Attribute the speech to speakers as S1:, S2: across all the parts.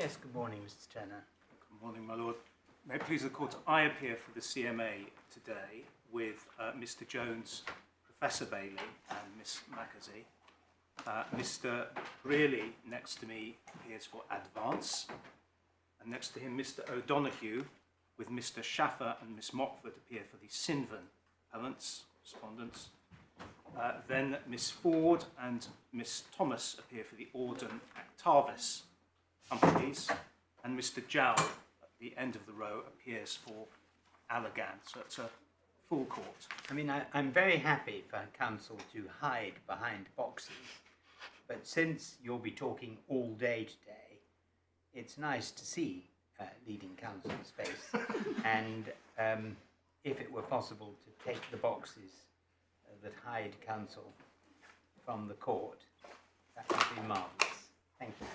S1: Yes, good morning, Mr. Turner.
S2: Good morning, my lord. May it please the court, I appear for the CMA today with Mr. Jones, Professor Bailey and Miss Mackenzie. Mr. Brearley next to me appears for Advance, and next to him Mr. O'Donoghue with Mr. Schaffer and Miss Mockford appear for the Sinvan appellants, respondents. Then Miss Ford and Miss Thomas appear for the Auden Actavis companies, and Mr. Jowl at the end of the row appears for Allergan. So it's a full court.
S1: I mean, I'm very happy for counsel to hide behind boxes, but since you'll be talking all day today, it's nice to see leading counsel's face. And if it were possible to take the boxes that hide counsel from the court, that would be marvellous. Thank you.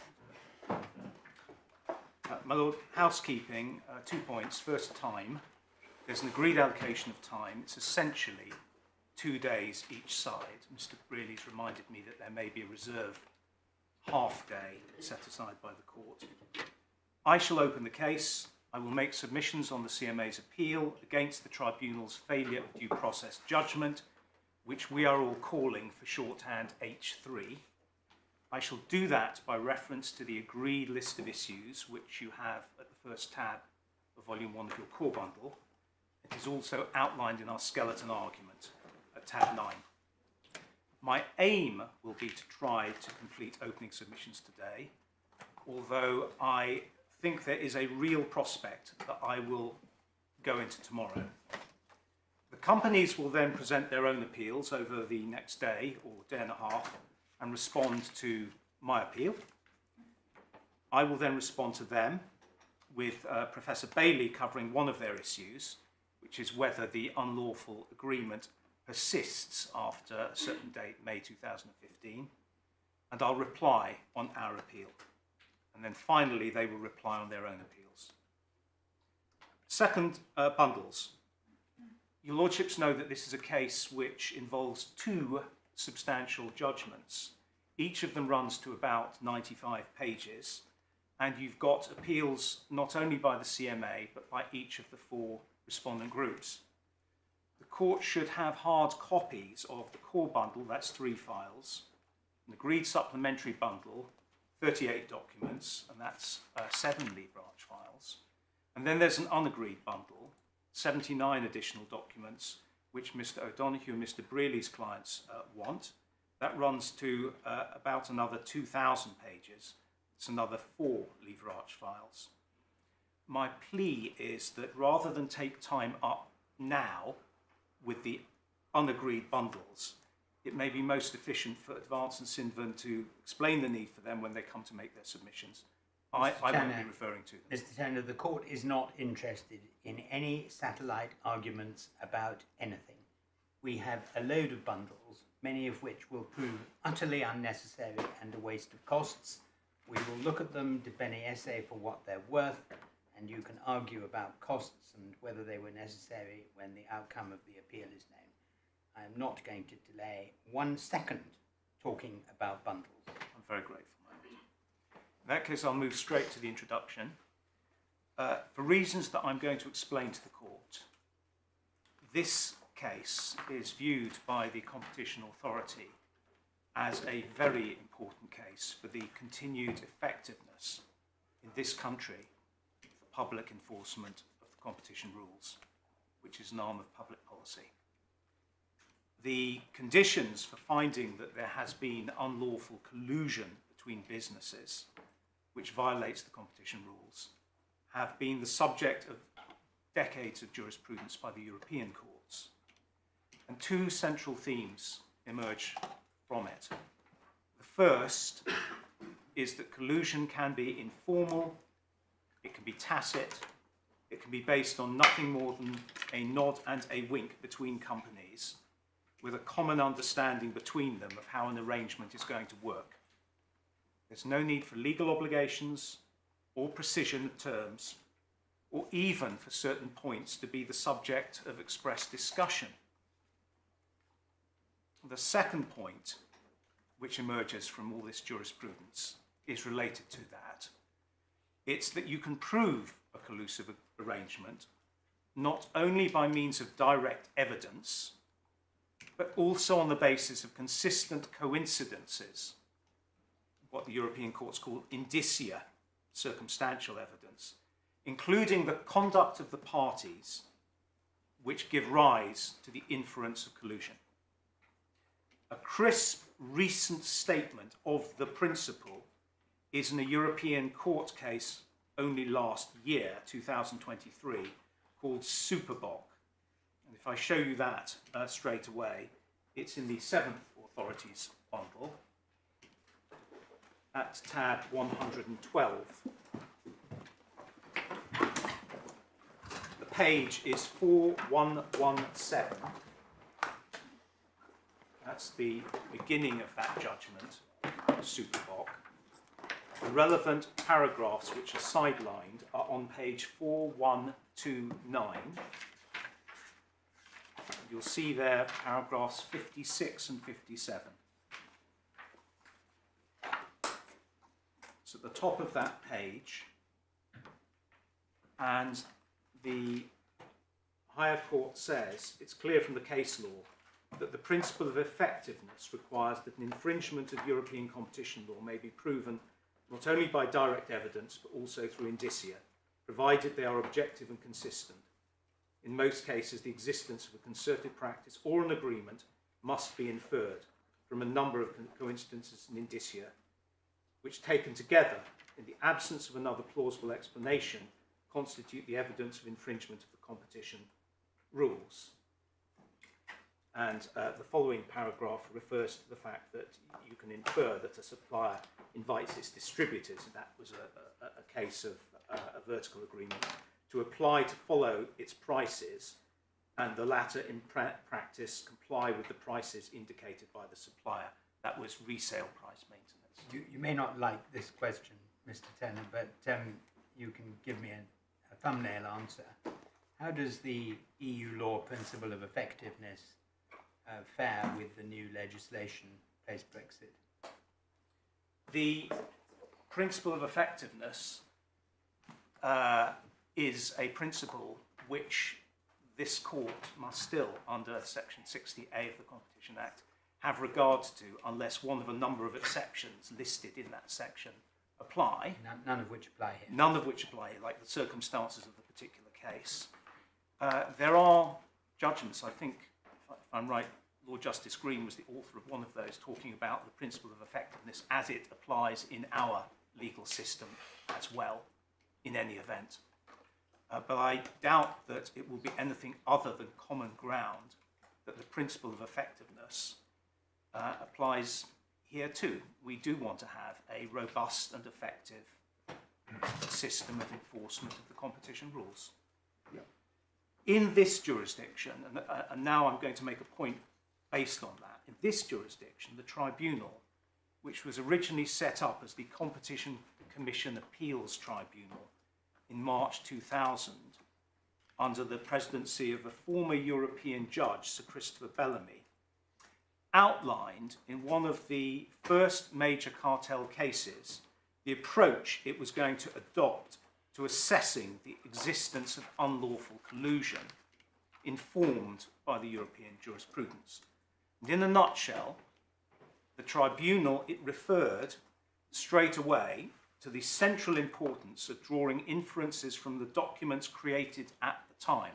S2: My lord, housekeeping, 2 points. First, time. There's an agreed allocation of time. It's essentially 2 days each side. Mr. Brearley's reminded me that there may be a reserved half day set aside by the court. I shall open the case. I will make submissions on the CMA's appeal against the tribunal's failure of due process judgment, which we are all calling for shorthand H3. I shall do that by reference to the agreed list of issues, which you have at the first tab of Volume 1 of your core bundle. It is also outlined in our skeleton argument at tab 9. My aim will be to try to complete opening submissions today, although I think there is a real prospect that I will go into tomorrow. The companies will then present their own appeals over the next day or day and a half and respond to my appeal. I will then respond to them with Professor Bailey covering one of their issues, which is whether the unlawful agreement persists after a certain date, May 2015, and I'll reply on our appeal. And then finally, they will reply on their own appeals. Second, bundles. Your lordships know that this is a case which involves 2 substantial judgments. Each of them runs to about 95 pages, and you've got appeals not only by the CMA, but by each of the 4 respondent groups. The court should have hard copies of the core bundle, that's 3 files, an agreed supplementary bundle, 38 documents, and that's 7 leave branch files. And then there's an unagreed bundle, 79 additional documents, which Mr. O'Donoghue and Mr. Brearley's clients want. That runs to about another 2,000 pages. It's another 4 lever arch files. My plea is that rather than take time up now with the unagreed bundles, it may be most efficient for Advance and Sinvan to explain the need for them when they come to make their submissions. I won't be referring to them.
S1: Mr. Turner, the court is not interested in any satellite arguments about anything. We have a load of bundles, many of which will prove utterly unnecessary and a waste of costs. We will look at them, depending essay for what they're worth, and you can argue about costs and whether they were necessary when the outcome of the appeal is known. I am not going to delay 1 second talking about bundles.
S2: I'm very grateful. In that case, I'll move straight to the introduction. For reasons that I'm going to explain to the court, this case is viewed by the Competition Authority as a very important case for the continued effectiveness in this country for public enforcement of the competition rules, which is an arm of public policy. The conditions for finding that there has been unlawful collusion between businesses which violates the competition rules have been the subject of decades of jurisprudence by the European courts. And 2 central themes emerge from it. The first is that collusion can be informal, it can be tacit, it can be based on nothing more than a nod and a wink between companies with a common understanding between them of how an arrangement is going to work. There's no need for legal obligations or precision of terms, or even for certain points to be the subject of express discussion. The second point, which emerges from all this jurisprudence, is related to that. It's that you can prove a collusive arrangement not only by means of direct evidence, but also on the basis of consistent coincidences, what the European courts call indicia, circumstantial evidence, including the conduct of the parties which give rise to the inference of collusion. A crisp recent statement of the principle is in a European court case only last year, 2023, called Superboc. And if I show you that straight away, it's in the 7th Authorities bundle at tab 112. The page is 4117. That's the beginning of that judgment, Superboc. The relevant paragraphs which are sidelined are on page 4129. You'll see there paragraphs 56 and 57. It's at the top of that page, and the higher court says it's clear from the case law that the principle of effectiveness requires that an infringement of European competition law may be proven not only by direct evidence but also through indicia, provided they are objective and consistent. In most cases, the existence of a concerted practice or an agreement must be inferred from a number of coincidences and indicia, which taken together, in the absence of another plausible explanation, constitute the evidence of infringement of the competition rules. And the following paragraph refers to the fact that you can infer that a supplier invites its distributors, and that was a case of a vertical agreement, to apply to follow its prices, and the latter in practice comply with the prices indicated by the supplier. That was resale price maintenance.
S1: You may not like this question, Mr. Tenner, but you can give me a thumbnail answer. How does the EU law principle of effectiveness fare with the new legislation post-Brexit?
S2: The principle of effectiveness is a principle which this court must still, under Section 60A of the Competition Act, have regard to unless one of a number of exceptions listed in that section apply.
S1: None of which apply here.
S2: None of which apply here, like the circumstances of the particular case. There are judgments, I think, if I'm right, Lord Justice Green was the author of one of those, talking about the principle of effectiveness as it applies in our legal system as well, in any event. But I doubt that it will be anything other than common ground that the principle of effectiveness applies here too. We do want to have a robust and effective system of enforcement of the competition rules. In this jurisdiction, and now I'm going to make a point based on that, in this jurisdiction, the tribunal, which was originally set up as the Competition Commission Appeals Tribunal in March 2000, under the presidency of a former European judge, Sir Christopher Bellamy, outlined in one of the first major cartel cases the approach it was going to adopt to assessing the existence of unlawful collusion, informed by the European jurisprudence. And in a nutshell, the tribunal, it referred straight away to the central importance of drawing inferences from the documents created at the time,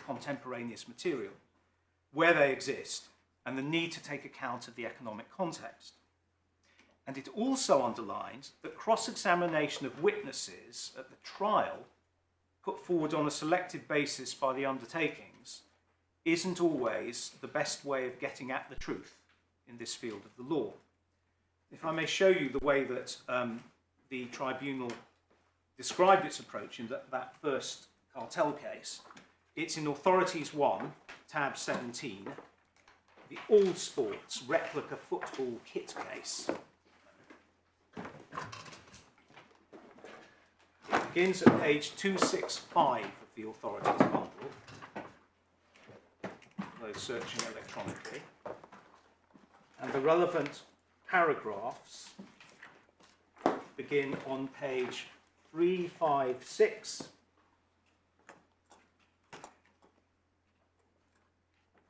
S2: contemporaneous material, where they exist, and the need to take account of the economic context. And it also underlines that cross-examination of witnesses at the trial, put forward on a selected basis by the undertakings, isn't always the best way of getting at the truth in this field of the law. If I may show you the way that the tribunal described its approach in that first cartel case, it's in Authorities 1, tab 17, the All Sports replica football kit case. It begins at page 265 of the Authorities bundle, those searching electronically, and the relevant paragraphs begin on page 356,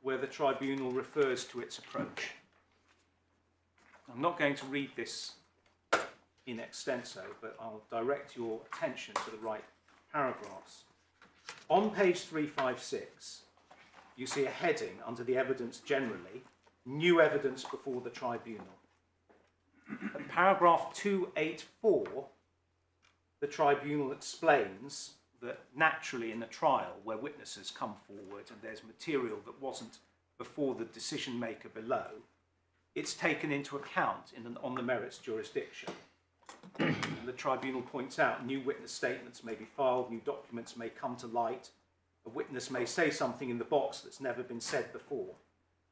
S2: where the tribunal refers to its approach. I'm not going to read this in extenso, but I'll direct your attention to the right paragraphs. On page 356, you see a heading under the evidence generally, new evidence before the tribunal. At paragraph 284, the tribunal explains that naturally in a trial where witnesses come forward and there's material that wasn't before the decision maker below, it's taken into account on the merits jurisdiction. And the tribunal points out new witness statements may be filed, new documents may come to light, a witness may say something in the box that's never been said before.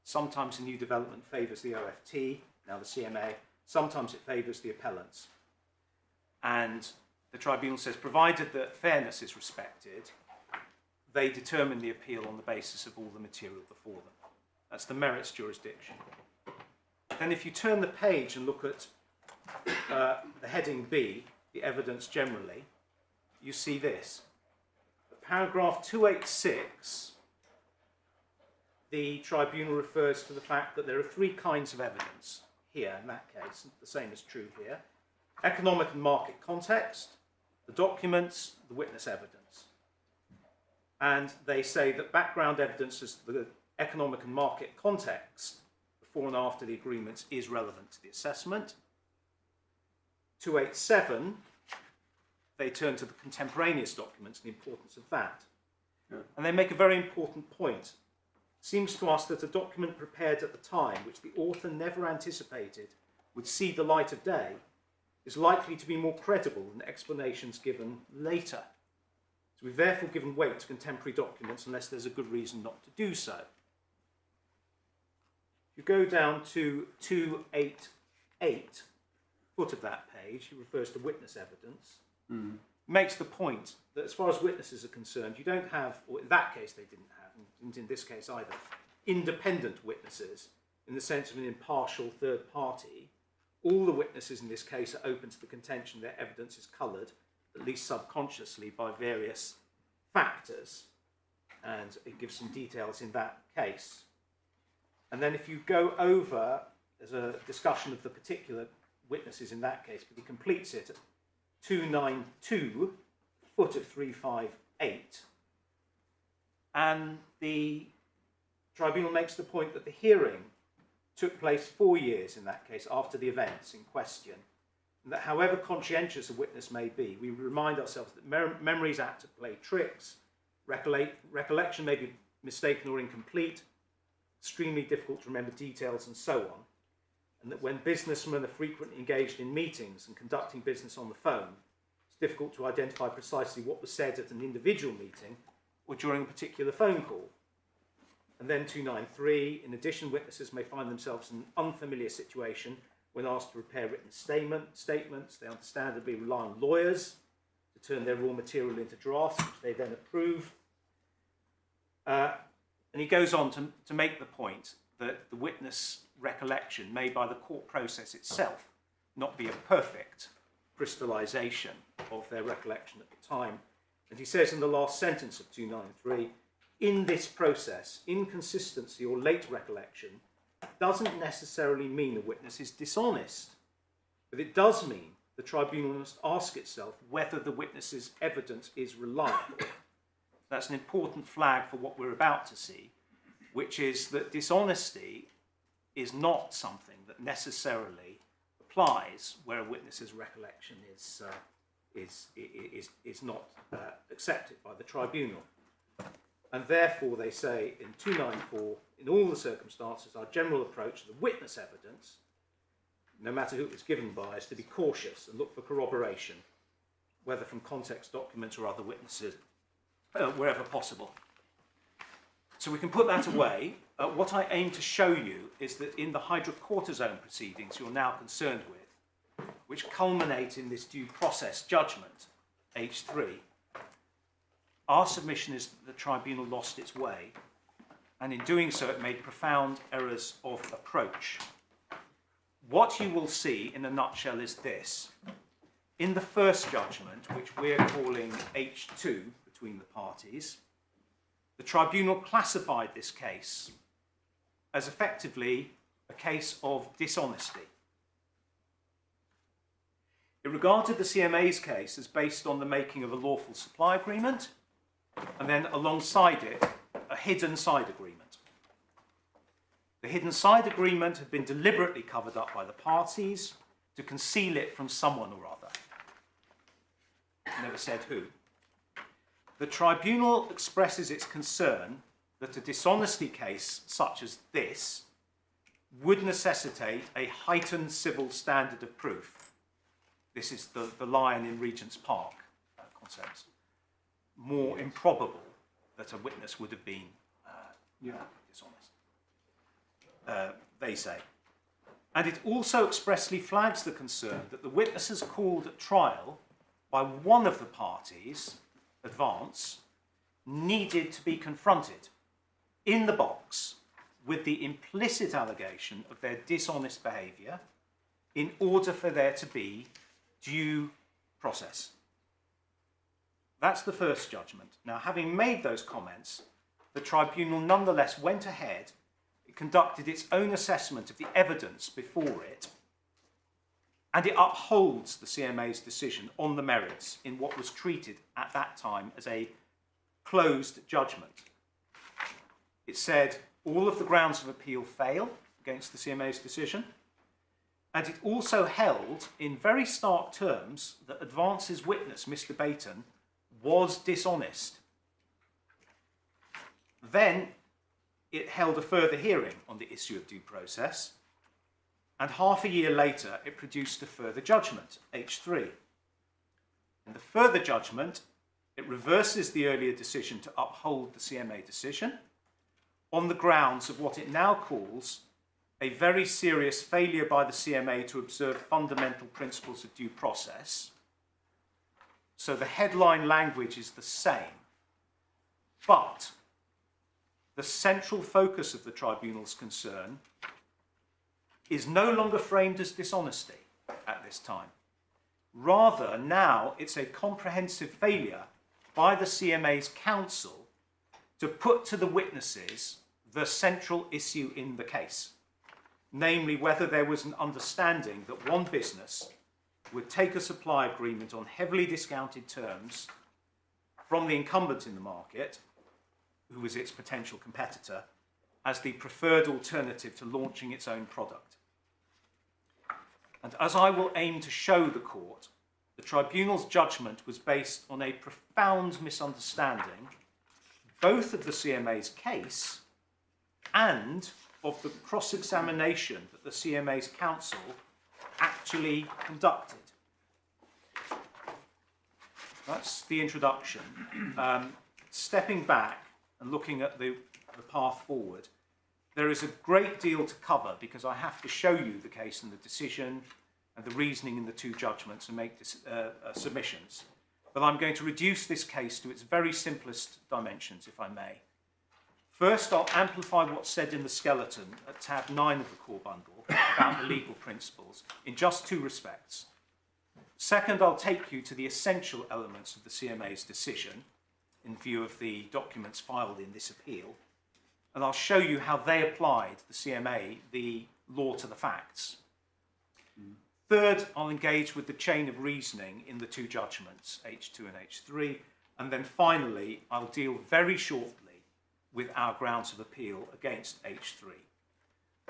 S2: Sometimes a new development favours the OFT, now the CMA, sometimes it favours the appellants. And the tribunal says, provided that fairness is respected, they determine the appeal on the basis of all the material before them. That's the merits jurisdiction. Then if you turn the page and look at the heading B, the evidence generally, you see this. Paragraph 286, the tribunal refers to the fact that there are three kinds of evidence here, in that case, the same is true here. Economic and market context, the documents, the witness evidence. And they say that background evidence as the economic and market context before and after the agreements is relevant to the assessment. 287, they turn to the contemporaneous documents and the importance of that. Yeah. And they make a very important point. It seems to us that a document prepared at the time, which the author never anticipated would see the light of day, is likely to be more credible than explanations given later. So we've therefore given weight to contemporary documents unless there's a good reason not to do so. If you go down to 288, foot of that page, he refers to witness evidence. Makes the point that as far as witnesses are concerned, you don't have, or in that case they didn't have, and in this case either, independent witnesses in the sense of an impartial third party. All the witnesses in this case are open to the contention their evidence is coloured, at least subconsciously, by various factors, and it gives some details in that case. And then if you go over, there's a discussion of the particular witnesses in that case, but he completes it at 292, foot of 358, and the tribunal makes the point that the hearing took place 4 years in that case after the events in question, and that however conscientious a witness may be, we remind ourselves that memory is apt to play tricks, recollection may be mistaken or incomplete, extremely difficult to remember details and so on, and that when businessmen are frequently engaged in meetings and conducting business on the phone, it's difficult to identify precisely what was said at an individual meeting or during a particular phone call. And then 293, in addition, witnesses may find themselves in an unfamiliar situation when asked to prepare written statements. They understandably rely on lawyers to turn their raw material into drafts, which they then approve. And he goes on to make the point that the witness recollection may by the court process itself not be a perfect crystallisation of their recollection at the time. And he says in the last sentence of 293, in this process, inconsistency or late recollection doesn't necessarily mean a witness is dishonest, but it does mean the tribunal must ask itself whether the witness's evidence is reliable. That's an important flag for what we're about to see, which is that dishonesty is not something that necessarily applies where a witness's recollection is not accepted by the tribunal. And therefore, they say in 294, in all the circumstances, our general approach to the witness evidence, no matter who it was given by, is to be cautious and look for corroboration, whether from context documents or other witnesses, wherever possible. So we can put that away. What I aim to show you is that in the hydrocortisone proceedings you're now concerned with, which culminate in this due process judgment, H3, our submission is that the tribunal lost its way, and in doing so it made profound errors of approach. What you will see in a nutshell is this. in the first judgment, which we're calling H2 between the parties, the tribunal classified this case as effectively a case of dishonesty. It regarded the CMA's case as based on the making of a lawful supply agreement, and then alongside it, a hidden side agreement. The hidden side agreement had been deliberately covered up by the parties to conceal it from someone or other. Never said who. The tribunal expresses its concern that a dishonesty case such as this would necessitate a heightened civil standard of proof. This is the lion in Regent's Park concept. More improbable that a witness would have been dishonest, they say. And it also expressly flags the concern that the witnesses called at trial by one of the parties, Advance, needed to be confronted in the box with the implicit allegation of their dishonest behaviour in order for there to be due process. That's the first judgment. Now, having made those comments, the tribunal nonetheless went ahead, it conducted its own assessment of the evidence before it, and it upholds the CMA's decision on the merits in what was treated at that time as a closed judgment. It said all of the grounds of appeal fail against the CMA's decision, and it also held in very stark terms that Advance's witness, Mr. Bayton, was dishonest. Then it held a further hearing on the issue of due process, and half a year later it produced a further judgment, H3. In the further judgment, it reverses the earlier decision to uphold the CMA decision on the grounds of what it now calls a very serious failure by the CMA to observe fundamental principles of due process. So the headline language is the same, but the central focus of the tribunal's concern is no longer framed as dishonesty at this time. Rather, now it's a comprehensive failure by the CMA's counsel to put to the witnesses the central issue in the case, namely whether there was an understanding that one business would take a supply agreement on heavily discounted terms from the incumbent in the market, who was its potential competitor, as the preferred alternative to launching its own product. And as I will aim to show the court, the tribunal's judgment was based on a profound misunderstanding both of the CMA's case and of the cross-examination that the CMA's counsel actually conducted. That's the introduction. Stepping back and looking at the path forward, there is a great deal to cover because I have to show you the case and the decision and the reasoning in the two judgments and make submissions. But I'm going to reduce this case to its very simplest dimensions, if I may. First, I'll amplify what's said in the skeleton at tab 9 of the core bundle about the legal principles in just two respects. Second, I'll take you to the essential elements of the CMA's decision in view of the documents filed in this appeal, and I'll show you how they applied, the CMA, the law to the facts. Third, I'll engage with the chain of reasoning in the two judgments, H2 and H3, and then finally, I'll deal very shortly with our grounds of appeal against H3.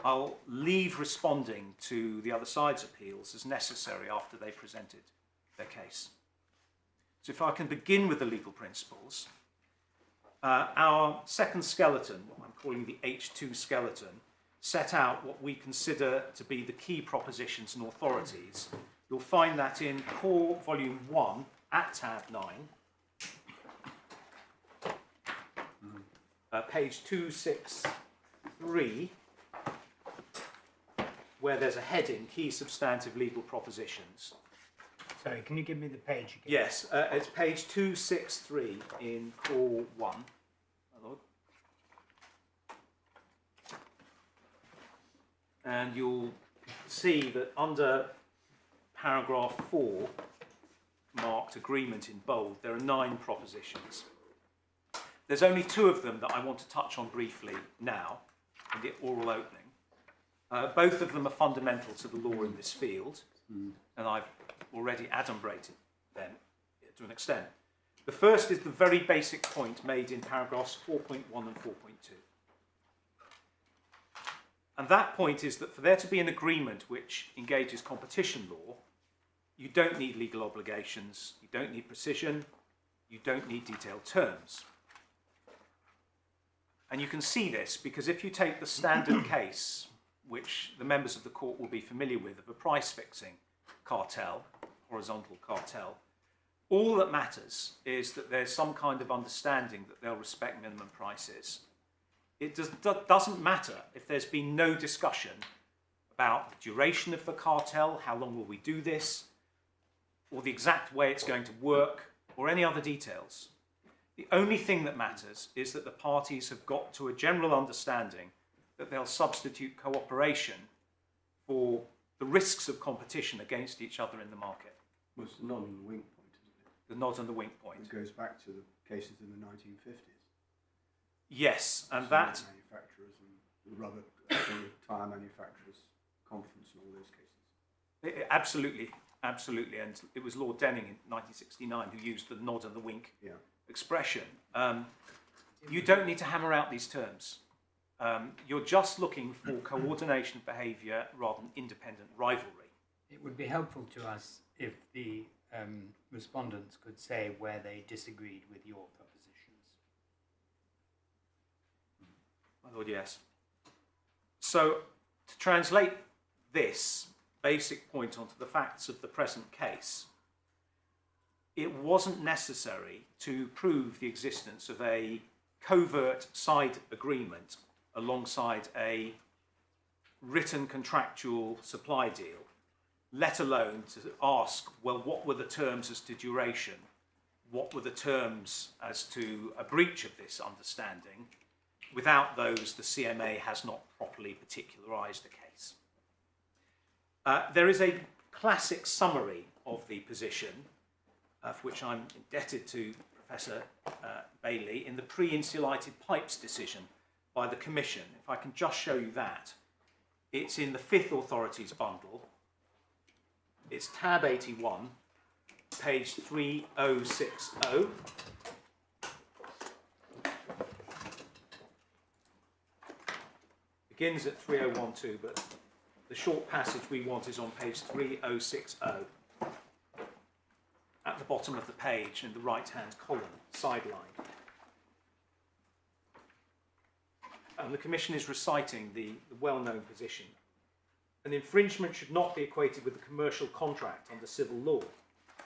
S2: I'll leave responding to the other side's appeals as necessary after they presented their case. So if I can begin with the legal principles, our second skeleton, what I'm calling the H2 skeleton, set out what we consider to be the key propositions and authorities. You'll find that in Core Volume 1 at tab 9, page 263, where there's a heading, Key Substantive Legal Propositions.
S1: Sorry, can you give me the page again?
S2: Yes, it's page 263 in Core 1. My lord. And you'll see that under paragraph 4, marked agreement in bold, there are 9 propositions. There's only 2 of them that I want to touch on briefly now in the oral opening. Both of them are fundamental to the law in this field, and I've already adumbrated them to an extent. The first is the very basic point made in paragraphs 4.1 and 4.2. And that point is that for there to be an agreement which engages competition law, you don't need legal obligations, you don't need precision, you don't need detailed terms. And you can see this because if you take the standard case, which the members of the court will be familiar with, of a price-fixing cartel, horizontal cartel, all that matters is that there's some kind of understanding that they'll respect minimum prices. It doesn't matter if there's been no discussion about the duration of the cartel, how long will we do this, or the exact way it's going to work, or any other details. The only thing that matters is that the parties have got to a general understanding that they'll substitute cooperation for the risks of competition against each other in the market.
S3: Well, it's the nod and the wink point, isn't it?
S2: The nod and the wink point.
S3: It goes back to the cases in the 1950s.
S2: Yes, and
S3: Cement
S2: that...
S3: manufacturers and the rubber tyre manufacturers, conference and all those cases.
S2: Absolutely, absolutely. And it was Lord Denning in 1969 who used the nod and the wink expression. You don't need to hammer out these terms. You're just looking for coordination of behaviour rather than independent rivalry.
S1: It would be helpful to us if the respondents could say where they disagreed with your propositions.
S2: My Lord, yes. So, to translate this basic point onto the facts of the present case, it wasn't necessary to prove the existence of a covert side agreement alongside a written contractual supply deal, let alone to ask, well, what were the terms as to duration? What were the terms as to a breach of this understanding? Without those, the CMA has not properly particularised the case. There is a classic summary of the position, for which I'm indebted to Professor Bailey, in the pre-insulated pipes decision by the Commission. If I can just show you that. It's in the 5th Authorities bundle. It's tab 81, page 3060. Begins at 3012, but the short passage we want is on page 3060. At the bottom of the page in the right-hand column, sideline. And the Commission is reciting the well-known position. An infringement should not be equated with a commercial contract under civil law,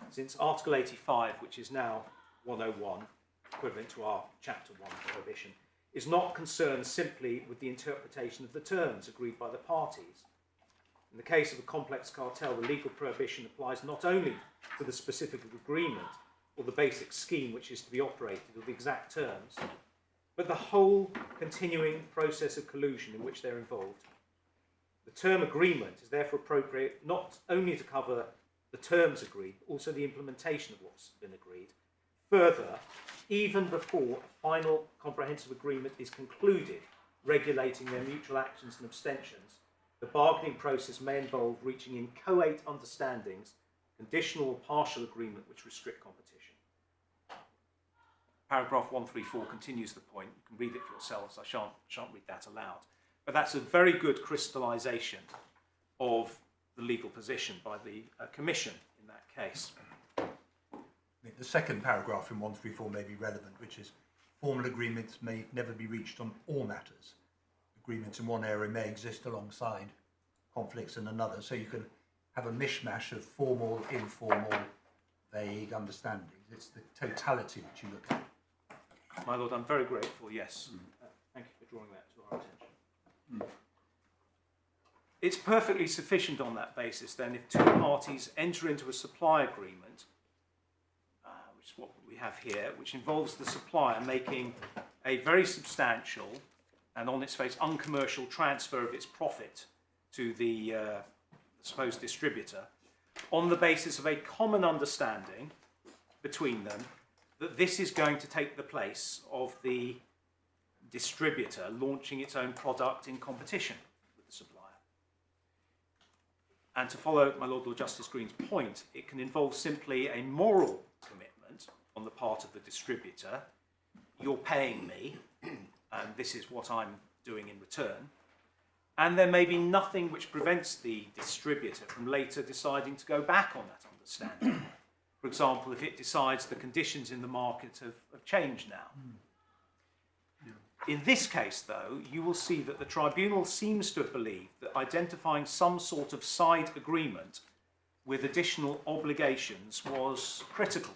S2: since Article 85, which is now 101, equivalent to our Chapter 1 prohibition, is not concerned simply with the interpretation of the terms agreed by the parties. In the case of a complex cartel, the legal prohibition applies not only to the specific agreement or the basic scheme which is to be operated or the exact terms, but the whole continuing process of collusion in which they're involved. The term agreement is therefore appropriate not only to cover the terms agreed, but also the implementation of what's been agreed. Further, even before a final comprehensive agreement is concluded regulating their mutual actions and abstentions, the bargaining process may involve reaching inchoate understandings, conditional or partial agreement which restrict competition. Paragraph 134 continues the point. You can read it for yourselves. I shan't read that aloud. But that's a very good crystallisation of the legal position by the Commission in that case.
S4: The second paragraph in 134 may be relevant, which is formal agreements may never be reached on all matters. Agreements in one area may exist alongside conflicts in another, so you can have a mishmash of formal, informal, vague understandings. It's the totality which you look at.
S2: My Lord, I'm very grateful, yes. Thank you for drawing that to our attention. It's perfectly sufficient on that basis, then, if two parties enter into a supply agreement, which is what we have here, which involves the supplier making a very substantial and on its face uncommercial transfer of its profit to the supposed distributor on the basis of a common understanding between them that this is going to take the place of the distributor launching its own product in competition with the supplier. And to follow my Lord Justice Green's point, it can involve simply a moral commitment on the part of the distributor. You're paying me, and this is what I'm doing in return. And there may be nothing which prevents the distributor from later deciding to go back on that understanding. For example, if it decides the conditions in the market have changed now. In this case, though, you will see that the tribunal seems to have believed that identifying some sort of side agreement with additional obligations was critical.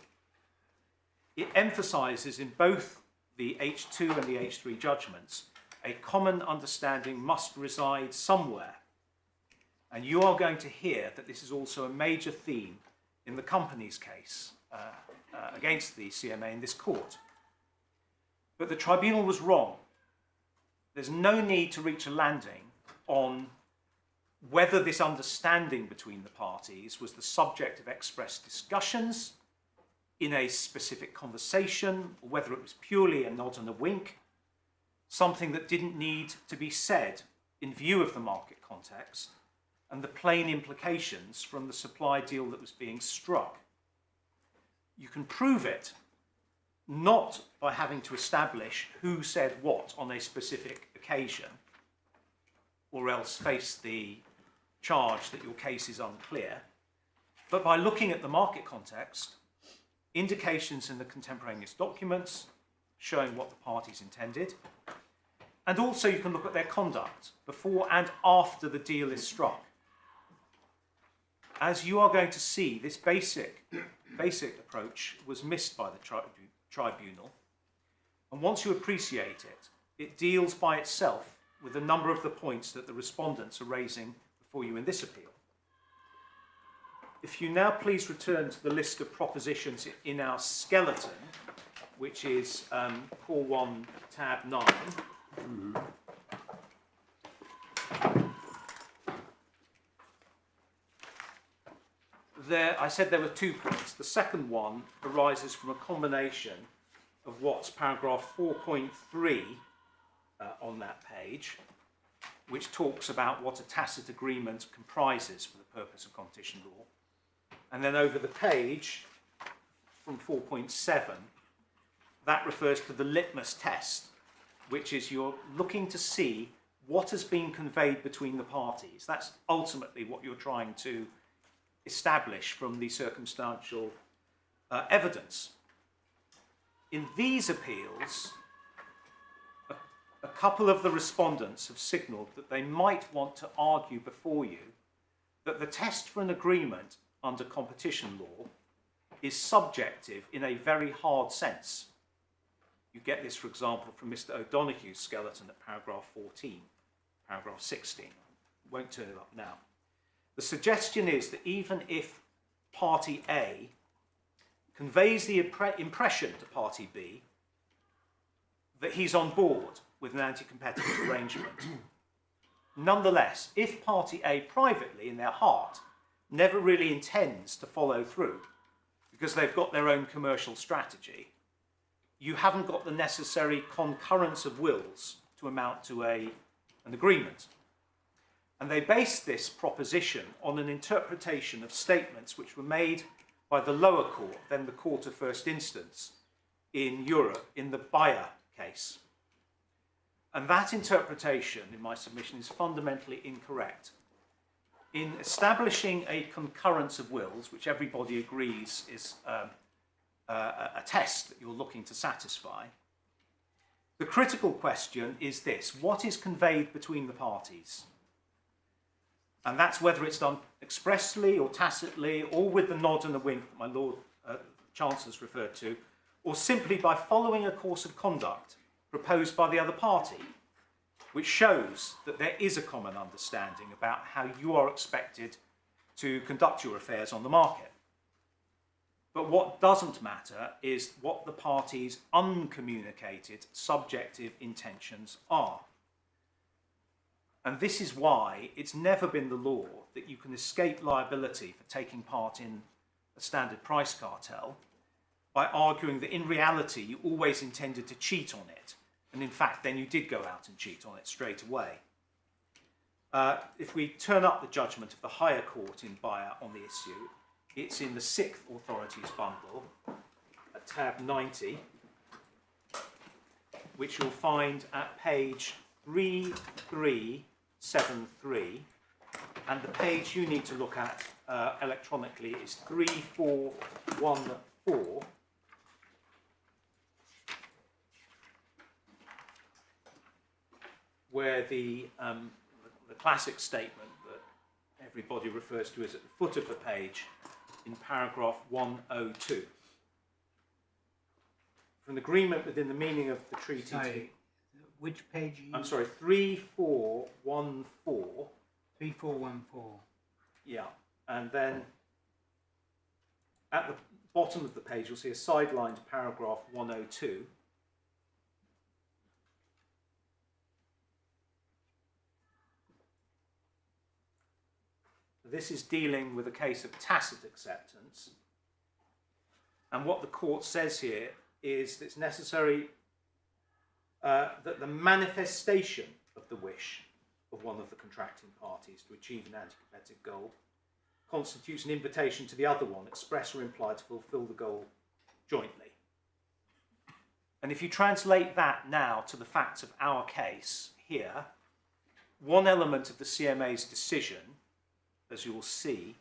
S2: It emphasises in both the H2 and the H3 judgments a common understanding must reside somewhere. And you are going to hear that this is also a major theme in the company's case against the CMA in this court. But the tribunal was wrong. There's no need to reach a landing on whether this understanding between the parties was the subject of express discussions in a specific conversation, or whether it was purely a nod and a wink, something that didn't need to be said in view of the market context and the plain implications from the supply deal that was being struck. You can prove it not by having to establish who said what on a specific occasion, or else face the charge that your case is unclear, but by looking at the market context, indications in the contemporaneous documents showing what the parties intended, and also you can look at their conduct before and after the deal is struck. As you are going to see, this basic approach was missed by the tribunal, and once you appreciate it, it deals by itself with a number of the points that the respondents are raising before you in this appeal. If you now please return to the list of propositions in our skeleton, which is Core 1, Tab 9. I said there were 2 points. The second one arises from a combination of what's paragraph 4.3 on that page, which talks about what a tacit agreement comprises for the purpose of competition law. And then over the page, from 4.7, that refers to the litmus test, which is you're looking to see what has been conveyed between the parties. That's ultimately what you're trying to establish from the circumstantial evidence. In these appeals, a couple of the respondents have signalled that they might want to argue before you that the test for an agreement under competition law is subjective in a very hard sense. You get this, for example, from Mr. O'Donoghue's skeleton at paragraph 14, paragraph 16. Won't turn it up now. The suggestion is that even if party A conveys the impression to party B that he's on board with an anti-competitive arrangement, nonetheless, if party A privately in their heart never really intends to follow through because they've got their own commercial strategy, you haven't got the necessary concurrence of wills to amount to an agreement. And they based this proposition on an interpretation of statements which were made by the lower court, then the Court of First Instance in Europe, in the Bayer case. And that interpretation, in my submission, is fundamentally incorrect. In establishing a concurrence of wills, which everybody agrees is a test that you're looking to satisfy, the critical question is this: what is conveyed between the parties? And that's whether it's done expressly or tacitly, or with the nod and the wink that my Lord Chancellor's referred to, or simply by following a course of conduct proposed by the other party, which shows that there is a common understanding about how you are expected to conduct your affairs on the market. But what doesn't matter is what the parties' uncommunicated subjective intentions are. And this is why it's never been the law that you can escape liability for taking part in a standard price cartel by arguing that in reality you always intended to cheat on it, and in fact then you did go out and cheat on it straight away. If we turn up the judgment of the higher court in Bayer on the issue, it's in the 6th authorities bundle at tab 90, which you'll find at page 3373, and the page you need to look at electronically is 3414, where the classic statement that everybody refers to is at the foot of the page in paragraph 102. For an agreement within the meaning of the treaty...
S1: Sorry, which page are you...
S2: I'm sorry, 3414.
S1: 3414.
S2: Yeah, and then at the bottom of the page you'll see a sidelined paragraph 102. This is dealing with a case of tacit acceptance, and what the court says here is that it's necessary that the manifestation of the wish of one of the contracting parties to achieve an anti-competitive goal constitutes an invitation to the other one, express or implied, to fulfil the goal jointly. And if you translate that now to the facts of our case here, one element of the CMA's decision, as you will see,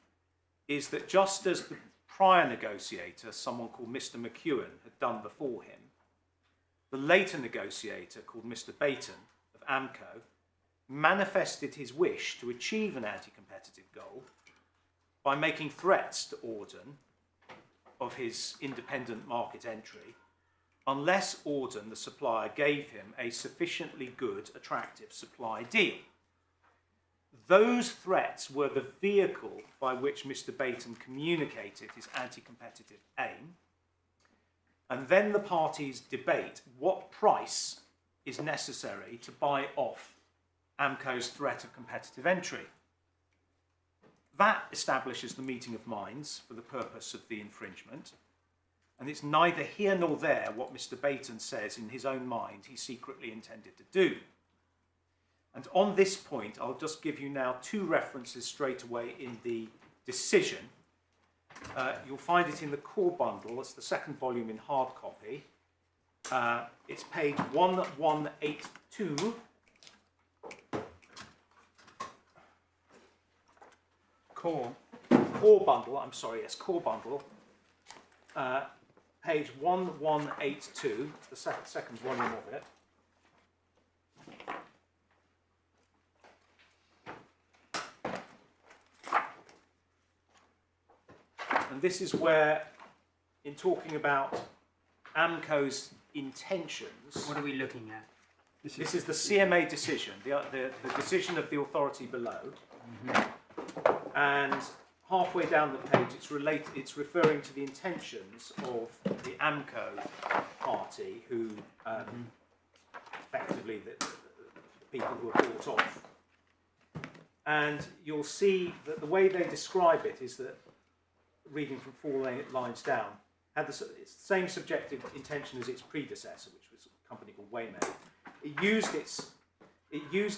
S2: is that just as the prior negotiator, someone called Mr. McEwen, had done before him, the later negotiator, called Mr. Baton of AMCO, manifested his wish to achieve an anti-competitive goal by making threats to Auden of his independent market entry, unless Auden, the supplier, gave him a sufficiently good, attractive supply deal. Those threats were the vehicle by which Mr. Baton communicated his anti-competitive aim, and then the parties debate what price is necessary to buy off AMCO's threat of competitive entry. That establishes the meeting of minds for the purpose of the infringement, and it's neither here nor there what Mr. Baton says in his own mind he secretly intended to do. And on this point, I'll just give you now two references straight away in the decision. You'll find it in the core bundle. It's the second volume in hard copy. It's page 1182. Core bundle, I'm sorry, yes, core bundle. Page 1182, it's the second volume of it. And this is where, in talking about AMCO's intentions...
S1: What are we looking at?
S2: This is the CMA decision, the decision of the authority below. Mm-hmm. And halfway down the page, it's referring to the intentions of the AMCO party, who effectively the people who are bought off. And you'll see that the way they describe it is that, reading from 4 lines down, it's the same subjective intention as its predecessor, which was a company called Waymed. It used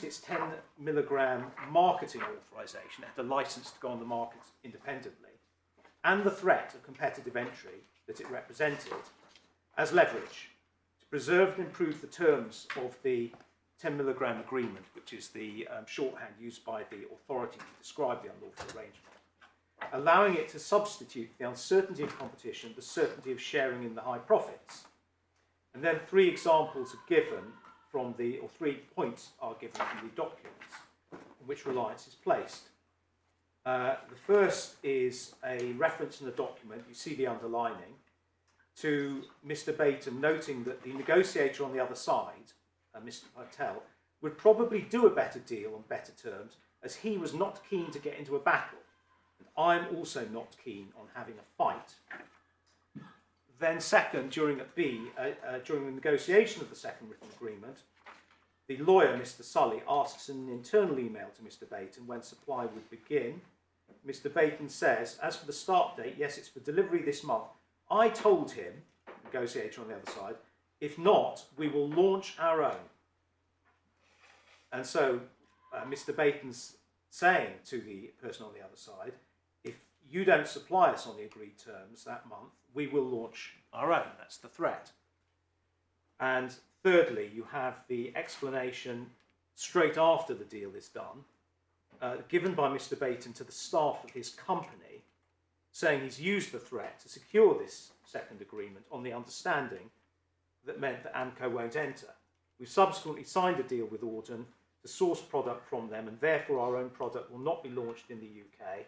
S2: its 10 milligram marketing authorization, it had a license to go on the market independently, and the threat of competitive entry that it represented as leverage to preserve and improve the terms of the 10 milligram agreement, which is the shorthand used by the authority to describe the unlawful arrangement, allowing it to substitute the uncertainty of competition, the certainty of sharing in the high profits. And then 3 examples are given from or 3 points are given from the documents on which reliance is placed. The first is a reference in the document, you see the underlining, to Mr. Baton noting that the negotiator on the other side, Mr. Patel, would probably do a better deal on better terms, as he was not keen to get into a battle. And I'm also not keen on having a fight. Then second, during the negotiation of the second written agreement, the lawyer, Mr. Sully, asks in an internal email to Mr. Baton when supply would begin. Mr. Baton says, as for the start date, yes, it's for delivery this month, I told him, negotiator on the other side, if not, we will launch our own. And so Mr. Baton's saying to the person on the other side, if you don't supply us on the agreed terms that month, we will launch our own. That's the threat. And thirdly, you have the explanation straight after the deal is done, given by Mr. Baton to the staff of his company, saying he's used the threat to secure this second agreement on the understanding that meant that AMCO won't enter. We've subsequently signed a deal with Auden to source product from them, and therefore our own product will not be launched in the UK.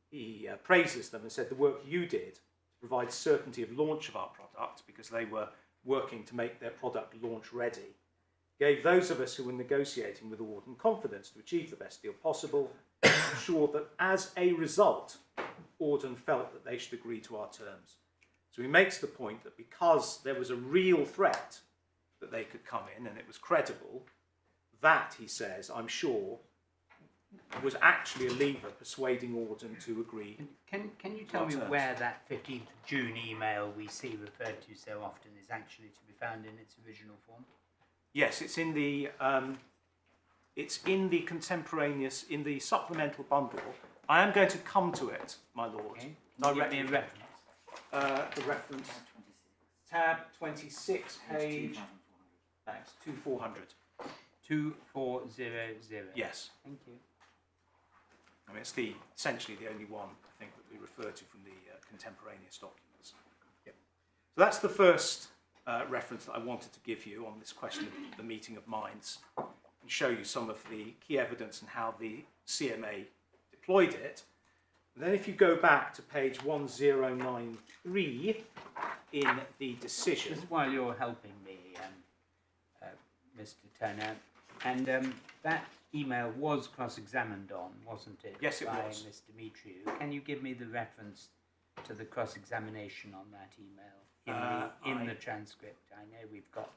S2: He praises them and said the work you did to provide certainty of launch of our product, because they were working to make their product launch ready, gave those of us who were negotiating with Auden confidence to achieve the best deal possible, ensured that as a result, Auden felt that they should agree to our terms. So he makes the point that because there was a real threat that they could come in and it was credible, that, he says, I'm sure, was actually a lever persuading Auden to agree.
S1: Can you tell me where that 15th of June email we see referred to so often is actually to be found in its original form?
S2: Yes, it's in the contemporaneous, in the supplemental bundle. I am going to come to it, my lord.
S1: Okay.
S2: Directly.
S1: Give me a reference.
S2: The reference, tab 26, page, thanks, 2400.
S1: 2400.
S2: Yes.
S1: Thank you.
S2: I mean, it's essentially the only one, I think, that we refer to from the contemporaneous documents. Yep. So that's the first reference that I wanted to give you on this question of the meeting of minds, and show you some of the key evidence and how the CMA deployed it. And then if you go back to page 1093 in the decision.
S1: Just while you're helping me, Mr. Turner, and that email was cross-examined on, wasn't it?
S2: Yes, it
S1: by
S2: was.
S1: Ms. Demetriou. Can you give me the reference to the cross-examination on that email in the transcript? I know we've got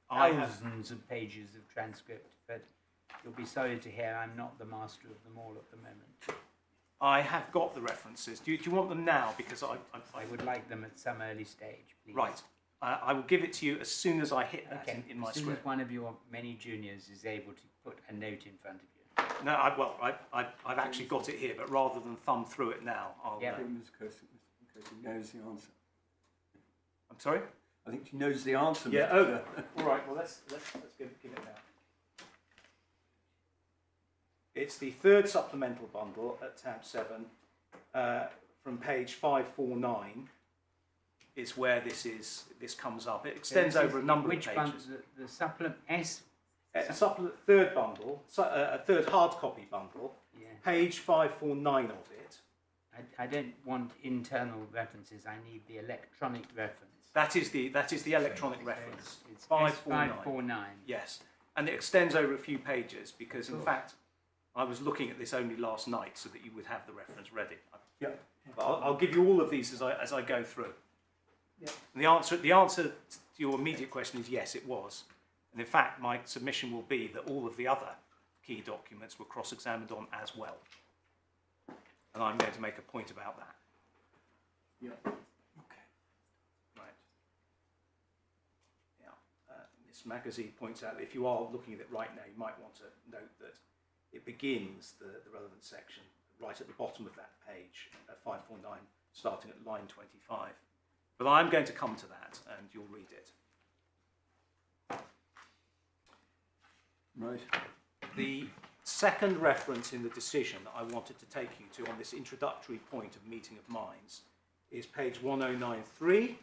S1: thousands of pages of transcript, but you'll be sorry to hear I'm not the master of them all at the moment.
S2: I have got the references. Do you want them now? Because I
S1: would like them at some early stage, please.
S2: Right. I will give it to you as soon as I hit that in my
S1: as soon
S2: script.
S1: as one of your many juniors is able to put a note in front of you.
S2: No, I've actually got it here, but rather than thumb through it now, I'll...
S1: Yeah.
S3: I think Ms. Kirsty knows the answer.
S2: I'm sorry?
S3: I think she knows the answer.
S2: Yeah,
S3: Mr. Chair.
S2: all right, well, let's give it now. It's the third supplemental bundle at tab 7, from page 549 is where this comes up. It extends over a number of pages.
S1: Bundle, the supplement S?
S2: Third bundle, a third hard copy bundle,
S1: Yeah.
S2: page 549 of it.
S1: I don't want internal references. I need the electronic reference.
S2: That is the electronic reference.
S1: It's
S2: 549.
S1: 549.
S2: Yes, and it extends over a few pages because, in fact, I was looking at this only last night so that you would have the reference ready.
S3: Yeah.
S2: But I'll give you all of these as I go through.
S3: Yeah.
S2: And the answer to your immediate question is yes, it was. And in fact, my submission will be that all of the other key documents were cross-examined on as well. And I'm going to make a point about that.
S3: Yeah.
S2: Okay. Right. Yeah. This magazine points out that if you are looking at it right now, you might want to note that it begins the relevant section right at the bottom of that page, 549, starting at line 25. But I'm going to come to that, and you'll read it.
S3: Right.
S2: The second reference in the decision that I wanted to take you to on this introductory point of meeting of minds is page 1093.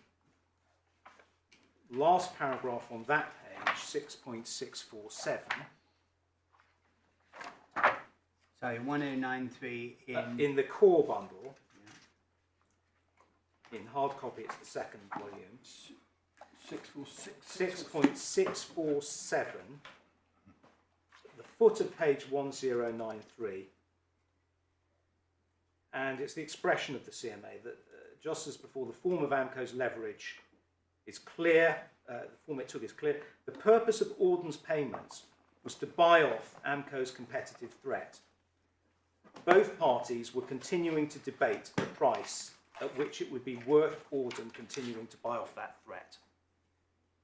S2: Last paragraph on that page, 6.647.
S1: Sorry, 1093
S2: in the core bundle. In hard copy, it's the second volume. 6.647. The foot of page 1093. And it's the expression of the CMA that just as before, the form of AMCO's leverage is clear, the form it took is clear. The purpose of Auden's payments was to buy off AMCO's competitive threat. Both parties were continuing to debate the price at which it would be worth Auden continuing to buy off that threat.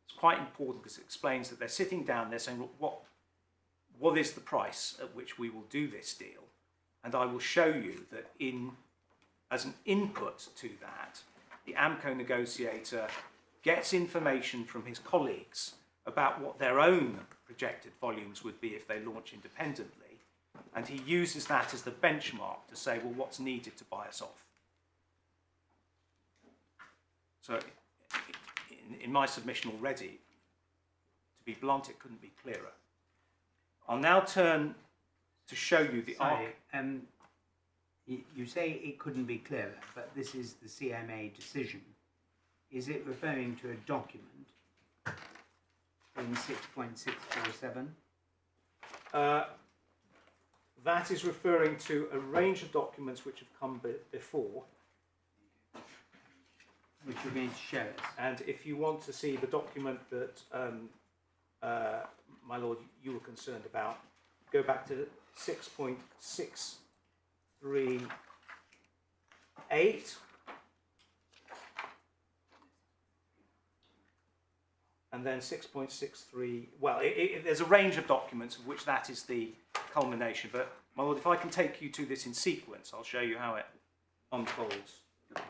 S2: It's quite important because it explains that they're sitting down, they're saying, look, what is the price at which we will do this deal? And I will show you that as an input to that, the AMCO negotiator gets information from his colleagues about what their own projected volumes would be if they launch independently, and he uses that as the benchmark to say, well, what's needed to buy us off? So in my submission already, to be blunt, it couldn't be clearer. I'll now turn to show you the
S1: Sorry, you say it couldn't be clearer, but this is the CMA decision. Is it referring to a document in 6.647?
S2: That is referring to a range of documents which have come before.
S1: Which you're going to show us.
S2: And if you want to see the document that, my lord, you were concerned about, go back to 6.638. And then 6.63, well, there's a range of documents of which that is the culmination. But, my lord, if I can take you to this in sequence, I'll show you how it unfolds.
S1: Okay.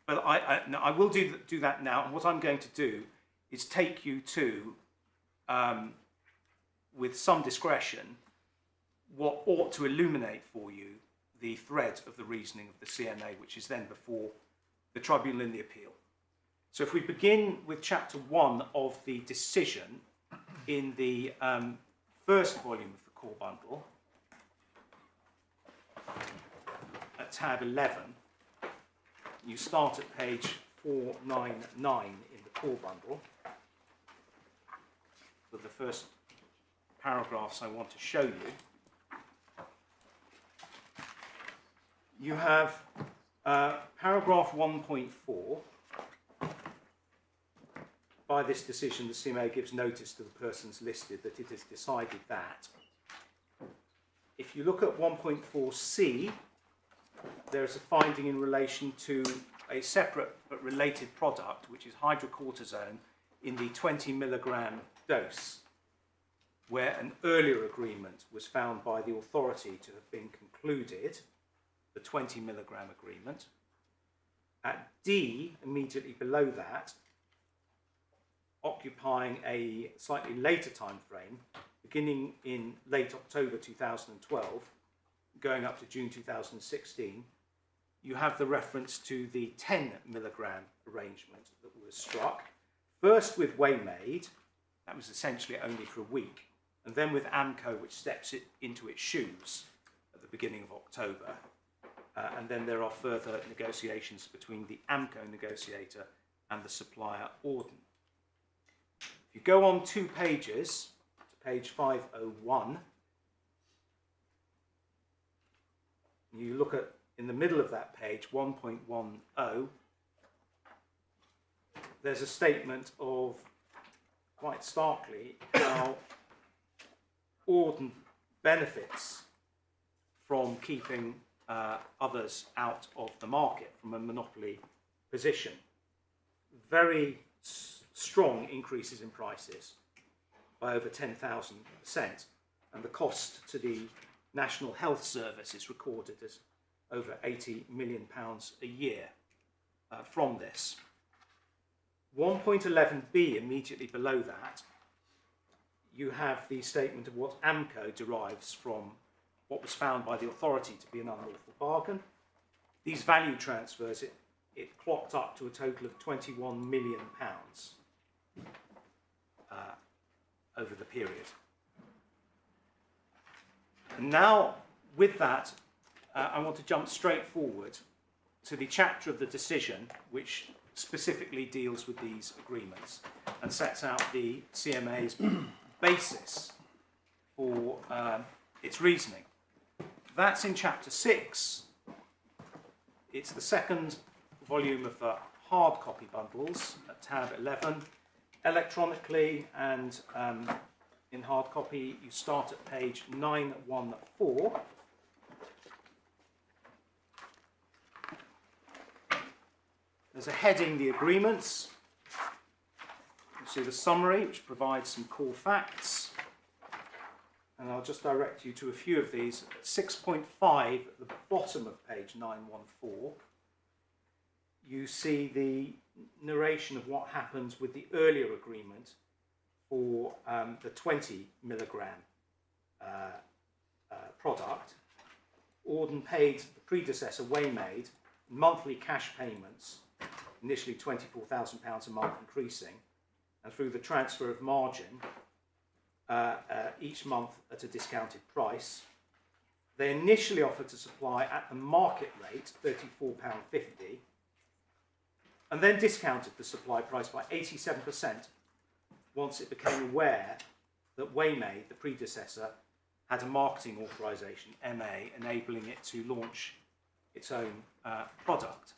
S2: But no, I will do that now. And what I'm going to do is take you to, with some discretion, what ought to illuminate for you the thread of the reasoning of the CMA, which is then before the tribunal in the appeal. So if we begin with chapter 1 of the decision in the first volume of the core bundle, at tab 11, you start at page 499 in the core bundle with the first paragraphs I want to show you. You have paragraph 1.4. By this decision, the CMA gives notice to the persons listed that it has decided that. If you look at 1.4c, there is a finding in relation to a separate but related product, which is hydrocortisone in the 20 milligram dose, where an earlier agreement was found by the authority to have been concluded, the 20 milligram agreement. At D, immediately below that, occupying a slightly later time frame, beginning in late October 2012, going up to June 2016, you have the reference to the 10 milligram arrangement that was struck, first with Waymade, that was essentially only for a week, and then with AMCO, which steps it into its shoes at the beginning of October. And then there are further negotiations between the AMCO negotiator and the supplier Auden. If you go on 2 pages, to page 501, you look at, in the middle of that page, 1.10, there's a statement of, quite starkly, how Auden benefits from keeping others out of the market from a monopoly position. Very strong increases in prices by over 10,000%, and the cost to the National Health Service is recorded as over £80 million a year from this. 1.11b, immediately below that, you have the statement of what AMCO derives from what was found by the authority to be an unlawful bargain. These value transfers, it clocked up to a total of £21 million over the period. And now, with that, I want to jump straight forward to the chapter of the decision which specifically deals with these agreements and sets out the CMA's basis for its reasoning. That's in chapter 6. It's the second volume of the hard copy bundles at tab 11. Electronically and in hard copy, you start at page 914. There's a heading, the agreements. You see the summary, which provides some core facts. And I'll just direct you to a few of these. 6.5 at the bottom of page 914, you see the narration of what happens with the earlier agreement for the 20 milligram product. Auden paid the predecessor Waymade monthly cash payments, initially £24,000 a month increasing, and through the transfer of margin each month at a discounted price. They initially offered to supply at the market rate, £34.50, and then discounted the supply price by 87% once it became aware that Waymade, the predecessor, had a marketing authorisation, MA, enabling it to launch its own product.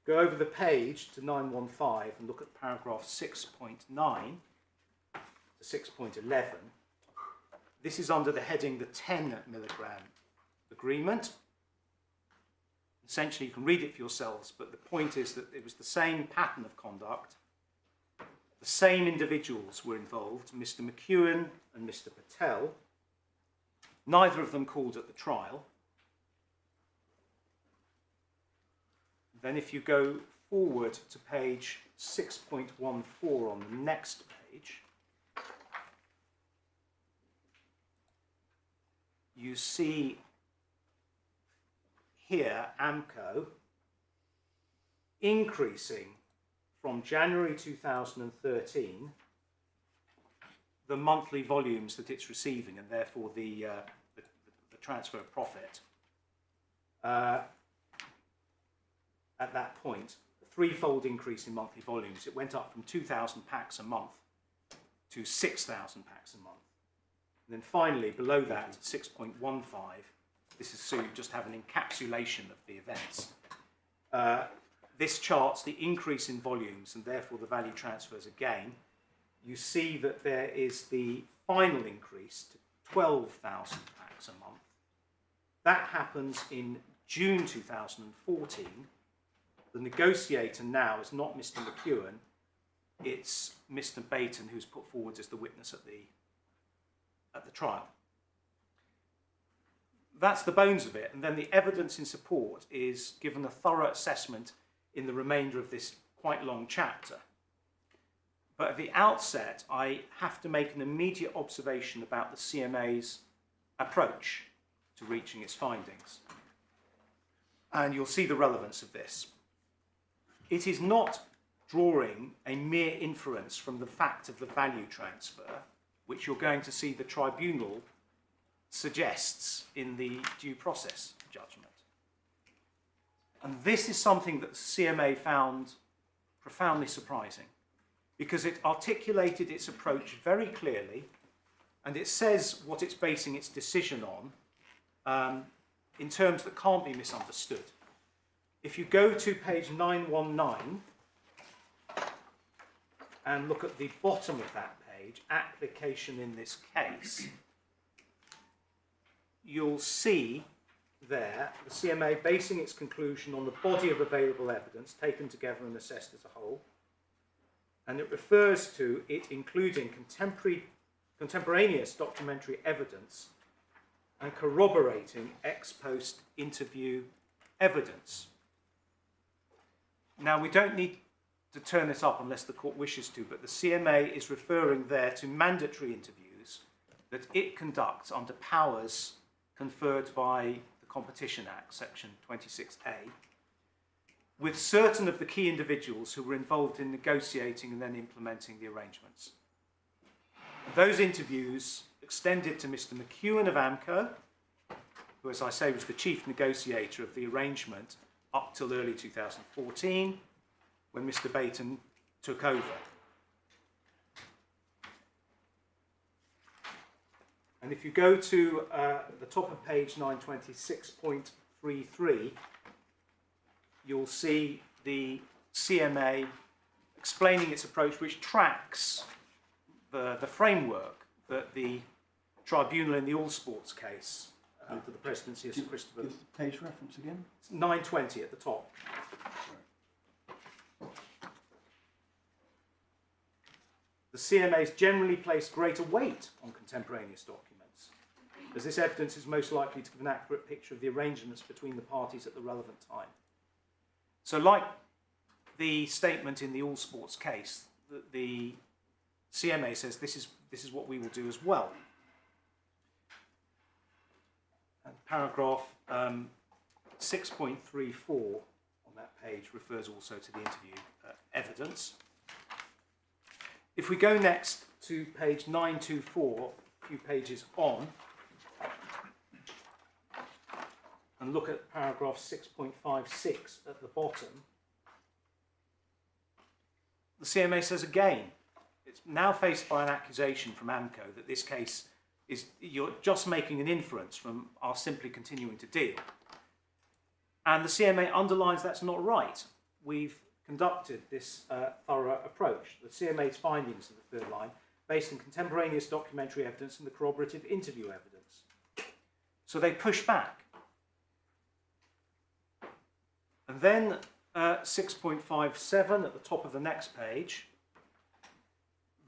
S2: Go over the page to 915 and look at paragraph 6.9 to 6.11. This is under the heading the 10 milligram agreement. Essentially, you can read it for yourselves, but the point is that it was the same pattern of conduct. The same individuals were involved, Mr. McEwen and Mr. Patel. Neither of them called at the trial. Then if you go forward to page 6.14 on the next page, you see here AMCO increasing from January 2013 the monthly volumes that it's receiving, and therefore the transfer of profit. At that point, a threefold increase in monthly volumes. It went up from 2,000 packs a month to 6,000 packs a month. And then finally, below that, 6.15, this is so you just have an encapsulation of the events. This charts the increase in volumes and therefore the value transfers again. You see that there is the final increase to 12,000 packs a month. That happens in June 2014. The negotiator now is not Mr. McEwen, it's Mr. Baton, who's put forward as the witness at the trial. That's the bones of it, and then the evidence in support is given a thorough assessment in the remainder of this quite long chapter. But at the outset, I have to make an immediate observation about the CMA's approach to reaching its findings. And you'll see the relevance of this. It is not drawing a mere inference from the fact of the value transfer, which you're going to see the tribunal suggests in the due process judgment. And this is something that the CMA found profoundly surprising, because it articulated its approach very clearly, and it says what it's basing its decision on in terms that can't be misunderstood. If you go to page 919 and look at the bottom of that page, application in this case, you'll see there the CMA basing its conclusion on the body of available evidence taken together and assessed as a whole, and it refers to it including contemporaneous documentary evidence and corroborating ex post interview evidence. Now, we don't need to turn this up unless the court wishes to, but the CMA is referring there to mandatory interviews that it conducts under powers conferred by the Competition Act, section 26A, with certain of the key individuals who were involved in negotiating and then implementing the arrangements. Those interviews extended to Mr. McEwen of AMCO, who, as I say, was the chief negotiator of the arrangement up till early 2014, when Mr. Baton took over. And if you go to the top of page 926.33, you'll see the CMA explaining its approach, which tracks the framework that the tribunal in the All Sports case under the presidency of Sir Christopher.
S3: Give the page reference again.
S2: It's 920 at the top.
S3: Right.
S2: The CMAs generally place greater weight on contemporaneous documents, as this evidence is most likely to give an accurate picture of the arrangements between the parties at the relevant time. So like the statement in the All Sports case, the CMA says this is what we will do as well. And paragraph 6.34 on that page refers also to the interview evidence. If we go next to page 924, a few pages on, and look at paragraph 6.56 at the bottom, the CMA says again, it's now faced by an accusation from AMCO that this case is, you're just making an inference from our simply continuing to deal. And the CMA underlines that's not right. We've conducted this thorough approach. The CMA's findings in the third line, based on contemporaneous documentary evidence and the corroborative interview evidence. So they push back. And then 6.57 at the top of the next page,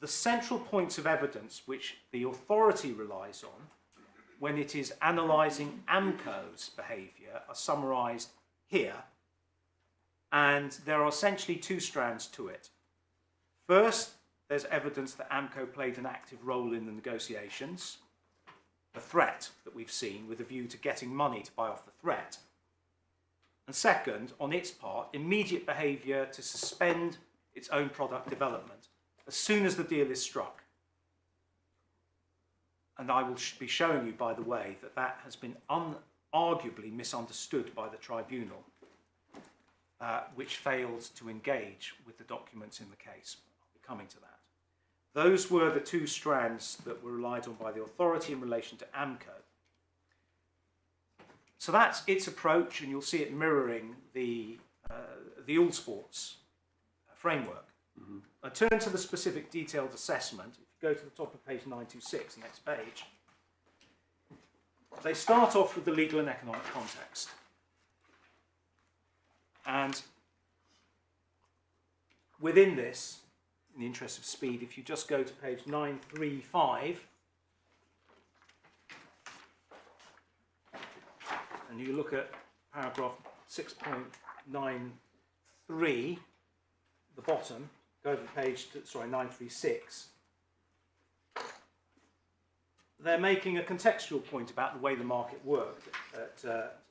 S2: the central points of evidence which the authority relies on when it is analysing AMCO's behaviour are summarised here, and there are essentially two strands to it. First, there's evidence that AMCO played an active role in the negotiations, the threat that we've seen with a view to getting money to buy off the threat. And second, on its part, immediate behaviour to suspend its own product development as soon as the deal is struck. And I will be showing you, by the way, that that has been arguably misunderstood by the tribunal, which failed to engage with the documents in the case. I'll be coming to that. Those were the two strands that were relied on by the authority in relation to AMCO. So that's its approach, and you'll see it mirroring the All Sports framework. Mm-hmm. I turn to the specific detailed assessment. If you go to the top of page 926, the next page, they start off with the legal and economic context. And within this, in the interest of speed, if you just go to page 935, and you look at paragraph 6.93, the bottom, go over page, 936, they're making a contextual point about the way the market worked at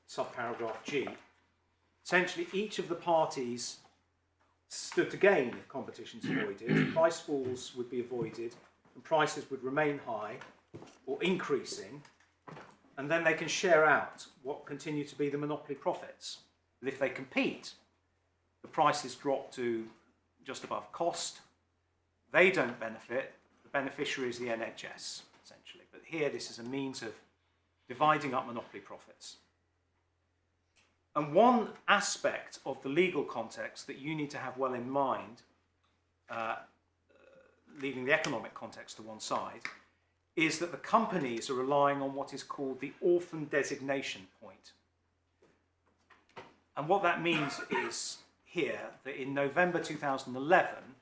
S2: subparagraph G. Essentially, each of the parties stood to gain if competition's avoided, price falls would be avoided, and prices would remain high or increasing, and then they can share out what continue to be the monopoly profits. But if they compete, the prices drop to just above cost, they don't benefit, the beneficiary is the NHS, essentially. But here this is a means of dividing up monopoly profits. And one aspect of the legal context that you need to have well in mind, leaving the economic context to one side, is that the companies are relying on what is called the orphan designation point. And what that means is here that in November 2011,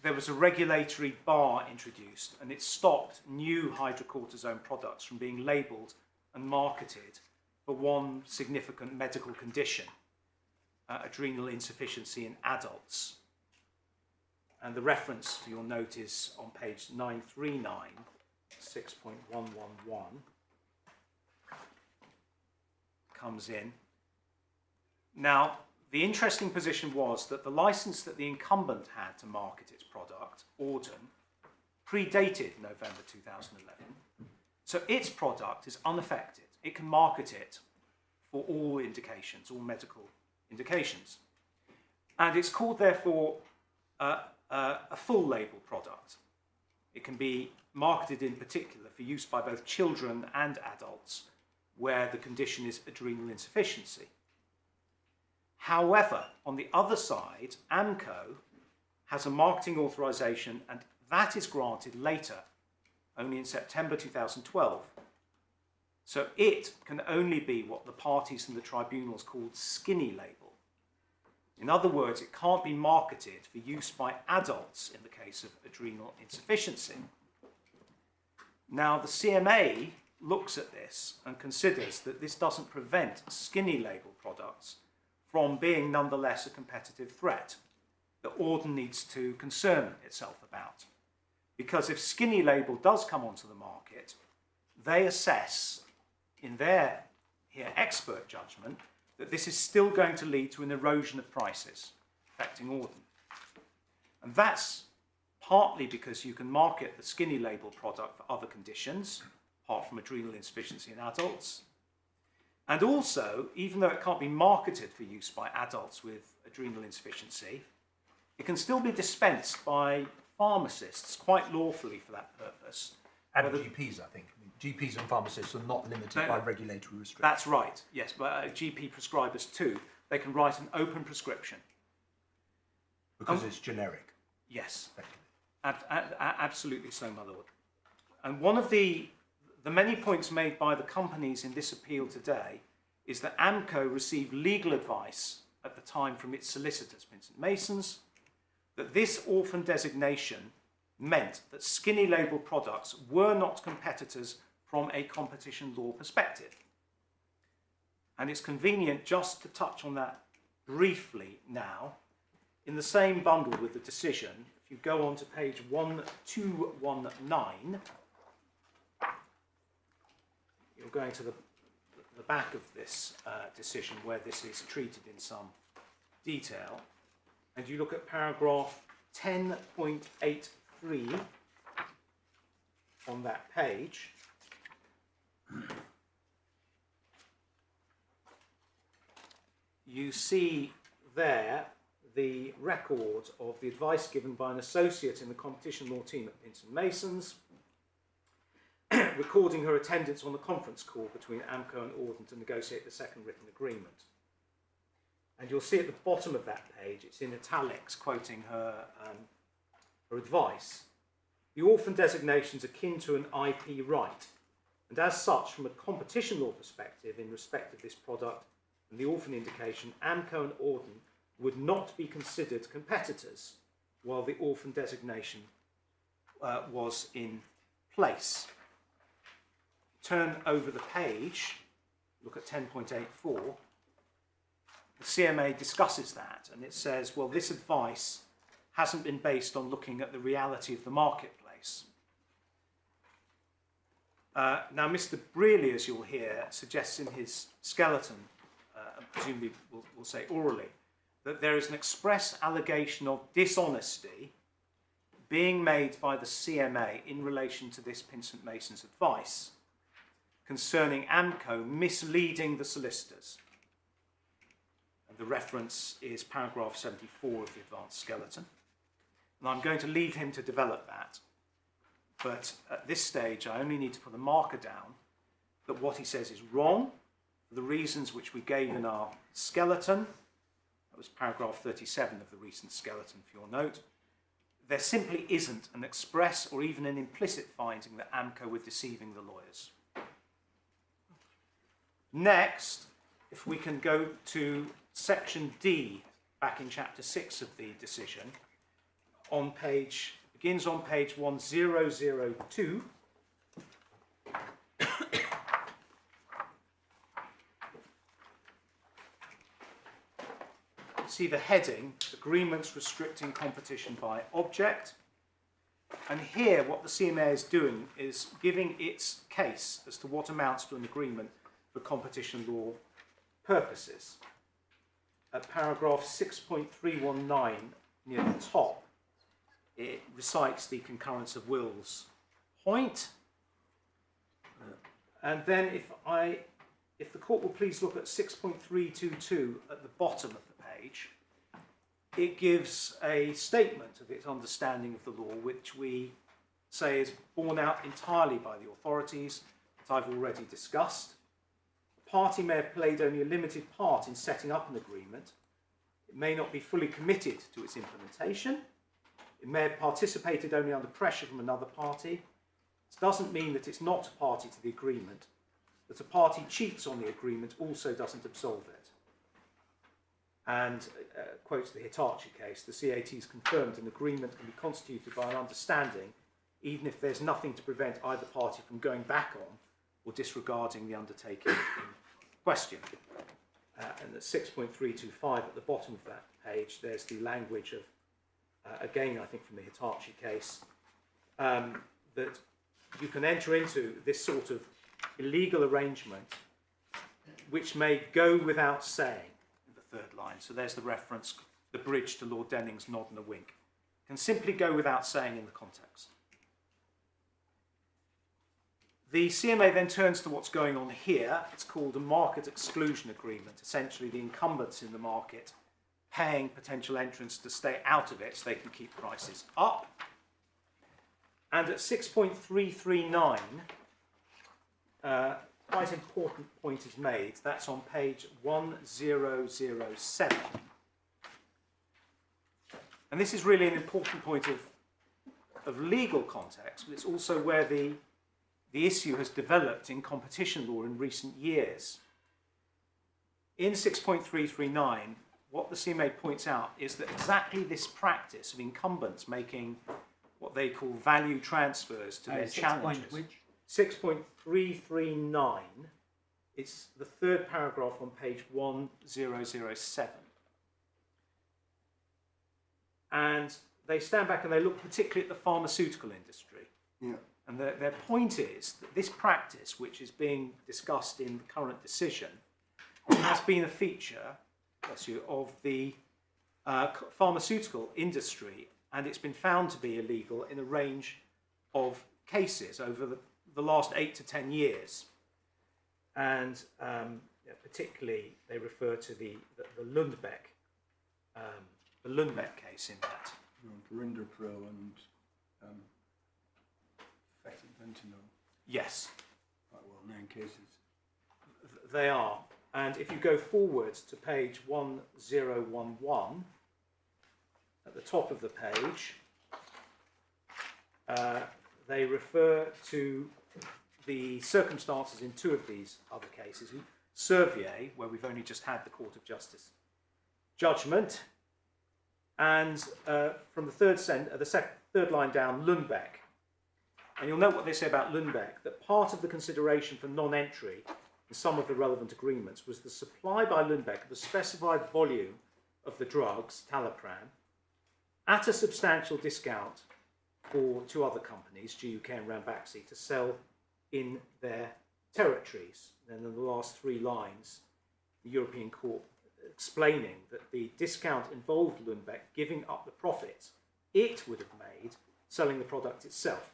S2: there was a regulatory bar introduced, and it stopped new hydrocortisone products from being labelled and marketed for one significant medical condition, adrenal insufficiency in adults. And the reference for your note is on page 939, 6.111, comes in. Now, the interesting position was that the license that the incumbent had to market its product, Auden, predated November 2011. So its product is unaffected. It can market it for all indications, all medical indications. And it's called, therefore, a full label product. It can be marketed in particular for use by both children and adults where the condition is adrenal insufficiency. However, on the other side, AMCO has a marketing authorization, and that is granted later, only in September 2012. So it can only be what the parties in the tribunals called skinny label. In other words, it can't be marketed for use by adults in the case of adrenal insufficiency. Now, the CMA looks at this and considers that this doesn't prevent skinny label products from being nonetheless a competitive threat that Auden needs to concern itself about. Because if skinny label does come onto the market, they assess in their expert judgment that this is still going to lead to an erosion of prices affecting Auden. And that's partly because you can market the skinny label product for other conditions, apart from adrenal insufficiency in adults. And also, even though it can't be marketed for use by adults with adrenal insufficiency, it can still be dispensed by pharmacists quite lawfully for that purpose.
S4: And GPs, I think. I mean, GPs and pharmacists are not limited by regulatory restrictions.
S2: That's right, yes, but GP prescribers too. They can write an open prescription.
S4: Because it's generic.
S2: Yes, absolutely so, my lord. And one of the many points made by the companies in this appeal today is that AMCO received legal advice at the time from its solicitors, Vincent Masons, that this orphan designation meant that skinny label products were not competitors from a competition law perspective. And it's convenient just to touch on that briefly now. In the same bundle with the decision, if you go on to page 1219, you're going to the back of this decision where this is treated in some detail, and you look at paragraph 10.83 on that page. You see there the record of the advice given by an associate in the competition law team at Vincent Masons, recording her attendance on the conference call between AMCO and Auden to negotiate the second written agreement. And you'll see at the bottom of that page, it's in italics, quoting her advice. The orphan designation is akin to an IP right, and as such, from a competition law perspective, in respect of this product and the orphan indication, AMCO and Auden would not be considered competitors while the orphan designation was in place. Turn over the page, look at 10.84. The CMA discusses that, and it says, well, this advice hasn't been based on looking at the reality of the marketplace. Now, Mr. Brearley, as you'll hear, suggests in his skeleton, presumably we'll say orally, that there is an express allegation of dishonesty being made by the CMA in relation to this Vincent Mason's advice concerning AMCO misleading the solicitors. And the reference is paragraph 74 of the advanced skeleton. And I'm going to leave him to develop that. But at this stage, I only need to put a marker down that what he says is wrong for the reasons which we gave in our skeleton. That was paragraph 37 of the recent skeleton for your note. There simply isn't an express or even an implicit finding that AMCO were deceiving the lawyers. Next, if we can go to section D, back in chapter 6 of the decision, on page, begins on page 1002. See the heading, Agreements Restricting Competition by Object. And here what the CMA is doing is giving its case as to what amounts to an agreement for competition law purposes. At paragraph 6.319 near the top, it recites the concurrence of wills point. And then if the court will please look at 6.322 at the bottom of the page, it gives a statement of its understanding of the law, which we say is borne out entirely by the authorities that I've already discussed. A party may have played only a limited part in setting up an agreement. It may not be fully committed to its implementation. It may have participated only under pressure from another party. This doesn't mean that it's not a party to the agreement. That a party cheats on the agreement also doesn't absolve it. and quotes the Hitachi case, the CAT has confirmed an agreement can be constituted by an understanding even if there's nothing to prevent either party from going back on or disregarding the undertaking in question. And at 6.325 at the bottom of that page, there's the language of, again, I think from the Hitachi case, that you can enter into this sort of illegal arrangement which may go without saying, in the third line. So there's the reference, the bridge to Lord Denning's nod and a wink. Can simply go without saying in the context. The CMA then turns to what's going on here. It's called a market exclusion agreement. Essentially, the incumbents in the market paying potential entrants to stay out of it so they can keep prices up. And at 6.339, quite important point is made. That's on page 1007. And this is really an important point of legal context, but it's also where the issue has developed in competition law in recent years. In 6.339, what the CMA points out is that exactly this practice of incumbents making what they call value transfers to their challengers. 6.339, it's the third paragraph on page 1007. And they stand back and they look particularly at the pharmaceutical industry.
S3: Yeah.
S2: And their point is that this practice, which is being discussed in the current decision, has been a feature of the pharmaceutical industry, and it's been found to be illegal in a range of cases over the last 8 to 10 years. And particularly, they refer to the Lundbeck case in that.
S3: Rinderpro and Fentanyl.
S2: Yes.
S3: Quite well-known cases.
S2: They are. And if you go forward to page 1011, at the top of the page, they refer to the circumstances in 2 of these other cases. Servier, where we've only just had the Court of Justice judgment, and from the third line down, Lundbeck. And you'll note what they say about Lundbeck, that part of the consideration for non-entry in some of the relevant agreements was the supply by Lundbeck of the specified volume of the drugs, Talipram, at a substantial discount for 2 other companies, GUK and Ranbaxy, to sell in their territories. And in the last 3 lines, the European Court explaining that the discount involved Lundbeck giving up the profits it would have made selling the product itself,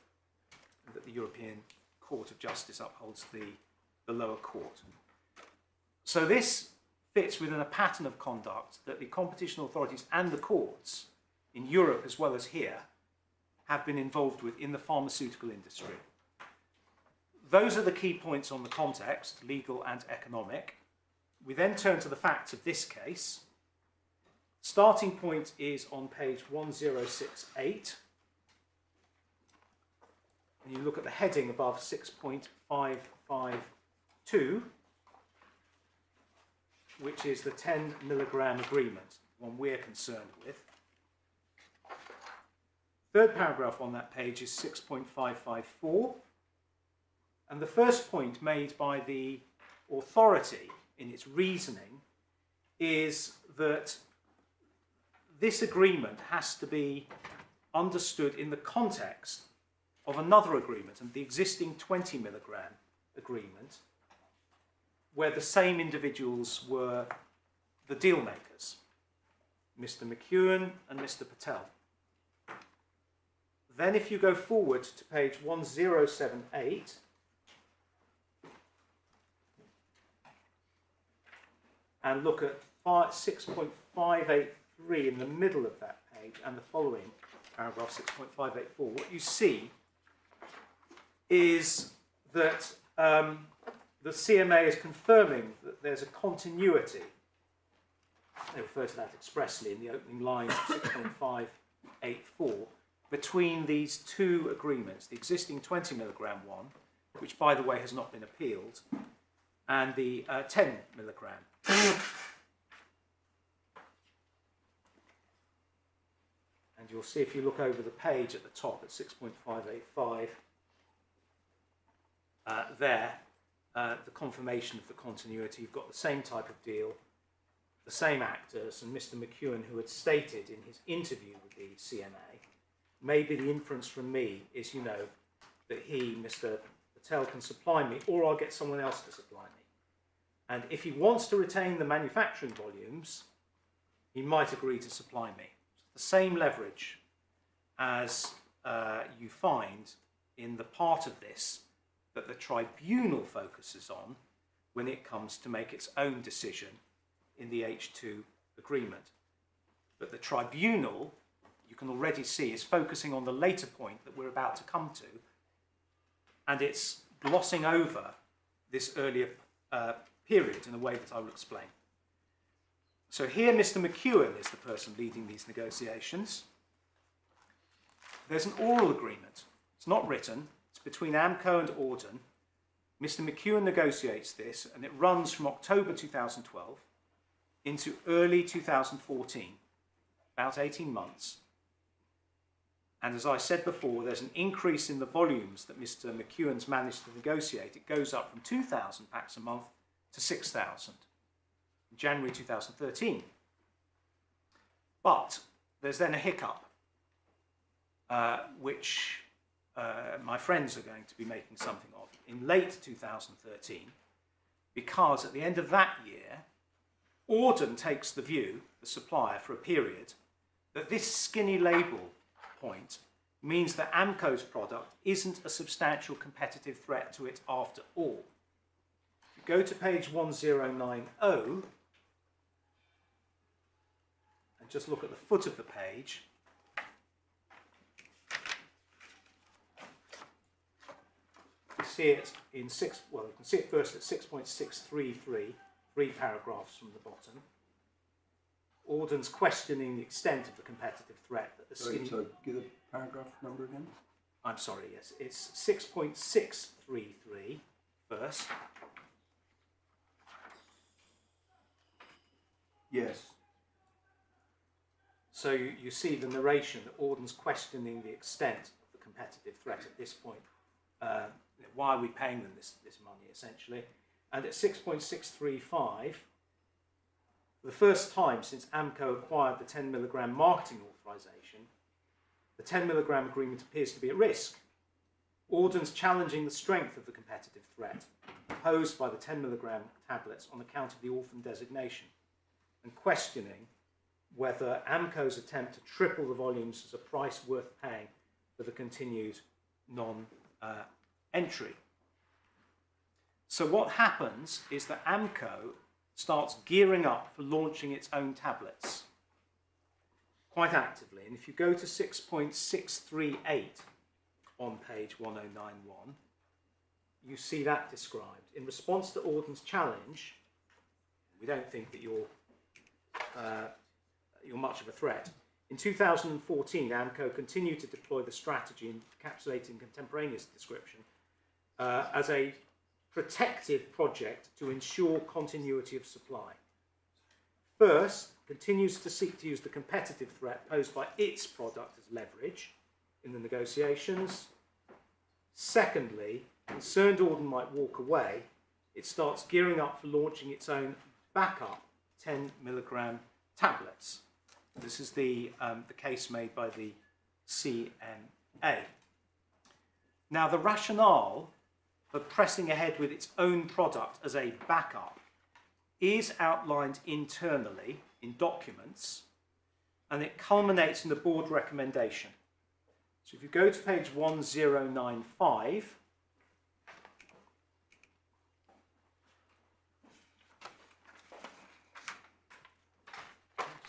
S2: and that the European Court of Justice upholds the lower court. So this fits within a pattern of conduct that the competition authorities and the courts in Europe as well as here have been involved with in the pharmaceutical industry. Those are the key points on the context, legal and economic. We then turn to the facts of this case. Starting point is on page 1068. And you look at the heading above 6.552, which is the 10 milligram agreement, one we're concerned with. Third paragraph on that page is 6.554. And the first point made by the authority in its reasoning is that this agreement has to be understood in the context of another agreement, and the existing 20 milligram agreement, where the same individuals were the deal makers, Mr. McEwen and Mr. Patel. Then if you go forward to page 1078, and look at 6.583 in the middle of that page and the following paragraph 6.584, what you see is that the CMA is confirming that there's a continuity. They refer to that expressly in the opening lines of 6.584 between these 2 agreements, the existing 20 milligram one, which by the way has not been appealed, and the 10 milligram. you'll see if you look over the page at the top at 6.585, the confirmation of the continuity. You've got the same type of deal, the same actors, and Mr. McEwen, who had stated in his interview with the CMA, maybe the inference from me is, that he, Mr. Patel, can supply me, or I'll get someone else to supply me. And if he wants to retain the manufacturing volumes, he might agree to supply me. The same leverage as you find in the part of this that the tribunal focuses on when it comes to make its own decision in the H2 agreement. But the tribunal, you can already see, is focusing on the later point that we're about to come to, and it's glossing over this earlier period in a way that I will explain. So here Mr. McEwen is the person leading these negotiations. There's an oral agreement. It's not written. It's between AMCO and Auden. Mr. McEwen negotiates this, and it runs from October 2012 into early 2014, about 18 months. And as I said before, there's an increase in the volumes that Mr. McEwen's managed to negotiate. It goes up from 2,000 packs a month to 6,000 in January 2013. But there's then a hiccup, which my friends are going to be making something of in late 2013, because at the end of that year, Auden takes the view, the supplier, for a period, that this skinny label point means that AMCO's product isn't a substantial competitive threat to it after all. If you go to page 1090 and just look at the foot of the page, you see it in you can see it first at 6.633, 3 paragraphs from the bottom. Auden's questioning the extent of the competitive threat that the skinny...
S3: So give the paragraph number again.
S2: I'm sorry, yes. It's 6.633 first.
S3: Yes.
S2: So you see the narration that Auden's questioning the extent of the competitive threat at this point. Why are we paying them this money, essentially? And at 6.635, for the first time since AMCO acquired the 10 milligram marketing authorization, the 10 milligram agreement appears to be at risk. Auden's challenging the strength of the competitive threat posed by the 10 milligram tablets on account of the orphan designation, and questioning whether AMCO's attempt to triple the volumes is a price worth paying for the continued non-entry. So what happens is that AMCO starts gearing up for launching its own tablets quite actively. And if you go to 6.638 on page 1091, you see that described. In response to Auden's challenge, we don't think that you're much of a threat. In 2014, AMCO continued to deploy the strategy encapsulating contemporaneous description as a protective project to ensure continuity of supply. First, continues to seek to use the competitive threat posed by its product as leverage in the negotiations. Secondly, concerned Auden might walk away, it starts gearing up for launching its own backup 10 milligram tablets. This is the case made by the CMA. Now, the rationale for pressing ahead with its own product as a backup is outlined internally in documents, and it culminates in the board recommendation. So if you go to page 1095,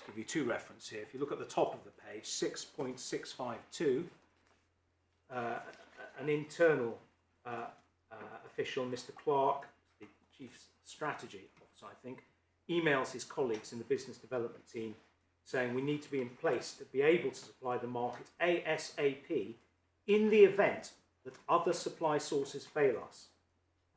S2: give you two references here. If you look at the top of the page, 6.652, an internal official, Mr. Clark, the Chief Strategy Officer, I think, emails his colleagues in the business development team saying we need to be in place to be able to supply the market ASAP in the event that other supply sources fail us.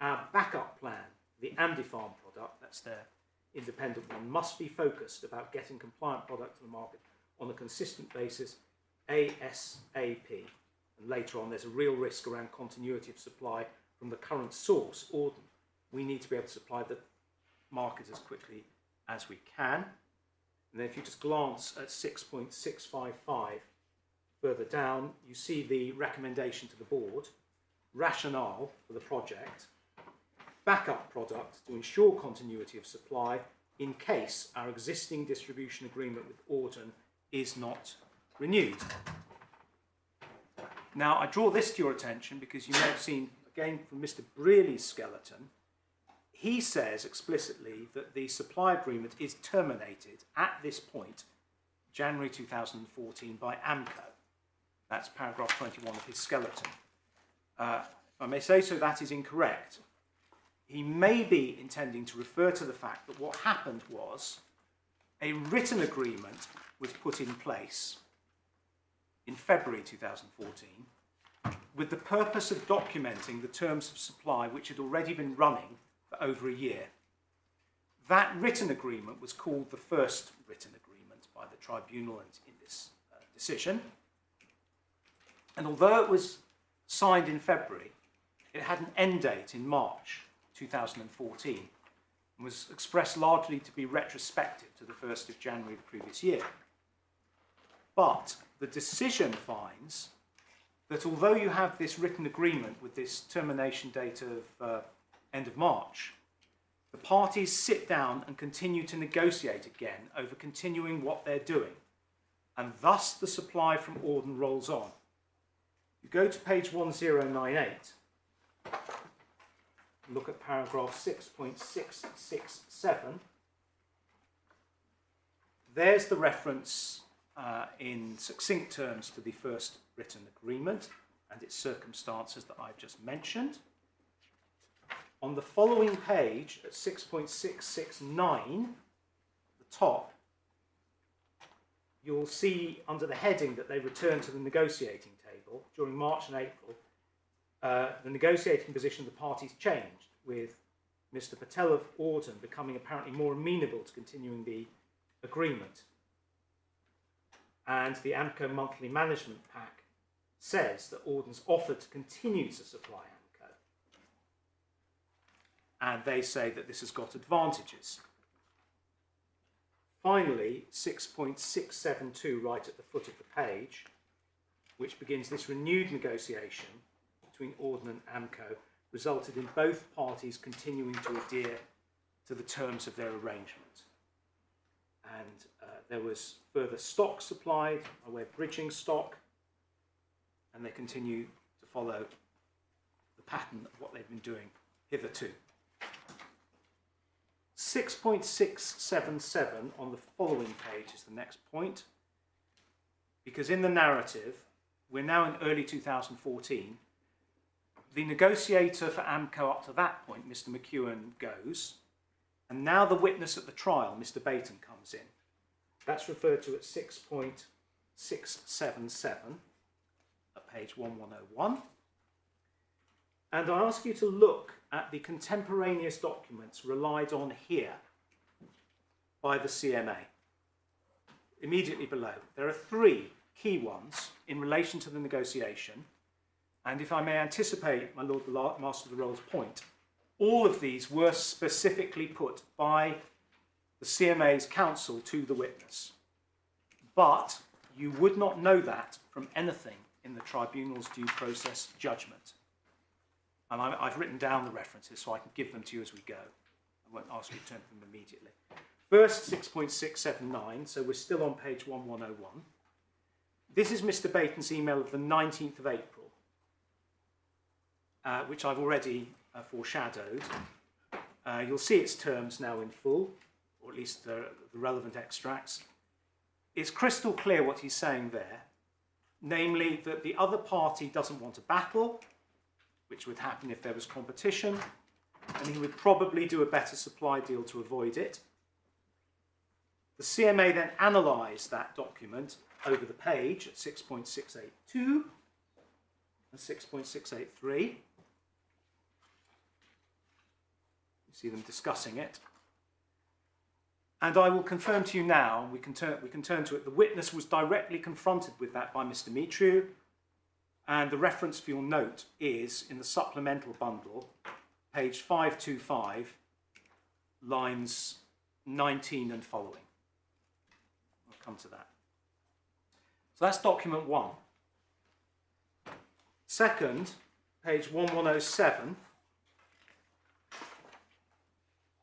S2: Our backup plan, the Andifarm product, that's their independent one, must be focused about getting compliant product to the market on a consistent basis ASAP. And later on, there's a real risk around continuity of supply from the current source, Auden. We need to be able to supply the market as quickly as we can. And then if you just glance at 6.655 further down, you see the recommendation to the board, rationale for the project, backup product to ensure continuity of supply in case our existing distribution agreement with Auden is not renewed. Now, I draw this to your attention because you may have seen, again, from Mr. Brearley's skeleton, he says explicitly that the supply agreement is terminated at this point, January 2014, by AMCO. That's paragraph 21 of his skeleton. If I may say so, that is incorrect. He may be intending to refer to the fact that what happened was a written agreement was put in place in February 2014 with the purpose of documenting the terms of supply which had already been running for over a year. That written agreement was called the first written agreement by the tribunal and in this decision. And although it was signed in February, it had an end date in March 2014 and was expressed largely to be retrospective to the 1st of January the previous year. But the decision finds that although you have this written agreement with this termination date of end of March, the parties sit down and continue to negotiate again over continuing what they're doing, and thus the supply from Auden rolls on. You go to page 1098, look at paragraph 6.667. There's the reference in succinct terms to the first written agreement and its circumstances that I've just mentioned. On the following page, at 6.669, the top, you'll see under the heading that they return to the negotiating table during March and April. The negotiating position of the parties changed, with Mr. Patel of Auden becoming apparently more amenable to continuing the agreement. And the AMCO monthly management pack says that Auden's offered to continue to supply AMCO. And they say that this has got advantages. Finally, 6.672 right at the foot of the page, which begins this renewed negotiation between Auden and AMCO, resulted in both parties continuing to adhere to the terms of their arrangement. And there was further stock supplied by way of bridging stock, and they continue to follow the pattern of what they've been doing hitherto. 6.677 on the following page is the next point, because in the narrative, we're now in early 2014. The negotiator for AMCO up to that point, Mr. McEwen, goes, and now the witness at the trial, Mr. Baton, comes in. That's referred to at 6.677 at page 1101. And I ask you to look at the contemporaneous documents relied on here by the CMA. Immediately below, there are three key ones in relation to the negotiation. And if I may anticipate my Lord the Master of the Rolls' point, all of these were specifically put by the CMA's counsel to the witness. But you would not know that from anything in the tribunal's due process judgment. And I've written down the references so I can give them to you as we go. I won't ask you to turn to them immediately. First, 6.679, so we're still on page 1101. This is Mr. Baton's email of the 19th of April, which I've already foreshadowed. You'll see its terms now in full, or at least the relevant extracts. It's crystal clear what he's saying there, namely that the other party doesn't want a battle, which would happen if there was competition, and he would probably do a better supply deal to avoid it. The CMA then analysed that document over the page at 6.682 and 6.683. You see them discussing it. And I will confirm to you now, we can turn to it, the witness was directly confronted with that by Mr. Mitriou, and the reference for your note is in the supplemental bundle, page 525, lines 19 and following. I'll come to that. So that's document 1. Second, page 1107.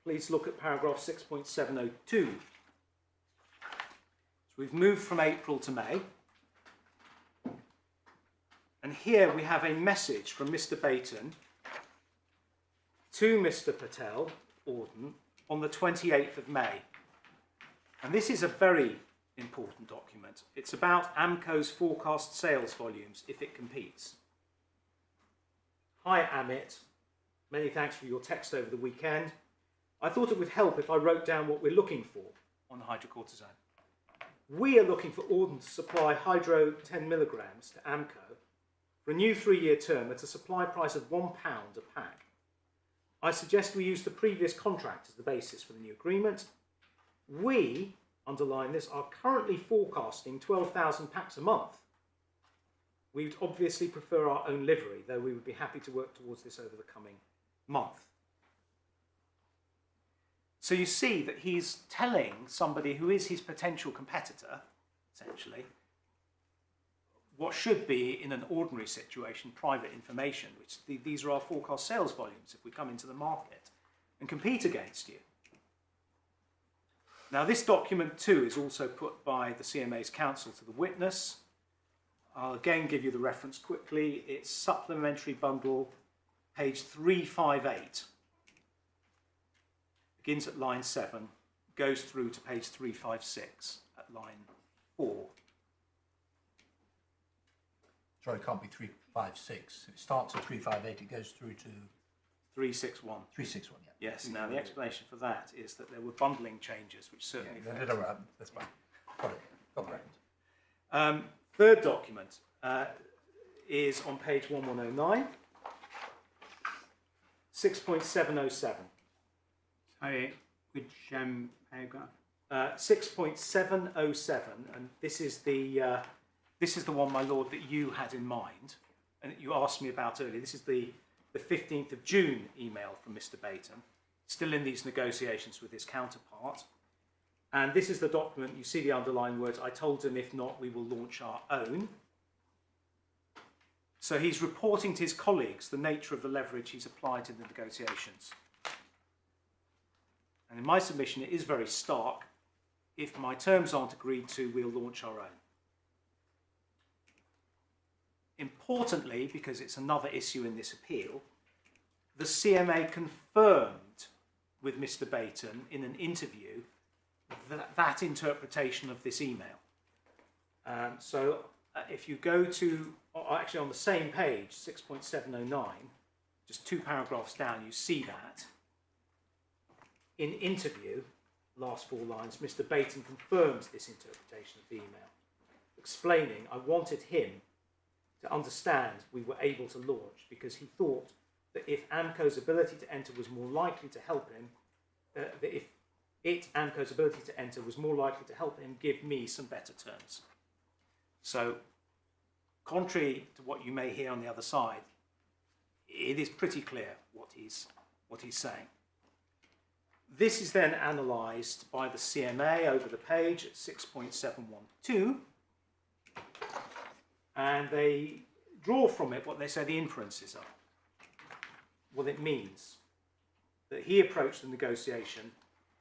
S2: Please look at paragraph 6.702. So we've moved from April to May. And here we have a message from Mr. Baton to Mr. Patel, Auden, on the 28th of May. And this is a very important document. It's about Amco's forecast sales volumes if it competes. Hi Amit, many thanks for your text over the weekend. I thought it would help if I wrote down what we're looking for on hydrocortisone. We are looking for Auden to supply Hydro 10 milligrams to Amco for a new 3-year term at a supply price of £1 a pack. I suggest we use the previous contract as the basis for the new agreement. We, underline this, are currently forecasting 12,000 packs a month. We would obviously prefer our own livery, though we would be happy to work towards this over the coming month. So you see that he's telling somebody who is his potential competitor, essentially, what should be, in an ordinary situation, private information, which these are our forecast sales volumes if we come into the market and compete against you. Now this document too is also put by the CMA's counsel to the witness. I'll again give you the reference quickly. It's supplementary bundle, page 358. Begins at line 7, goes through to page 356 at line 4.
S4: Sorry, it can't be 356. It starts at 358, it goes through to
S2: 361.
S4: 361, yeah.
S2: Yes, now the explanation for that is that there were bundling changes which certainly affected.
S4: That's fine. Got it. Got it.
S2: Third document is on page 1109, 6.707.
S1: Sorry, which paragraph?
S2: 6.707, and this is the one, my lord, that you had in mind and that you asked me about earlier. This is the 15th of June email from Mr. Baton, still in these negotiations with his counterpart. And this is the document, you see the underlying words, I told him if not, we will launch our own. So he's reporting to his colleagues the nature of the leverage he's applied in the negotiations. And in my submission, it is very stark. If my terms aren't agreed to, we'll launch our own. Importantly, because it's another issue in this appeal, the CMA confirmed with Mr. Baton in an interview that interpretation of this email. So if you go to, actually on the same page, 6.709, just 2 paragraphs down, you see that. In interview, last 4 lines, Mr. Baton confirms this interpretation of the email, explaining I wanted him to understand we were able to launch because he thought that if Amco's ability to enter was more likely to help him, Amco's ability to enter was more likely to help him give me some better terms. So, contrary to what you may hear on the other side, it is pretty clear what he's saying. This is then analysed by the CMA over the page at 6.712, and they draw from it what they say the inferences are. What it means that he approached the negotiation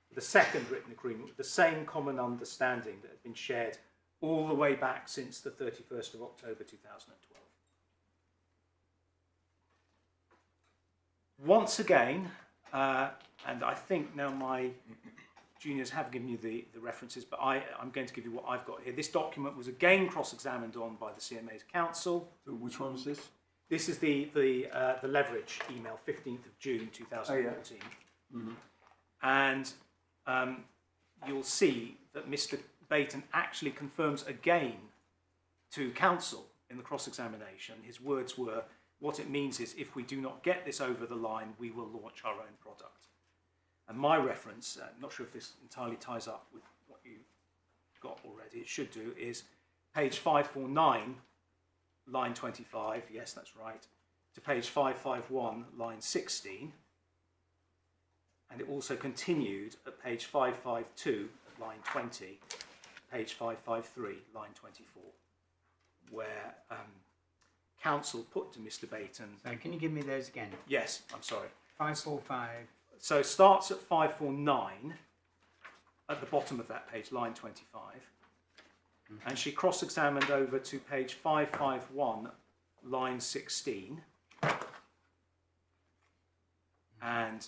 S2: with a second written agreement with the same common understanding that had been shared all the way back since the 31st of October 2012. Once again, and I think now my juniors have given you the references, but I'm going to give you what I've got here. This document was again cross-examined on by the CMA's counsel.
S3: So which one is this?
S2: This is the leverage email, 15th of June 2014. Oh, yeah. Mm-hmm. And you'll see that Mr. Baton actually confirms again to counsel in the cross-examination. His words were, what it means is if we do not get this over the line, we will launch our own product. And my reference, not sure if this entirely ties up with what you got already, it should do, is page 549, line 25, yes, that's right, to page 551, line 16. And it also continued at page 552, line 20, page 553, line 24, where counsel put to Mr. Baton...
S1: So can you give me those again?
S2: Yes, I'm sorry.
S1: 545.
S2: So it starts at 549, at the bottom of that page, line 25. And she cross-examined over to page 551, line 16. And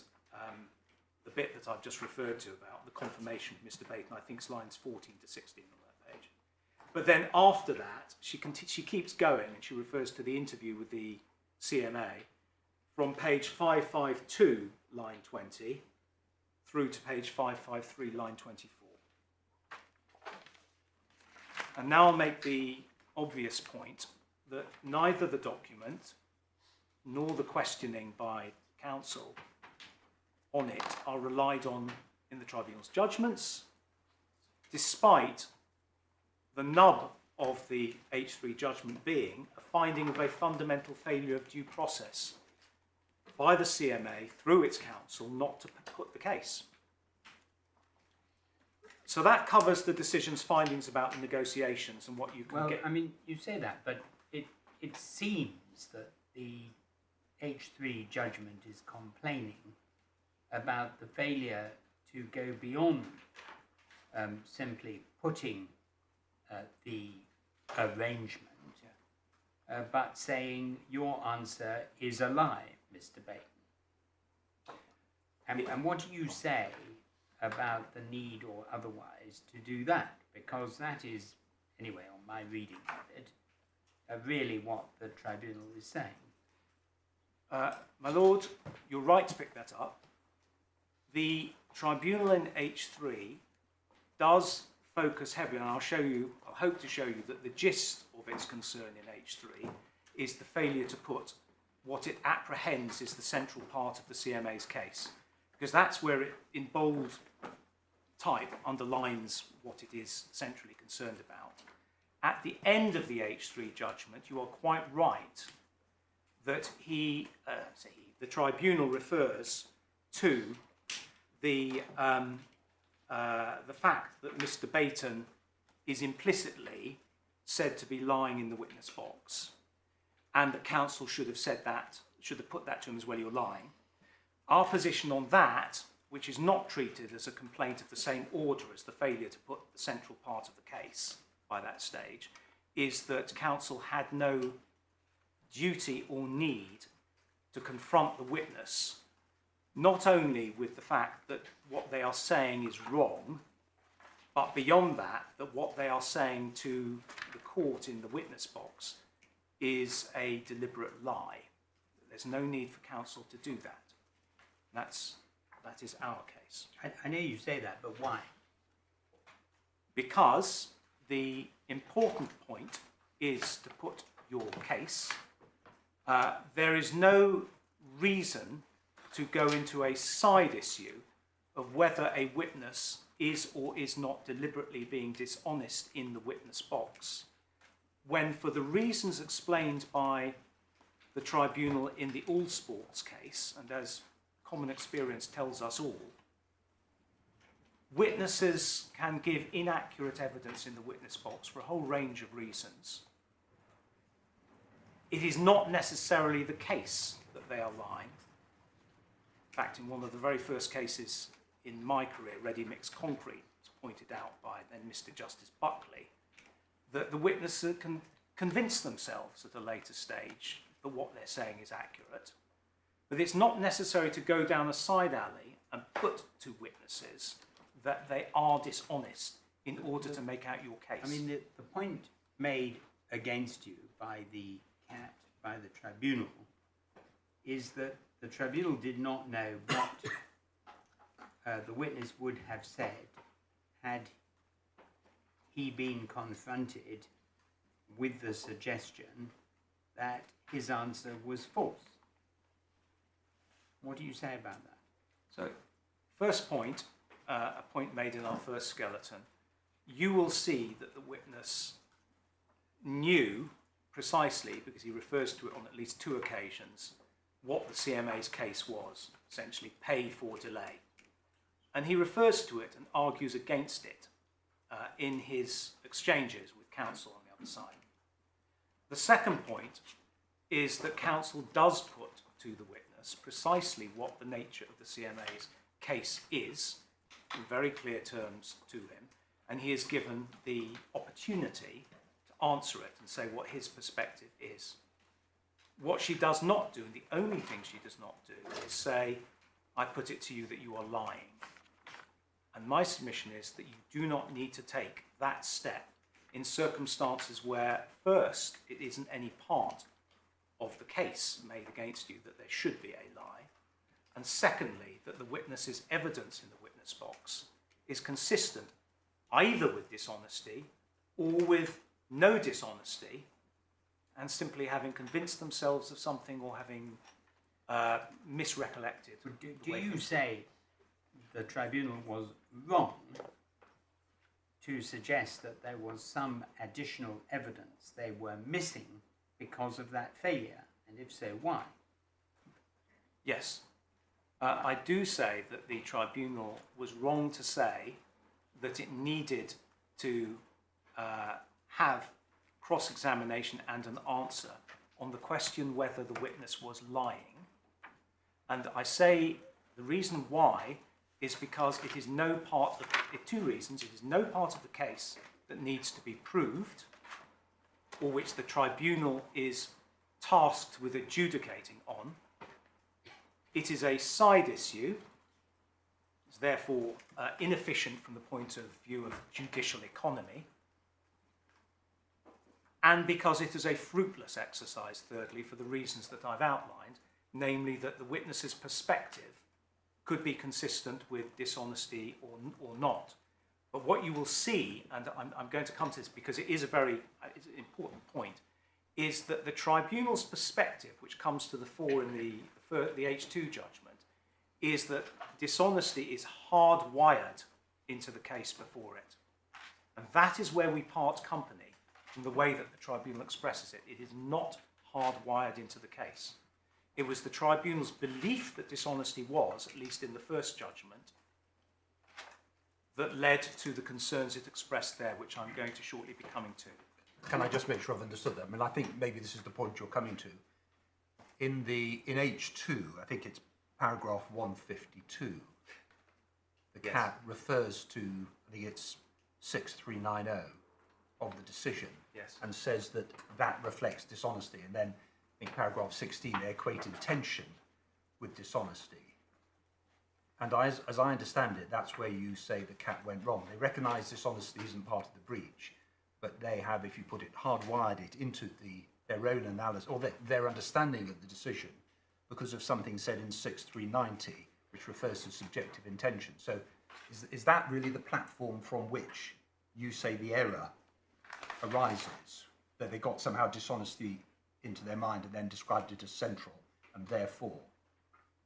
S2: the bit that I've just referred to about the confirmation of Mr. Baton, I think is lines 14 to 16 on that page. But then after that, she keeps going, and she refers to the interview with the CMA from page 552, line 20, through to page 553, line 24. And now I'll make the obvious point that neither the document nor the questioning by counsel on it are relied on in the tribunal's judgments, despite the nub of the H3 judgment being a finding of a fundamental failure of due process by the CMA through its counsel not to put the case. So that covers the decision's findings about the negotiations and what you can get.
S1: Well, I mean, you say that, but it seems that the H3 judgment is complaining about the failure to go beyond simply putting the arrangement, but saying your answer is a lie, Mr. Baton. And what do you say about the need or otherwise to do that? Because that is, anyway, on my reading of it, really what the tribunal is saying.
S2: My lord, you're right to pick that up. The tribunal in H3 does focus heavily, and I'll hope to show you that the gist of its concern in H3 is the failure to put what it apprehends is the central part of the CMA's case, because that's where it, in bold type, underlines what it is centrally concerned about. At the end of the H3 judgment, you are quite right that the tribunal refers to the fact that Mr. Baton is implicitly said to be lying in the witness box, and that counsel should have said that, should have put that to him as well, you're lying. Our position on that, which is not treated as a complaint of the same order as the failure to put the central part of the case by that stage, is that counsel had no duty or need to confront the witness, not only with the fact that what they are saying is wrong, but beyond that, that what they are saying to the court in the witness box is a deliberate lie. There's no need for counsel to do that. That is our case.
S1: I know you say that, but why?
S2: Because the important point is to put your case. There is no reason to go into a side issue of whether a witness is or is not deliberately being dishonest in the witness box, when for the reasons explained by the tribunal in the All Sports case, and as common experience tells us all, witnesses can give inaccurate evidence in the witness box for a whole range of reasons. It is not necessarily the case that they are lying. In fact, in one of the very first cases in my career, Ready Mixed Concrete, it's pointed out by then Mr. Justice Buckley, that the witnesses can convince themselves at a later stage that what they're saying is accurate. But it's not necessary to go down a side alley and put to witnesses that they are dishonest in order to make out your case.
S1: I mean, the point made against you by the tribunal is that the tribunal did not know what the witness would have said had he been confronted with the suggestion that his answer was false. What do you say about that?
S2: So, First point, a point made in our first skeleton, you will see that the witness knew precisely, because he refers to it on at least 2 occasions, what the CMA's case was, essentially pay for delay. And he refers to it and argues against it in his exchanges with counsel on the other side. The second point is that counsel does put to the witness precisely what the nature of the CMA's case is, in very clear terms to him, and he is given the opportunity to answer it and say what his perspective is. What she does not do, and the only thing she does not do, is say, I put it to you that you are lying. And my submission is that you do not need to take that step in circumstances where, first, it isn't any part of the case made against you that there should be a lie, and secondly, that the witness's evidence in the witness box is consistent either with dishonesty or with no dishonesty, and simply having convinced themselves of something or having misrecollected.
S1: Do you say the tribunal was wrong to suggest that there was some additional evidence they were missing because of that failure? And if so, why?
S2: Yes. I do say that the tribunal was wrong to say that it needed to have cross-examination and an answer on the question whether the witness was lying. And I say the reason why is because it is no part of, 2 reasons. It is no part of the case that needs to be proved, or which the tribunal is tasked with adjudicating on. It is a side issue, it's therefore inefficient from the point of view of judicial economy, and because it is a fruitless exercise, thirdly, for the reasons that I've outlined, namely that the witness's perspective could be consistent with dishonesty or not. But what you will see, and I'm going to come to this because it is it's an important point, is that the tribunal's perspective, which comes to the fore in the H2 judgment, is that dishonesty is hardwired into the case before it. And that is where we part company from the way that the tribunal expresses it. It is not hardwired into the case. It was the tribunal's belief that dishonesty was, at least in the first judgment, that led to the concerns it expressed there, which I'm going to shortly be coming to.
S4: Can I just make sure I've understood that? I mean, I think maybe this is the point you're coming to. In H2, I think it's paragraph 152, the
S2: Yes.
S4: CAT refers to, I think it's 6390 of the decision,
S2: Yes.
S4: and says that that reflects dishonesty. And then in paragraph 16, they equate intention with dishonesty. And as I understand it, that's where you say the CAT went wrong. They recognise dishonesty isn't part of the breach, but they have, if you put it, hardwired it into their own analysis, or their understanding of the decision, because of something said in 6390, which refers to subjective intention. So is that really the platform from which you say the error arises, that they got somehow dishonesty into their mind and then described it as central, and therefore?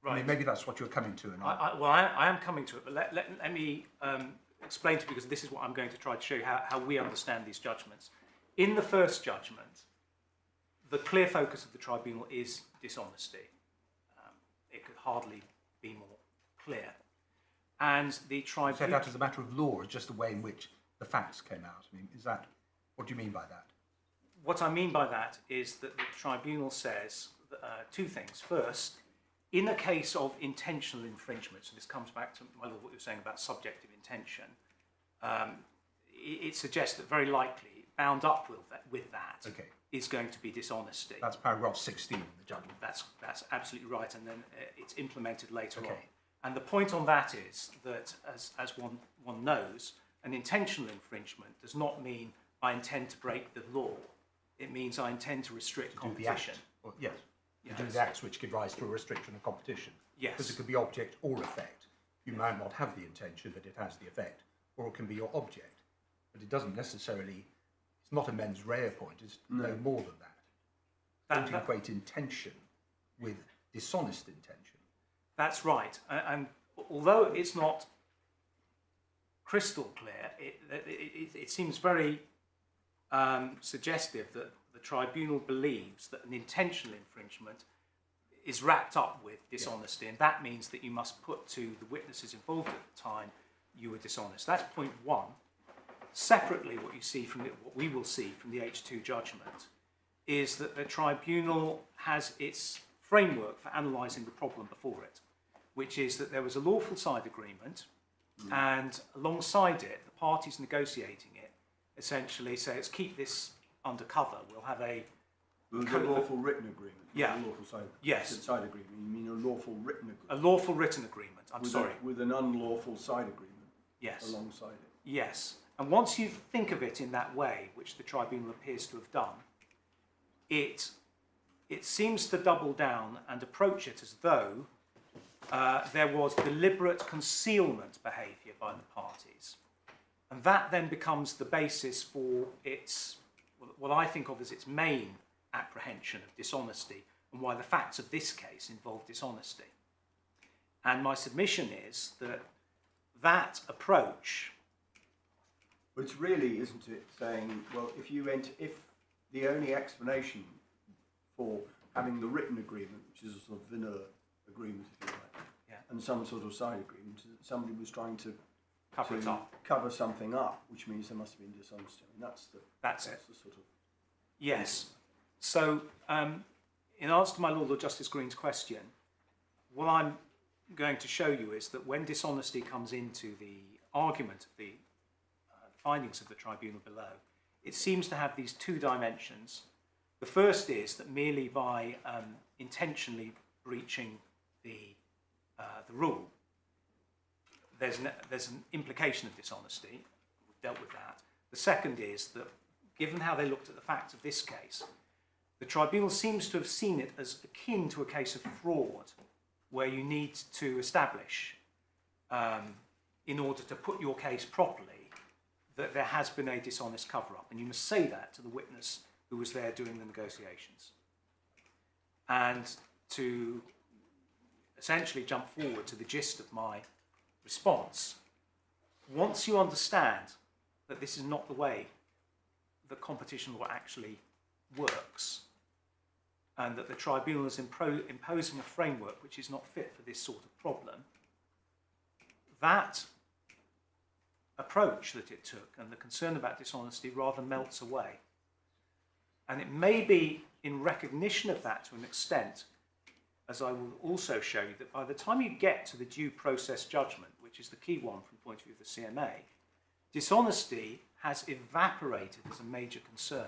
S2: Right.
S4: I mean, maybe that's what you're coming to. And
S2: I am coming to it, but let me explain to you, because this is what I'm going to try to show you how we understand these judgments. In the first judgment, the clear focus of the tribunal is dishonesty. It could hardly be more clear. And the tribunal...
S4: So that as a matter of law, or just the way in which the facts came out? I mean, what do you mean by that?
S2: What I mean by that is that the tribunal says 2 things. First, in a case of intentional infringement, so this comes back to what you were saying about subjective intention, it suggests that very likely bound up with that
S4: Okay.
S2: is going to be dishonesty.
S4: That's paragraph 16 of the judgment.
S2: That's absolutely right, and then it's implemented later
S4: Okay.
S2: on. And the point on that is that, as one knows, an intentional infringement does not mean I intend to break the law. It means I intend to restrict competition.
S4: Or, yes.
S2: Yes.
S4: To do the acts which give rise to a restriction of competition.
S2: Yes.
S4: Because it could be object or effect. You might not have the intention, but it has the effect. Or it can be your object. But it doesn't necessarily, it's not a mens rea point, it's no more than that. Don't equate intention with dishonest intention.
S2: That's right. And although it's not crystal clear, it seems very suggestive that the tribunal believes that an intentional infringement is wrapped up with dishonesty, and that means that you must put to the witnesses involved at the time you were dishonest. That's point one. Separately, what we will see from the H2 judgment is that the tribunal has its framework for analysing the problem before it, which is that there was a lawful side agreement, and alongside it, the parties negotiating it essentially say, let's keep this undercover. We'll have a
S3: lawful written agreement.
S2: Yeah.
S3: A lawful side.
S2: Yes.
S3: Side agreement. You mean a lawful written agreement?
S2: A lawful written agreement.
S3: With an unlawful side agreement.
S2: Yes.
S3: Alongside it.
S2: Yes. And once you think of it in that way, which the tribunal appears to have done, it seems to double down and approach it as though there was deliberate concealment behaviour by the parties. And that then becomes the basis for its, what I think of as its main apprehension of dishonesty, and why the facts of this case involve dishonesty. And my submission is that that approach...
S3: But it's really, isn't it, saying, well, if the only explanation for having the written agreement, which is a sort of vanilla agreement, if you like, and some sort of side agreement, somebody was trying to cover something up, which means there must have been dishonesty. I mean, that's the sort of...
S2: Yes. So, in answer to my Lord Justice Green's question, what I'm going to show you is that when dishonesty comes into the argument of the findings of the tribunal below, it seems to have these two dimensions. The first is that merely by intentionally breaching the rule, there's an implication of dishonesty. We've dealt with that. The second is that, given how they looked at the facts of this case, the tribunal seems to have seen it as akin to a case of fraud, where you need to establish, in order to put your case properly, that there has been a dishonest cover-up. And you must say that to the witness who was there doing the negotiations. And to essentially jump forward to the gist of my response, once you understand that this is not the way that competition law actually works, and that the tribunal is imposing a framework which is not fit for this sort of problem, that approach that it took and the concern about dishonesty rather melts away. And it may be in recognition of that to an extent, as I will also show you, that by the time you get to the due process judgment, which is the key one from the point of view of the CMA, dishonesty has evaporated as a major concern,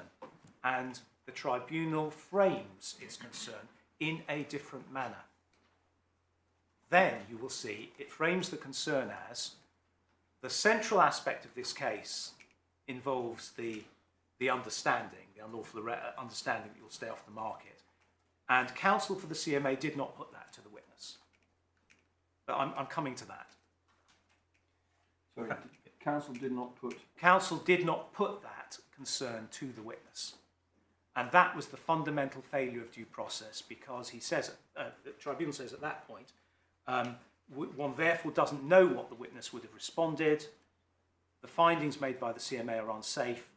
S2: and the tribunal frames its concern in a different manner. Then you will see it frames the concern as the central aspect of this case involves the understanding, the unlawful understanding that you'll stay off the market. And counsel for the CMA did not put that to the witness. But I'm coming to that.
S3: Sorry, counsel did not put...
S2: Counsel did not put that concern to the witness. And that was the fundamental failure of due process, because he says, the tribunal says at that point, one therefore doesn't know what the witness would have responded, the findings made by the CMA are unsafe,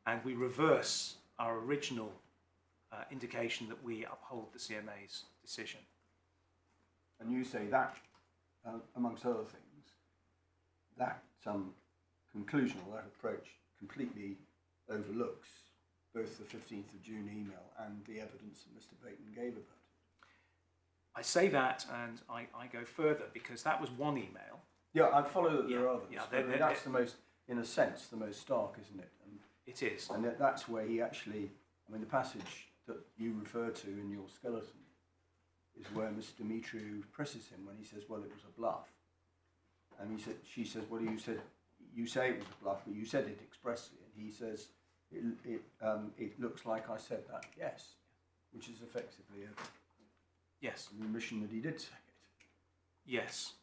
S2: and we reverse our original indication that we uphold the CMA's decision.
S3: And you say that, amongst other things, that conclusion or that approach completely overlooks both the 15th of June email and the evidence that Mr. Bateman gave about it.
S2: I say that, and I go further, because that was one email.
S3: Yeah, I follow that there are others.
S2: Yeah,
S3: but that's the most, in a sense, the most stark, isn't it? And
S2: it is.
S3: And that's where he actually, I mean, the passage that you refer to in your skeleton is where Mr. Dimitriou presses him when he says, well, it was a bluff. And she says, well, you say it was a bluff, but you said it expressly. And he says, it looks like I said that, yes, which is effectively an admission that he did say it.
S2: Yes.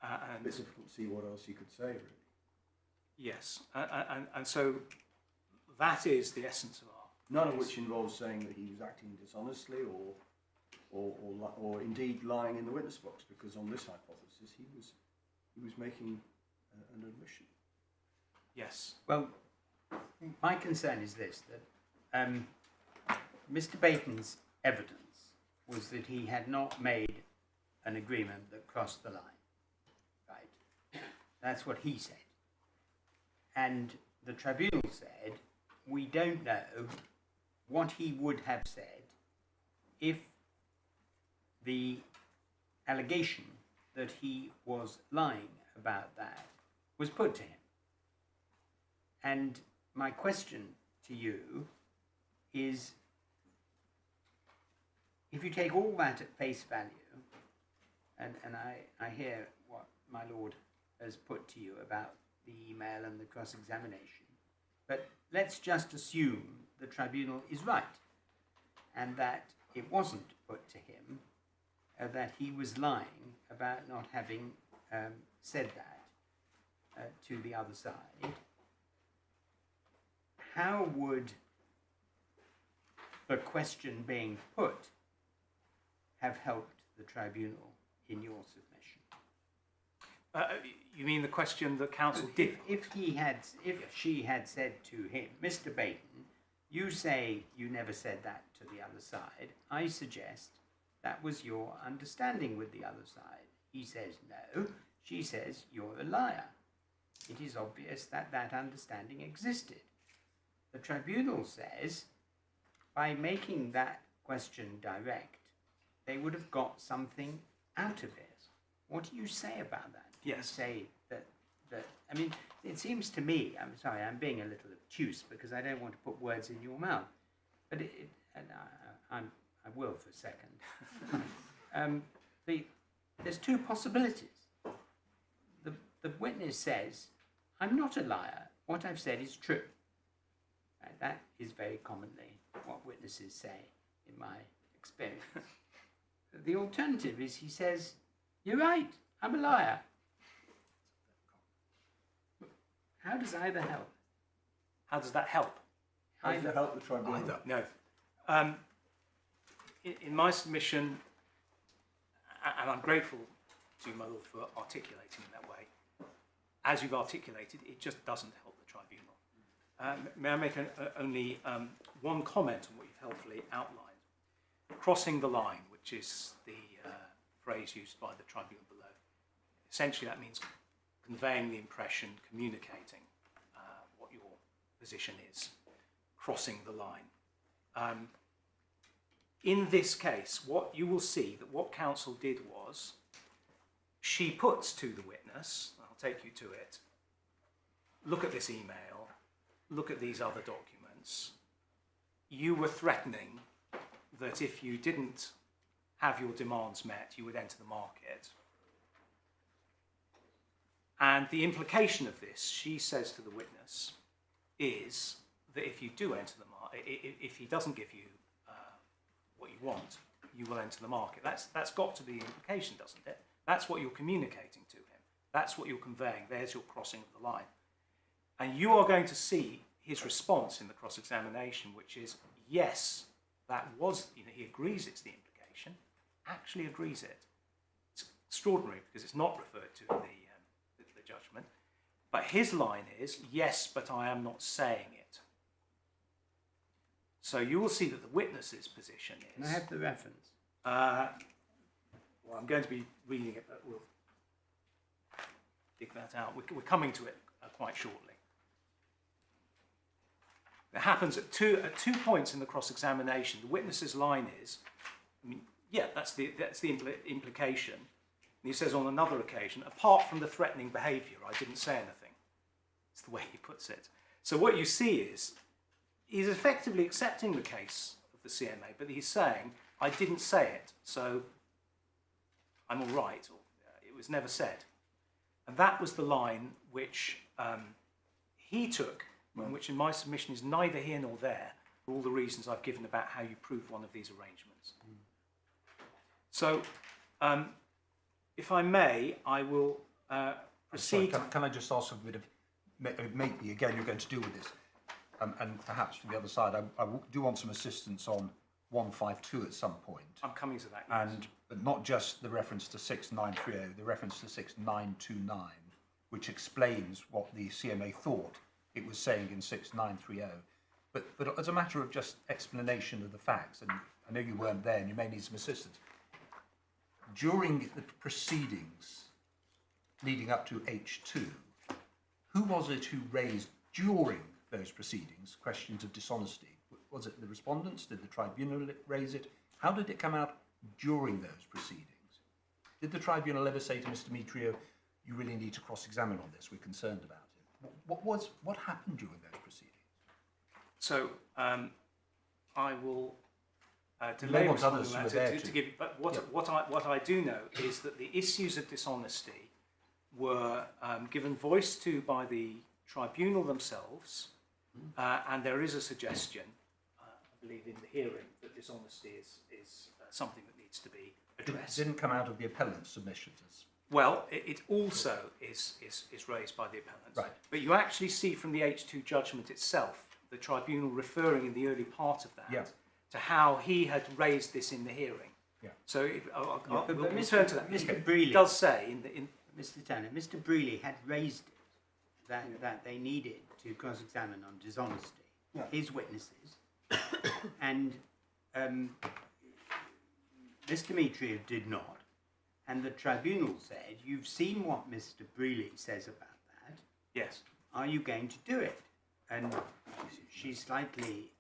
S2: And
S3: it's difficult to see what else he could say, really.
S2: Yes, and so that is the essence of our
S3: None of which involves saying that he was acting dishonestly or indeed lying in the witness box, because on this hypothesis he was he was making an admission.
S2: Yes.
S1: Well, my concern is this, that Mr. Baton's evidence was that he had not made an agreement that crossed the line. Right? That's what he said. And the tribunal said, we don't know what he would have said if the allegation that he was lying about that was put to him. And my question to you is, if you take all that at face value, and I hear what my lord has put to you about the email and the cross-examination, but let's just assume the tribunal is right and that it wasn't put to him, that he was lying about not having said that to the other side. How would the question being put have helped the tribunal in your submission?
S2: You mean the question that counsel did?
S1: If she had said to him, Mr. Baton, you say you never said that to the other side. I suggest that was your understanding with the other side. He says no. She says you're a liar. It is obvious that that understanding existed. The tribunal says by making that question direct, they would have got something out of it. What do you say about that? Do
S2: Yes.
S1: you say that, I mean, it seems to me, I'm sorry, I'm being a little obtuse because I don't want to put words in your mouth, but I will for a second. There's two possibilities. The witness says, I'm not a liar. What I've said is true. That is very commonly what witnesses say in my experience. The alternative is he says, you're right, I'm a liar. How does either help?
S2: How does that help?
S3: How does it help the tribunal?
S2: No. In my submission, and I'm grateful to you, my lord, for articulating in that way, as you've articulated, it just doesn't help the tribunal. May I make only one comment on what you've helpfully outlined? Crossing the line, which is the phrase used by the tribunal below. Essentially, that means conveying the impression, communicating what your position is, crossing the line. In this case, what you will see that what counsel did was, she puts to the witness, I'll take you to it, look at this email, look at these other documents. You were threatening that if you didn't have your demands met, you would enter the market. And the implication of this, she says to the witness, is that if you do enter the market, if he doesn't give you what you want, you will enter the market. That's got to be the implication, doesn't it? That's what you're communicating to him. That's what you're conveying. There's your crossing of the line. And you are going to see his response in the cross-examination, which is, yes, that was, he agrees it's the implication, actually agrees it. It's extraordinary because it's not referred to in the judgment. But his line is, yes, but I am not saying it. So you will see that the witness's position is...
S1: Can I have the reference?
S2: Well, I'm going to be reading it, but we'll dig that out. We're coming to it quite shortly. It happens at two points in the cross-examination. The witness's line is, that's the implication. And he says on another occasion, apart from the threatening behaviour, I didn't say anything. It's the way he puts it. So what you see is, he's effectively accepting the case of the CMA, but he's saying, I didn't say it, so I'm all right, or it was never said. And that was the line which he took, and which in my submission is neither here nor there, for all the reasons I've given about how you prove one of these arrangements. So, if I may, I will proceed.
S4: Sorry, can I just ask a bit of, maybe again you're going to deal with this, and perhaps from the other side, I do want some assistance on 152 at some point.
S2: I'm coming to that. Yes.
S4: And but not just the reference to 6930, the reference to 6929, which explains what the CMA thought it was saying in 6930. But as a matter of just explanation of the facts, and I know you weren't there and you may need some assistance, during the proceedings leading up to H2, who was it who raised during those proceedings questions of dishonesty? Was it the respondents? Did the tribunal raise it? How did it come out during those proceedings? Did the tribunal ever say to Mr. Demetrio, you really need to cross-examine on this, we're concerned about it? What happened during those proceedings?
S2: So I will delay responding to that to give you, but what I do know is that the issues of dishonesty were given voice to by the tribunal themselves, and there is a suggestion, I believe in the hearing, that dishonesty is something that needs to be addressed.
S4: It didn't come out of the appellant's submissions.
S2: Well, it also is raised by the appellants.
S4: Right.
S2: But you actually see from the H2 judgment itself, the tribunal referring in the early part of that to how he had raised this in the hearing.
S4: Yeah.
S2: So we'll
S1: but
S2: return to that.
S1: Mr.
S2: It
S1: Brealey
S2: does say in
S1: Mr. Tanner, Mr. Brealey had raised it that they needed to cross-examine on dishonesty his witnesses, and Mr. Demetrio did not, and the tribunal said, "You've seen what Mr. Brealey says about that.
S2: yes.
S1: Are you going to do it?" And she slightly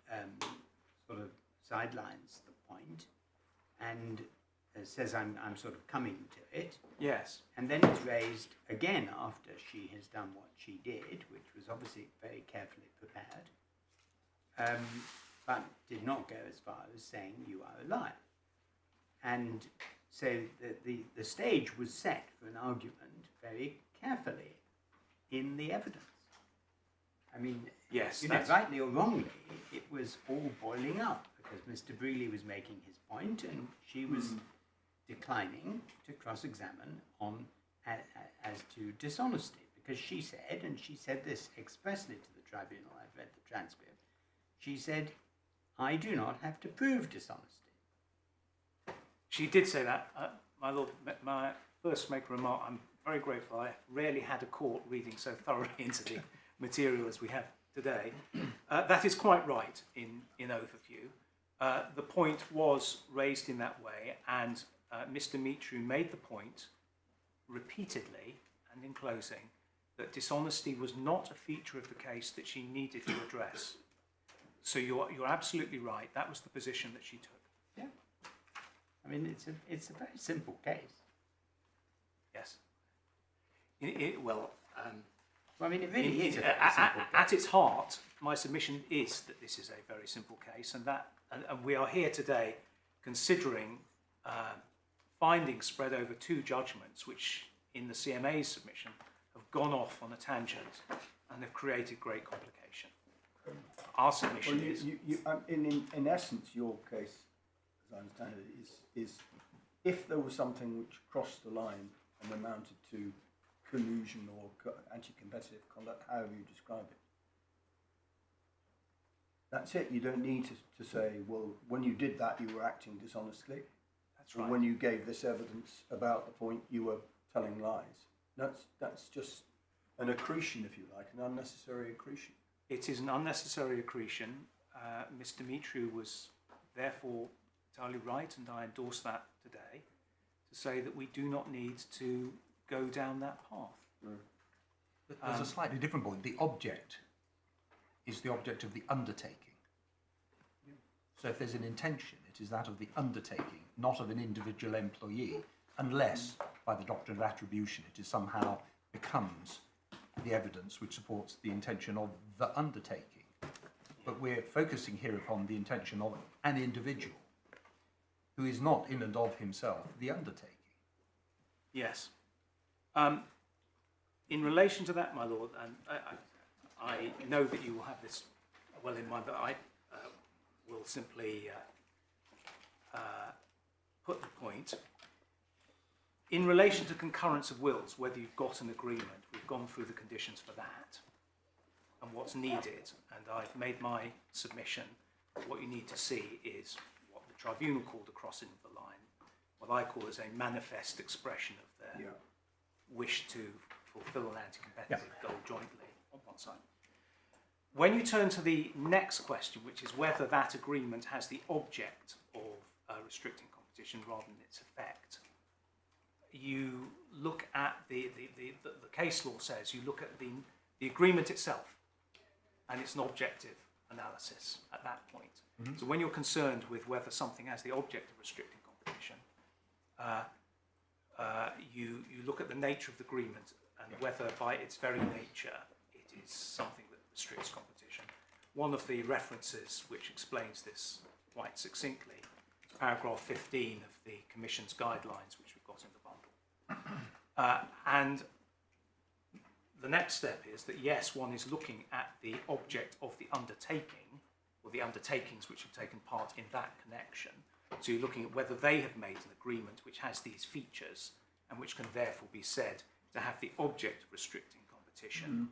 S1: sort of sidelines the point and says, I'm sort of coming to it.
S2: Yes.
S1: And then it's raised again after she has done what she did, which was obviously very carefully prepared, but did not go as far as saying you are a liar. And so the stage was set for an argument very carefully in the evidence. I mean,
S2: Yes,
S1: you know, rightly or wrongly, it was all boiling up because Mr. Brealey was making his point and she was declining to cross-examine on as to dishonesty, because she said, and she said this expressly to the tribunal, I've read the transcript, she said, I do not have to prove dishonesty.
S2: She did say that. My Lord, may I first make a remark? I'm very grateful. I rarely had a court reading so thoroughly into the material as we have today. That is quite right in overview. The point was raised in that way, and Mr. Demetrio made the point repeatedly and in closing that dishonesty was not a feature of the case that she needed to address. So you're absolutely right. That was the position that she took.
S1: Yeah. I mean, it's a very simple case.
S2: Yes.
S1: Well, I mean, it really is a very simple case.
S2: At its heart, my submission is that this is a very simple case, and we are here today considering findings spread over two judgments, which in the CMA's submission have gone off on a tangent and have created great complication. Our submission is...
S3: in essence, your case, as I understand it, is if there was something which crossed the line and amounted to collusion or anti-competitive conduct, however you describe it, that's it. You don't need to say, well, when you did that, you were acting dishonestly.
S2: That's right.
S3: Or when you gave this evidence about the point, you were telling lies. That's just an accretion, if you like, an unnecessary accretion.
S2: It is an unnecessary accretion. Mr. Demetrio was therefore entirely right, and I endorse that today, to say that we do not need to go down that path.
S4: But there's a slightly different point. The object is the object of the undertaking. So if there's an intention, it is that of the undertaking, not of an individual employee, unless by the doctrine of attribution it is somehow becomes the evidence which supports the intention of the undertaking. But we're focusing here upon the intention of an individual who is not in and of himself the undertaking.
S2: Yes. In relation to that, my Lord, and I know that you will have this well in mind, but I will simply put the point. In relation to concurrence of wills, whether you've got an agreement, we've gone through the conditions for that and what's needed, and I've made my submission. What you need to see is what the tribunal called a crossing of the line, what I call as a manifest expression of their wish to fulfil an anti-competitive goal jointly on one side. When you turn to the next question, which is whether that agreement has the object of restricting competition rather than its effect, you look at the case law says you look at the agreement itself, and it's an objective analysis at that point. So when you're concerned with whether something has the object of restricting competition, you look at the nature of the agreement and whether by its very nature it is something that restricts competition. One of the references which explains this quite succinctly is paragraph 15 of the Commission's guidelines, which we've got in the bundle. And the next step is that, yes, one is looking at the object of the undertaking, or the undertakings which have taken part in that connection. So you're looking at whether they have made an agreement which has these features and which can therefore be said to have the object of restricting competition.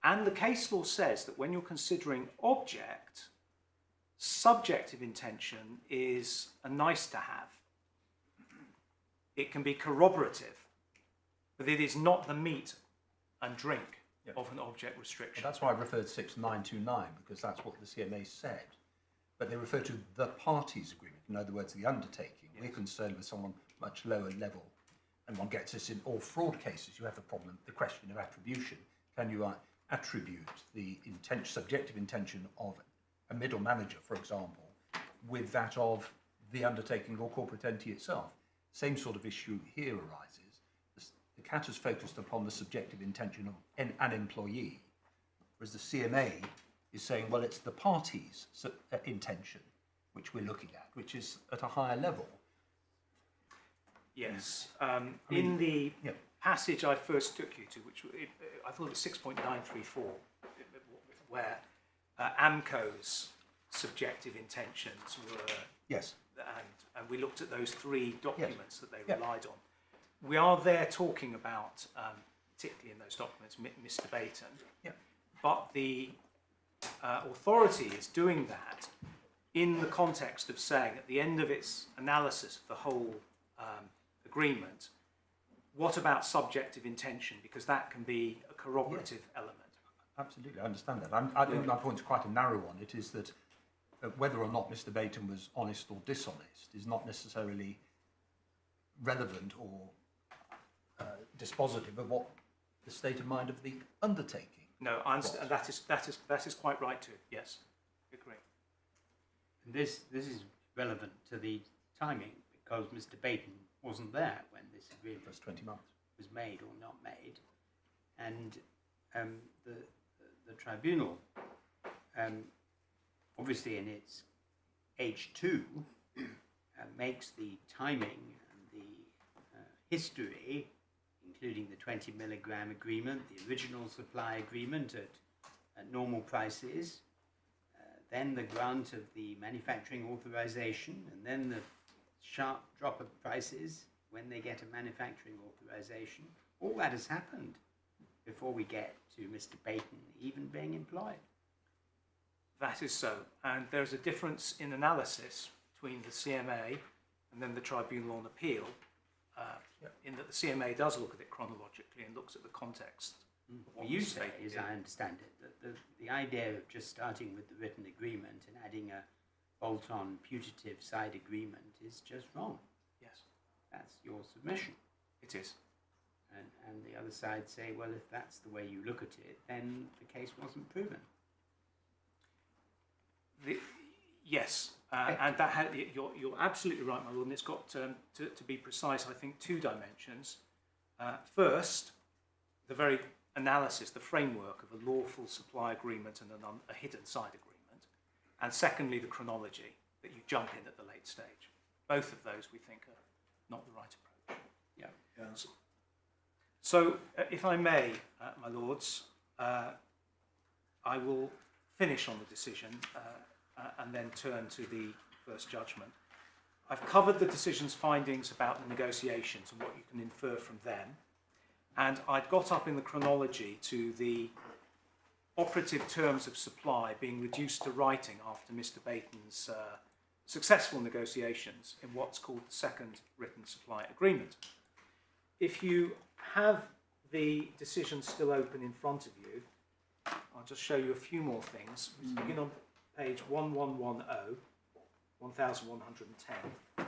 S2: And the case law says that when you're considering object, subjective intention is a nice to have. It can be corroborative, but it is not the meat and drink of an object restriction.
S4: Well, that's why I referred 6929, because that's what the CMA said. But they refer to the parties agreement, in other words, the undertaking. We're concerned with someone much lower level, and one gets this in all fraud cases. You have the problem, the question of attribution. Can you attribute the subjective intention of a middle manager, for example, with that of the undertaking or corporate entity itself? Same sort of issue here arises. The CAT is focused upon the subjective intention of an employee, whereas the CMA is saying, well, it's the party's intention which we're looking at, which is at a higher level.
S2: Yes. In the passage I first took you to, which I thought it was 6.934, where AMCO's subjective intentions were...
S4: Yes.
S2: And we looked at those three documents that they relied on. We are there talking about, particularly in those documents, Mr. Baton. But the authority is doing that in the context of saying, at the end of its analysis of the whole agreement, what about subjective intention? Because that can be a corroborative element.
S4: Absolutely, I understand that. I think my point is quite a narrow one. It is that whether or not Mr. Baton was honest or dishonest is not necessarily relevant or dispositive of what the state of mind of the undertaking.
S2: No, I understand. That is quite right too. Yes, agree.
S1: And this is relevant to the timing, because Mr. Baton wasn't there when this agreement
S4: First 20 months
S1: was made or not made, and the tribunal, obviously in its H2, makes the timing and the history, including the 20 milligram agreement, the original supply agreement at normal prices, then the grant of the manufacturing authorization, and then the sharp drop of prices when they get a manufacturing authorization. All that has happened before we get to Mr. Baton even being employed.
S2: That is so. And there's a difference in analysis between the CMA and then the Tribunal on Appeal, in that the CMA does look at it chronologically and looks at the context.
S1: What you say, as I understand it, that the idea of just starting with the written agreement and adding a bolt-on putative side agreement is just wrong.
S2: Yes.
S1: That's your submission.
S2: It is.
S1: And the other side say, well, if that's the way you look at it, then the case wasn't proven.
S2: Yes, and that you're absolutely right, my lord, and it's got, to be precise, I think, two dimensions. First, the very analysis, the framework of a lawful supply agreement and a hidden side agreement. And secondly, the chronology, that you jump in at the late stage. Both of those, we think, are not the right approach.
S3: Yeah.
S2: So, if I may, my lords, I will finish on the decision and then turn to the first judgment. I've covered the decision's findings about the negotiations and what you can infer from them. And I'd got up in the chronology to the operative terms of supply being reduced to writing after Mr. Baton's successful negotiations in what's called the second written supply agreement. If you have the decision still open in front of you, I'll just show you a few more things. Let's begin on page 1110, 1110.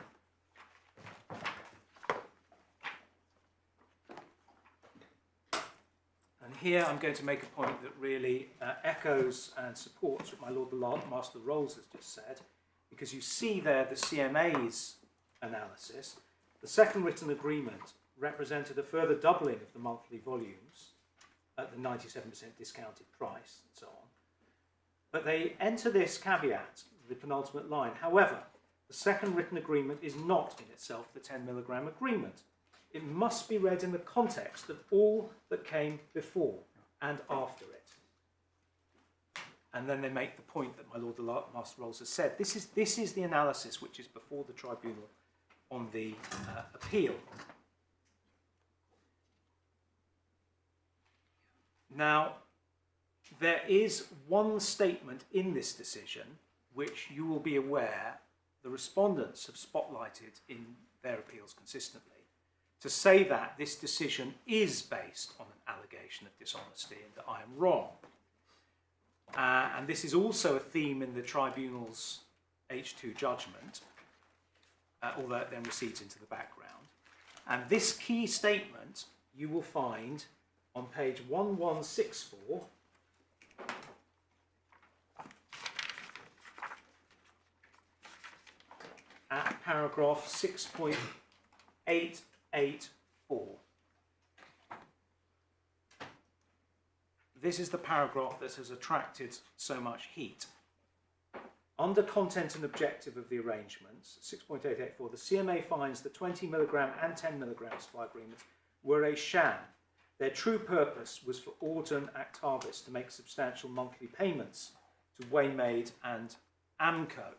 S2: And here I'm going to make a point that really echoes and supports what my Lord the Master of the Rolls has just said, because you see there the CMA's analysis. The second written agreement represented a further doubling of the monthly volumes at the 97% discounted price and so on. But they enter this caveat, the penultimate line. However, the second written agreement is not in itself the 10 milligram agreement. It must be read in the context of all that came before and after it. And then they make the point that my Lord the Master of Rolls has said. This is the analysis which is before the tribunal on the appeal. Now, there is one statement in this decision which you will be aware the respondents have spotlighted in their appeals consistently, to say that this decision is based on an allegation of dishonesty and that I am wrong. And this is also a theme in the tribunal's H2 judgment, although it then recedes into the background. And this key statement you will find on page 1164 at paragraph 6.884. This is the paragraph that has attracted so much heat. Under content and objective of the arrangements, 6.884, the CMA finds the 20 milligram and 10 milligram supply agreements were a sham. Their true purpose was for Auden Actavis to make substantial monthly payments to Waymaid and Amco.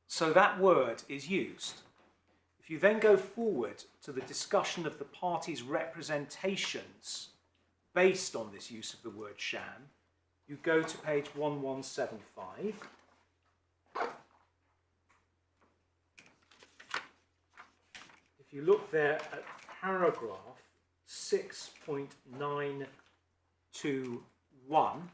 S2: So that word is used. If you then go forward to the discussion of the parties' representations based on this use of the word sham, you go to page 1175. If you look there at paragraph 6.921,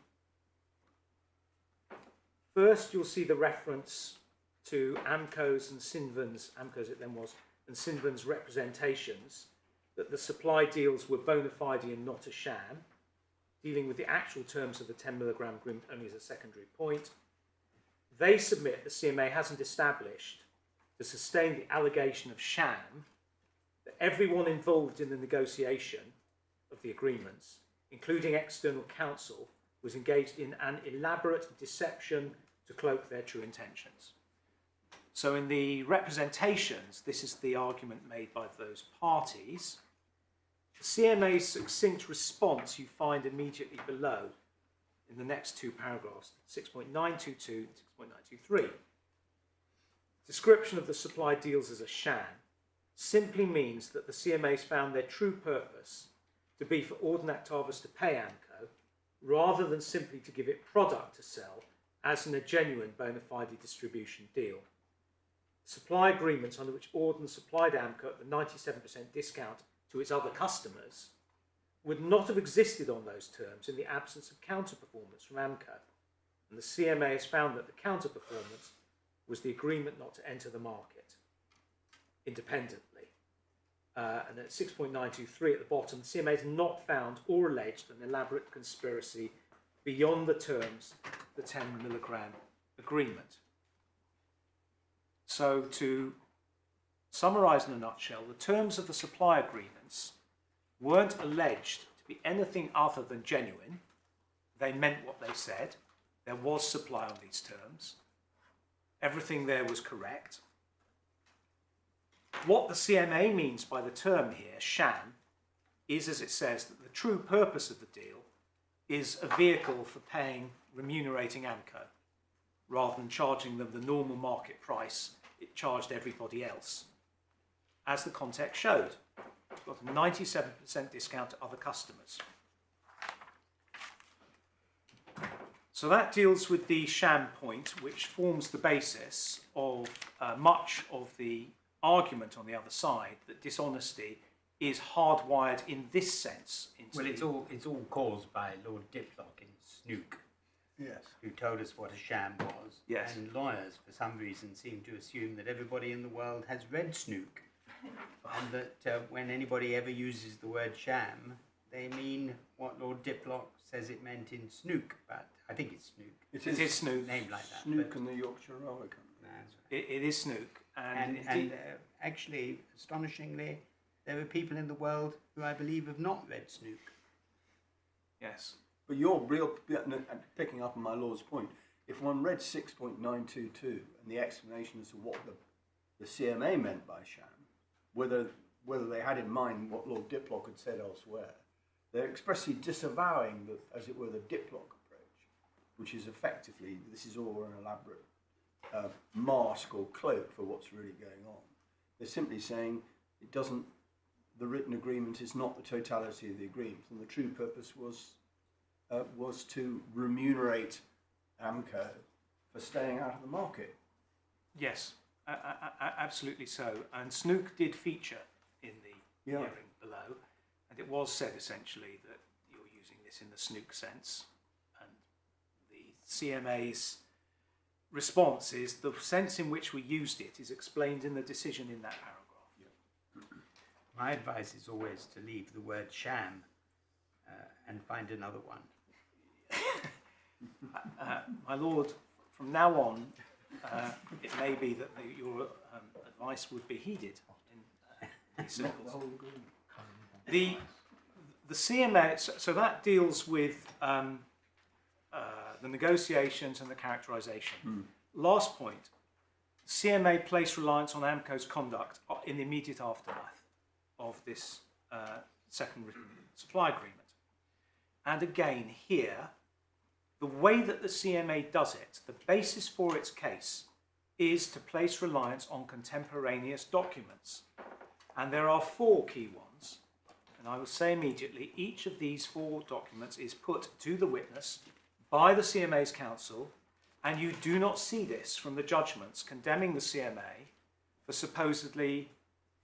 S2: first you'll see the reference to Amco's and Sinven's, Amco's it then was, and Sinven's representations that the supply deals were bona fide and not a sham, dealing with the actual terms of the 10 milligram agreement only as a secondary point. They submit the CMA hasn't established to sustain the allegation of sham that everyone involved in the negotiation of the agreements, including external counsel, was engaged in an elaborate deception to cloak their true intentions. So in the representations, this is the argument made by those parties. The CMA's succinct response you find immediately below in the next two paragraphs, 6.922 and 6.923. Description of the supply deals as a sham simply means that the CMA's found their true purpose to be for Auden Actavis to pay Amco, rather than simply to give it product to sell, as in a genuine bona fide distribution deal. Supply agreements under which Auden supplied Amco at the 97% discount to its other customers would not have existed on those terms in the absence of counter-performance from Amco. And the CMA has found that the counter-performance was the agreement not to enter the market independently. And at 6.923 at the bottom, the CMA has not found or alleged an elaborate conspiracy beyond the terms of the 10 milligram agreement. So to summarise in a nutshell, the terms of the supply agreements weren't alleged to be anything other than genuine. They meant what they said. There was supply on these terms. Everything there was correct. What the CMA means by the term here, sham, is, as it says, that the true purpose of the deal is a vehicle for remunerating Amco, rather than charging them the normal market price it charged everybody else. As the context showed, it's got a 97% discount to other customers. So that deals with the sham point, which forms the basis of much of the argument on the other side that dishonesty is hardwired in this sense. Into
S1: Well, it's all caused by Lord Diplock in Snook,
S3: Yes.
S1: who told us what a sham was.
S2: Yes.
S1: And lawyers, for some reason, seem to assume that everybody in the world has read Snook, and that when anybody ever uses the word sham, they mean what Lord Diplock says it meant in Snook. But I think it's Snook.
S2: It is Snook.
S1: Named like that.
S3: Snook
S1: but-
S3: and the Yorkshire Railway Company.
S1: That's right.
S2: It is Snook.
S1: And actually, astonishingly, there are people in the world who I believe have not read Snook.
S2: yes.
S3: But you're picking up on my lord's point. If one read 6.922 and the explanation as to what the CMA meant by sham, whether they had in mind what Lord Diplock had said elsewhere, they're expressly disavowing, as it were, the Diplock approach, which is effectively, this is all an elaborate mask or cloak for what's really going on. They're simply saying it doesn't. The written agreement is not the totality of the agreement, and the true purpose was to remunerate AMCO for staying out of the market.
S2: Yes, absolutely so. And Snook did feature in the
S3: Yeah.
S2: hearing below, and it was said essentially that you're using this in the Snook sense, and the CMA's response is the sense in which we used it is explained in the decision in that paragraph.
S1: My advice is always to leave the word sham and find another one.
S2: My lord, from now on, it may be that your advice would be heeded in these circles. The CMA, so that deals with the negotiations and the characterisation. Last point, CMA placed reliance on AMCO's conduct in the immediate aftermath of this second supply agreement. And again, here, the way that the CMA does it, the basis for its case, is to place reliance on contemporaneous documents. And there are 4 key ones. And I will say immediately, each of these 4 documents is put to the witness by the CMA's counsel, and you do not see this from the judgments condemning the CMA for supposedly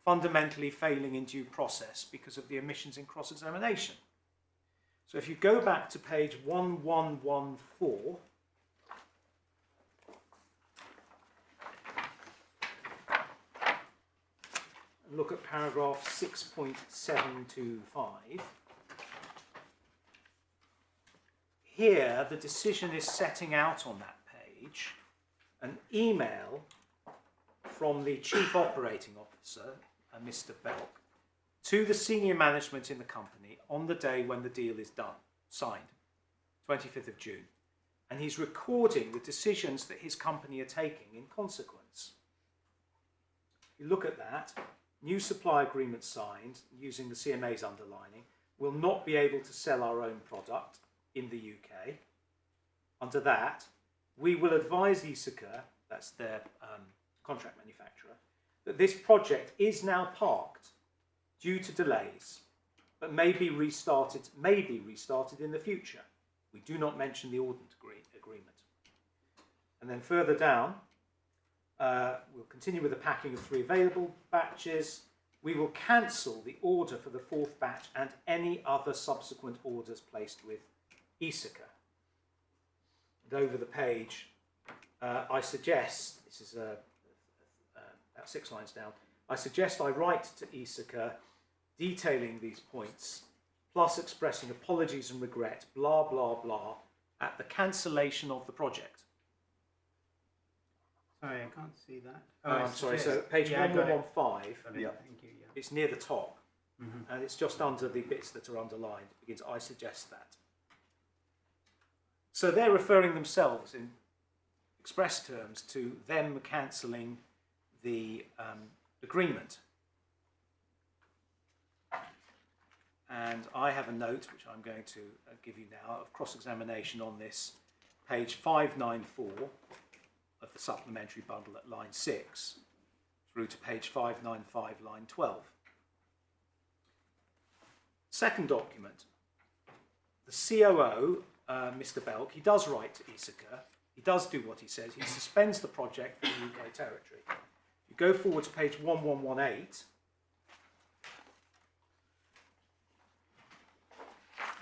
S2: fundamentally failing in due process because of the omissions in cross-examination. So if you go back to page 1114, and look at paragraph 6.725, here the decision is setting out on that page an email from the Chief Operating Officer, Mr. Belk, to the senior management in the company on the day when the deal is done, signed, 25th of June. And he's recording the decisions that his company are taking in consequence. You look at that, new supply agreement signed, using the CMA's underlining, will not be able to sell our own product in the UK. Under that, we will advise Isaka, that's their contract manufacturer, that this project is now parked due to delays, but may be restarted in the future. We do not mention the Ordnance agreement. And then further down, we'll continue with the packing of 3 available batches. We will cancel the order for the 4th batch and any other subsequent orders placed with Isaka. And over the page, I suggest, this is about 6 lines down, I suggest I write to Isaka detailing these points, plus expressing apologies and regret, blah, blah, blah, at the cancellation of the project.
S1: Sorry, I can't see that.
S2: I'm sorry, so page
S1: I got it.
S2: 1115,
S3: Yeah.
S1: Thank you. Yeah.
S2: it's near the top, and it's just under the bits that are underlined. It begins, I suggest that. So they're referring themselves in express terms to them cancelling the agreement. And I have a note, which I'm going to give you now, of cross-examination on this, page 594 of the supplementary bundle at line 6, through to page 595, line 12. Second document, the COO Mr. Belk, he does write to Ithaca. He does do what he says. He suspends the project for the UK territory. You go forward to page 1118.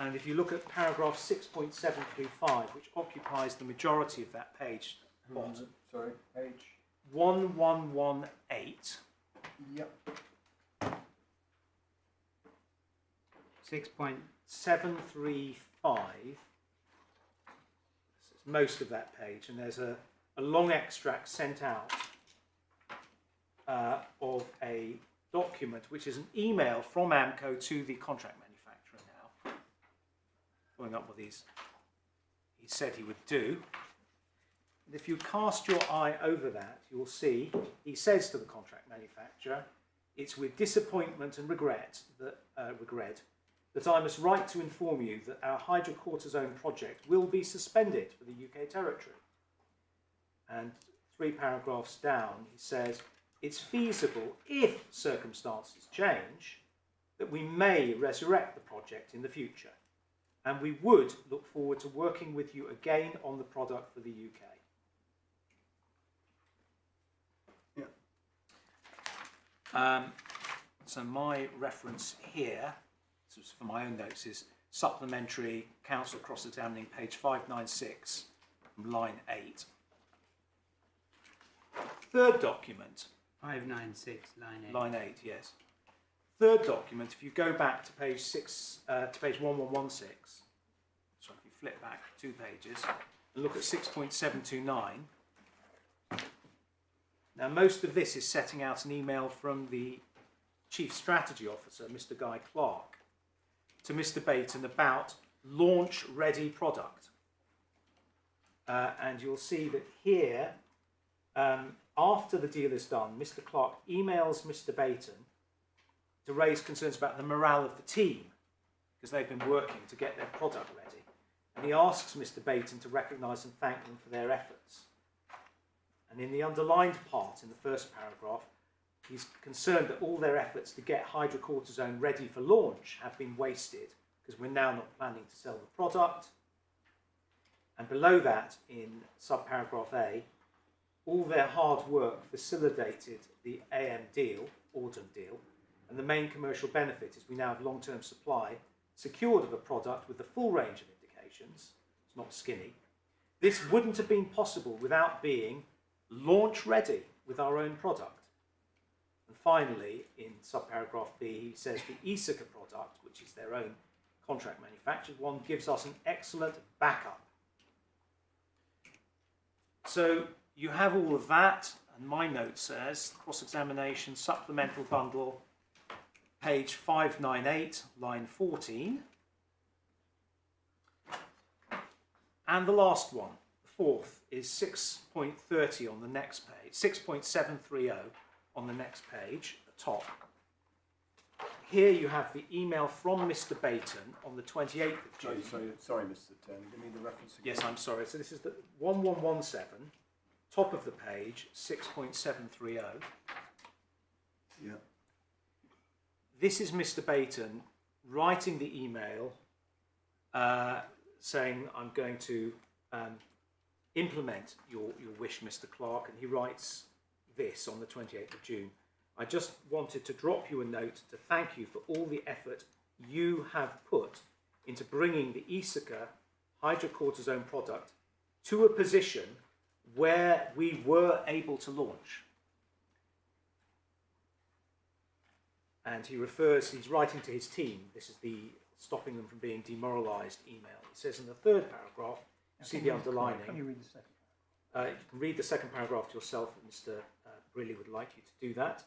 S2: And if you look at paragraph 6.735, which occupies the majority of that page, bottom,
S3: Sorry, page.
S2: 1118.
S3: Yep.
S1: 6.735.
S2: It's most of that page, and there's a long extract sent out of a document which is an email from AMCO to the contract manufacturer now, following up what he said he would do. And if you cast your eye over that, you'll see he says to the contract manufacturer, "It's with disappointment and regret that I must write to inform you that our hydrocortisone project will be suspended for the UK territory." And 3 paragraphs down, he says, "It's feasible, if circumstances change, that we may resurrect the project in the future, and we would look forward to working with you again on the product for the UK." So my reference here, this was for my own notes, is supplementary counsel cross-examining page 596 from line 8. Third document.
S1: 596, line 8.
S2: Line 8, yes. Third document, if you go back to page 1116, sorry, if you flip back 2 pages and look at 6.729, now most of this is setting out an email from the Chief Strategy Officer, Mr. Guy Clark, to Mr. Baton about launch-ready product. And you'll see that here, after the deal is done, Mr. Clark emails Mr. Baton to raise concerns about the morale of the team, because they've been working to get their product ready. And he asks Mr. Baton to recognise and thank them for their efforts. And in the underlined part, in the first paragraph, he's concerned that all their efforts to get hydrocortisone ready for launch have been wasted, because we're now not planning to sell the product. And below that, in subparagraph A, all their hard work facilitated the AM deal, Auden deal, and the main commercial benefit is we now have long-term supply secured of a product with the full range of indications. It's not skinny. This wouldn't have been possible without being launch ready with our own product. And finally, in subparagraph B, he says the Ithaca product, which is their own contract manufactured one, gives us an excellent backup. So you have all of that, and my note says cross-examination supplemental bundle, page 598, line 14. And the last one, the fourth, is 6.30 on the next page, 6.730 on the next page, at the top. Here you have the email from Mr. Baton on the 28th of June.
S3: Sorry, Mr. Turner, give me the reference again.
S2: Yes, I'm sorry. So this is the 1117, top of the page, 6.730.
S3: Yeah.
S2: This is Mr. Baton writing the email saying, "I'm going to implement your wish, Mr. Clark," and he writes this on the 28th of June. "I just wanted to drop you a note to thank you for all the effort you have put into bringing the Ithaca hydrocortisone product to a position where we were able to launch." And he's writing to his team. This is the stopping them from being demoralised email. It says in the 3rd paragraph, you see the underlining.
S3: Can you read the second?
S2: You can read the 2nd paragraph to yourself, and Mr. Briley would like you to do that.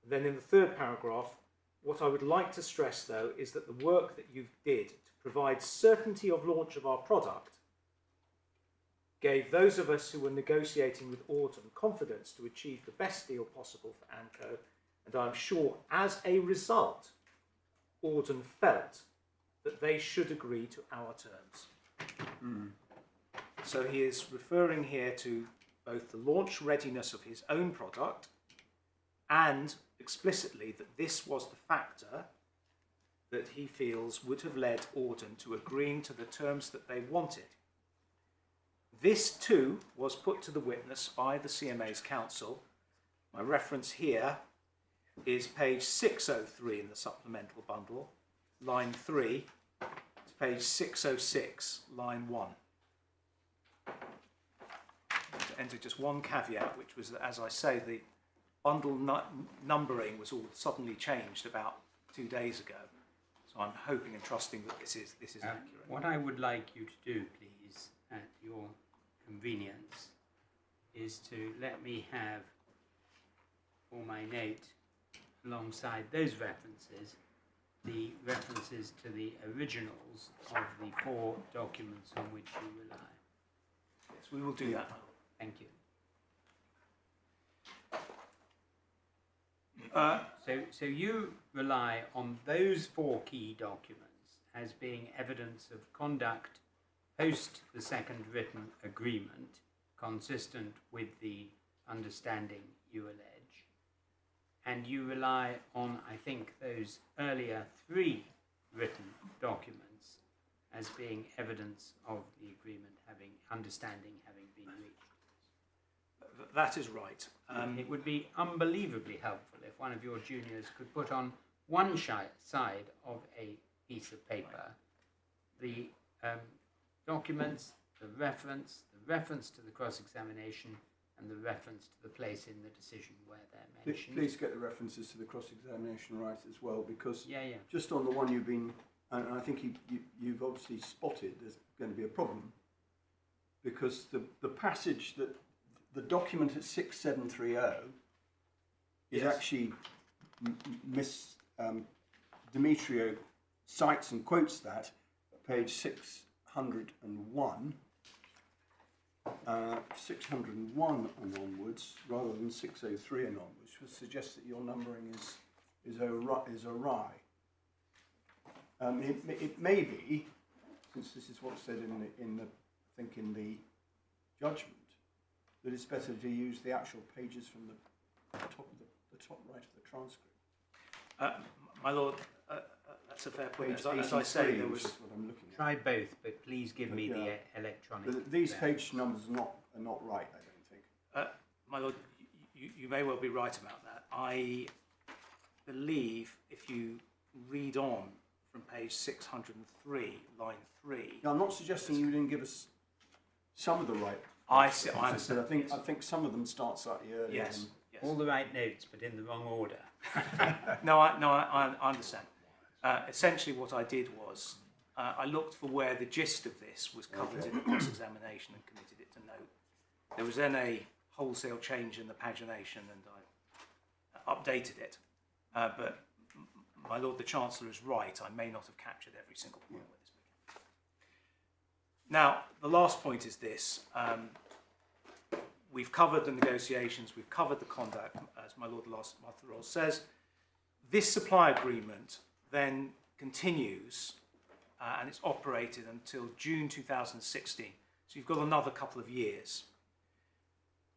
S2: And then in the 3rd paragraph, what I would like to stress, though, is that the work that you did to provide certainty of launch of our product gave those of us who were negotiating with Auden confidence to achieve the best deal possible for AMCO, and I'm sure as a result, Auden felt that they should agree to our terms. So he is referring here to both the launch readiness of his own product and explicitly that this was the factor that he feels would have led Auden to agreeing to the terms that they wanted. This too was put to the witness by the CMA's counsel. My reference here is page 603 in the supplemental bundle, line 3, to page 606, line 1. To enter just one caveat, which was that, as I say, the bundle numbering was all suddenly changed about 2 days ago. So I'm hoping and trusting that this is accurate.
S1: What I would like you to do, please, at your convenience, is to let me have, for my note, alongside those references, the references to the originals of the 4 documents on which you rely.
S2: Yes, we will do that.
S1: Thank you. So you rely on those 4 key documents as being evidence of conduct post the second written agreement, consistent with the understanding you allege, and you rely on, I think, those earlier 3 written documents as being evidence of the agreement understanding having been reached.
S2: That is right.
S1: It would be unbelievably helpful if one of your juniors could put on one side of a piece of paper the documents, the reference to the cross-examination, and the reference to the place in the decision where they're mentioned.
S3: Please get the references to the cross-examination right as well, because
S1: Yeah.
S3: just on the one you've been, and I think you've obviously spotted there's going to be a problem, because the passage that the document at 6730 is
S2: Yes.
S3: actually Miss Demetrio cites and quotes that at page 601. 601 and onwards, rather than 603 and onwards, which would suggest that your numbering is awry. It may be, since this is what's said in the judgment, that it's better to use the actual pages from the top right of the transcript.
S2: My Lord, that's a fair point.
S3: Page
S2: As I say, there was.
S3: which is what I'm looking at.
S1: Try both, but please give me the electronic.
S3: But these
S1: reference.
S3: page numbers are not right, I don't think.
S2: My Lord, you may well be right about that. I believe if you read on from page 603, line 3.
S3: Now, I'm not suggesting you didn't give us some of the right.
S2: I see. I
S3: references,
S2: understand.
S3: but I think some of them start slightly earlier.
S2: Yes. Yes.
S1: All the right notes, but in the wrong order.
S2: No, I understand. Essentially, what I did was I looked for where the gist of this was covered in the cross-examination and committed it to note. There was then a wholesale change in the pagination, and I updated it. But my Lord, the Chancellor is right. I may not have captured every single point where this began. Now, the last point is this. We've covered the negotiations, we've covered the conduct, as my Lord Master Rolls says. This supply agreement then continues and it's operated until June 2016. So you've got another couple of years.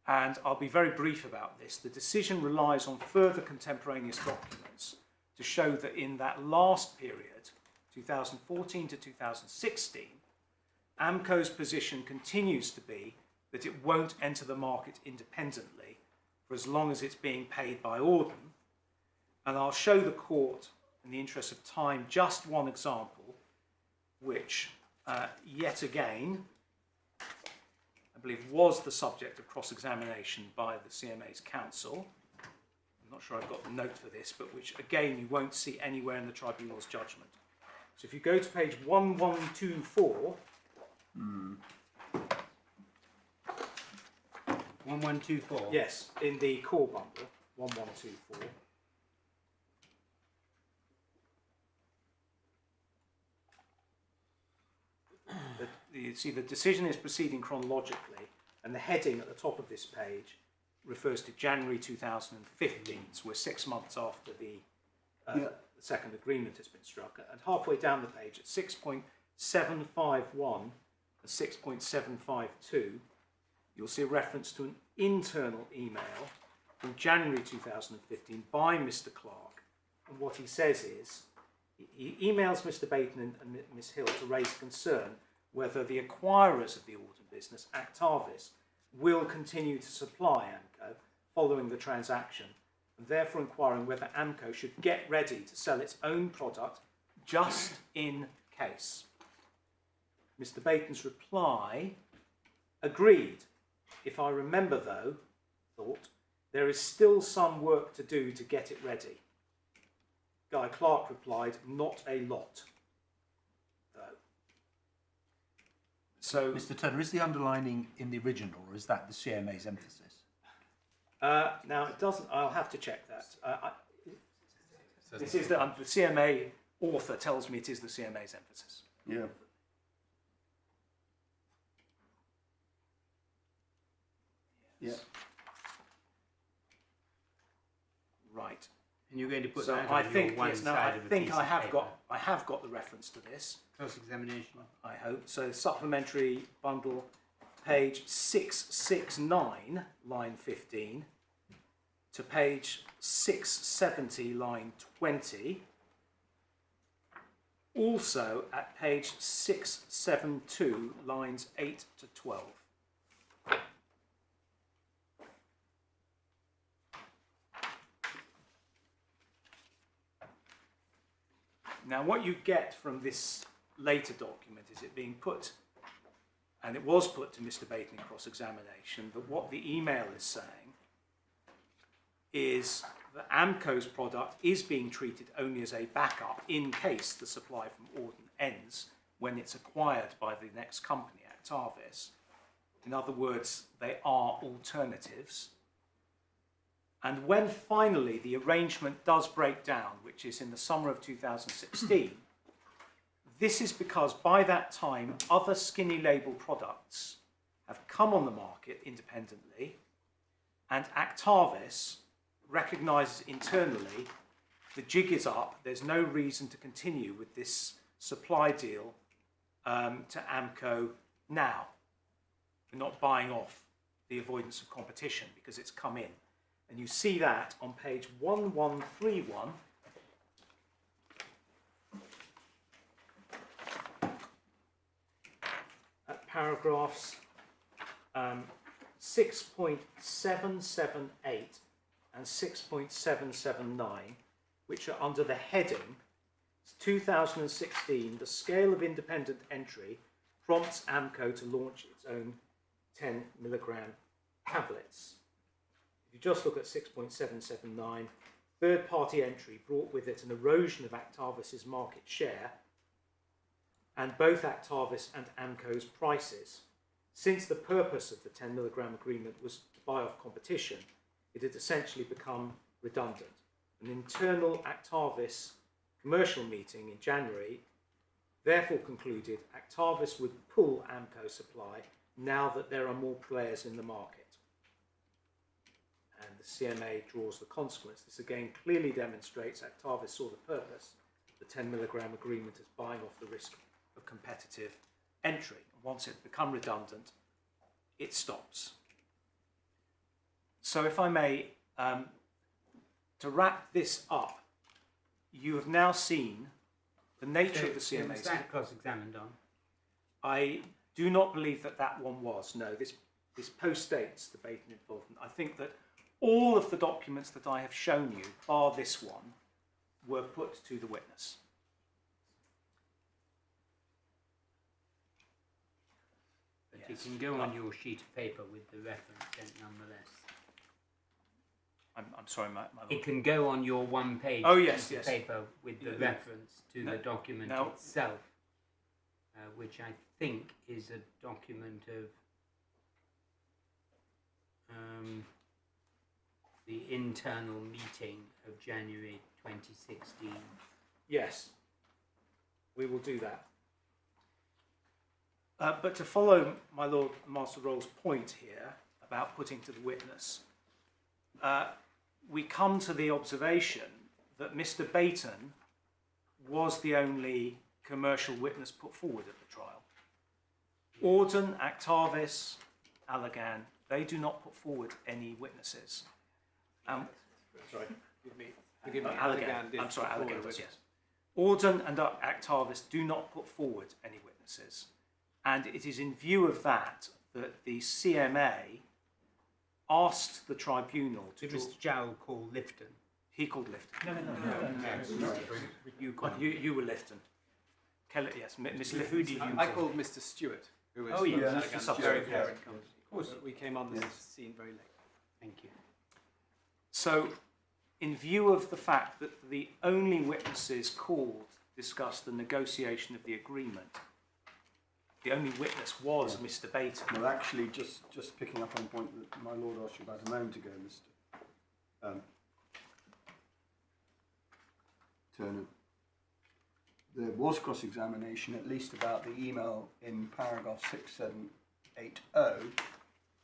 S2: And I'll be very brief about this. The decision relies on further contemporaneous documents to show that in that last period, 2014 to 2016, AMCO's position continues to be that it won't enter the market independently for as long as it's being paid by Auden. And I'll show the court, in the interest of time, just one example, which yet again, I believe was the subject of cross-examination by the CMA's counsel. I'm not sure I've got the note for this, but which again you won't see anywhere in the tribunal's judgment. So if you go to page 1124,
S1: 1124.
S2: yes, in the core bundle, 1124. You see the decision is proceeding chronologically, and the heading at the top of this page refers to January 2015, so we're 6 months after the second agreement has been struck. And halfway down the page at 6.751 and 6.752, you'll see a reference to an internal email from January 2015 by Mr. Clark. And what he says is, He emails Mr. Baton and Ms. Hill to raise concern whether the acquirers of the Alden business, Actavis, will continue to supply AMCO following the transaction, and therefore inquiring whether AMCO should get ready to sell its own product just in case. Mr. Baton's reply, agreed. If I remember though, thought, there is still some work to do to get it ready. Guy Clark replied, not a lot, though. So,
S4: Mr. Turner, is the underlining in the original, or is that the CMA's emphasis?
S2: now it doesn't, I'll have to check that. This is the CMA author tells me it is the CMA's emphasis.
S3: Yeah. Yeah.
S1: Right. And you're going to put
S2: So
S1: that
S2: I
S1: on
S2: think
S1: your one
S2: yes, now
S1: side
S2: I
S1: of a
S2: think
S1: piece
S2: I
S1: of
S2: have
S1: paper.
S2: got the reference to this.
S1: Cross-examination.
S2: I hope. So supplementary bundle, page 669, line 15, to page 670, line 20. Also at page 672, lines 8 to 12. Now what you get from this later document is it being put, and it was put to Mr. Baton in cross-examination, that what the email is saying is that AMCO's product is being treated only as a backup in case the supply from Auden ends when it's acquired by the next company, Actavis. In other words, they are alternatives. And when finally the arrangement does break down, which is in the summer of 2016, this is because by that time other skinny label products have come on the market independently, and Actavis recognises internally the jig is up, there's no reason to continue with this supply deal to AMCO now. We're not buying off the avoidance of competition because it's come in. And you see that on page 1131. At paragraphs 6.778 and 6.779, which are under the heading 2016, the scale of independent entry prompts AMCO to launch its own 10 milligram tablets. If you just look at 6.779, third-party entry brought with it an erosion of Actavis's market share and both Actavis and AMCO's prices. Since the purpose of the 10 milligram agreement was to buy off competition, it had essentially become redundant. An internal Actavis commercial meeting in January therefore concluded Actavis would pull AMCO supply now that there are more players in the market. And the CMA draws the consequence. This again clearly demonstrates Actavis saw the purpose of the 10 milligram agreement as buying off the risk of competitive entry. Once it become redundant, it stops. So if I may, to wrap this up, you have now seen the nature of the CMA.
S1: Was that cross-examined on?
S2: I do not believe that that one was. No, this post-dates the Baton involvement. I think that all of the documents that I have shown you, bar this one, were put to the witness.
S1: But yes. It can go on your sheet of paper with the reference then nonetheless.
S2: I'm sorry, my lord.
S1: It can go on your one-page sheet of paper with the reference to the document itself, which I think is a document of the internal meeting of January 2016.
S2: Yes, we will do that. But to follow my Lord Master Roll's point here about putting to the witness, we come to the observation that Mr. Baton was the only commercial witness put forward at the trial. Auden, Actavis, Allergan, they do not put forward any witnesses.
S5: Sorry, forgive me.
S2: Allergan. I'm sorry, Allergan was, yes. Auden and Actavis do not put forward any witnesses, and it is in view of that that the CMA asked the tribunal to...
S1: Did Mr. Jowl call Lifton?
S2: He called Lifton.
S1: No.
S2: You were Lifton. Kelly, yes, Miss Lifton.
S1: Who did you
S5: I called Mr. Stewart, who is
S1: Oh, yes.
S5: from
S1: Mr.
S5: Allergan
S2: Stewart,
S5: Plc.
S2: yes.
S1: Of course.
S5: We came on this
S3: Yes.
S5: scene very late.
S1: Thank you.
S2: So, in view of the fact that the only witnesses called discussed the negotiation of the agreement, the only witness was Mr. Baton.
S3: Well, actually, just picking up on a point that my lord asked you about a moment ago, Mr. Turner, there was cross-examination, at least about the email in paragraph 6780,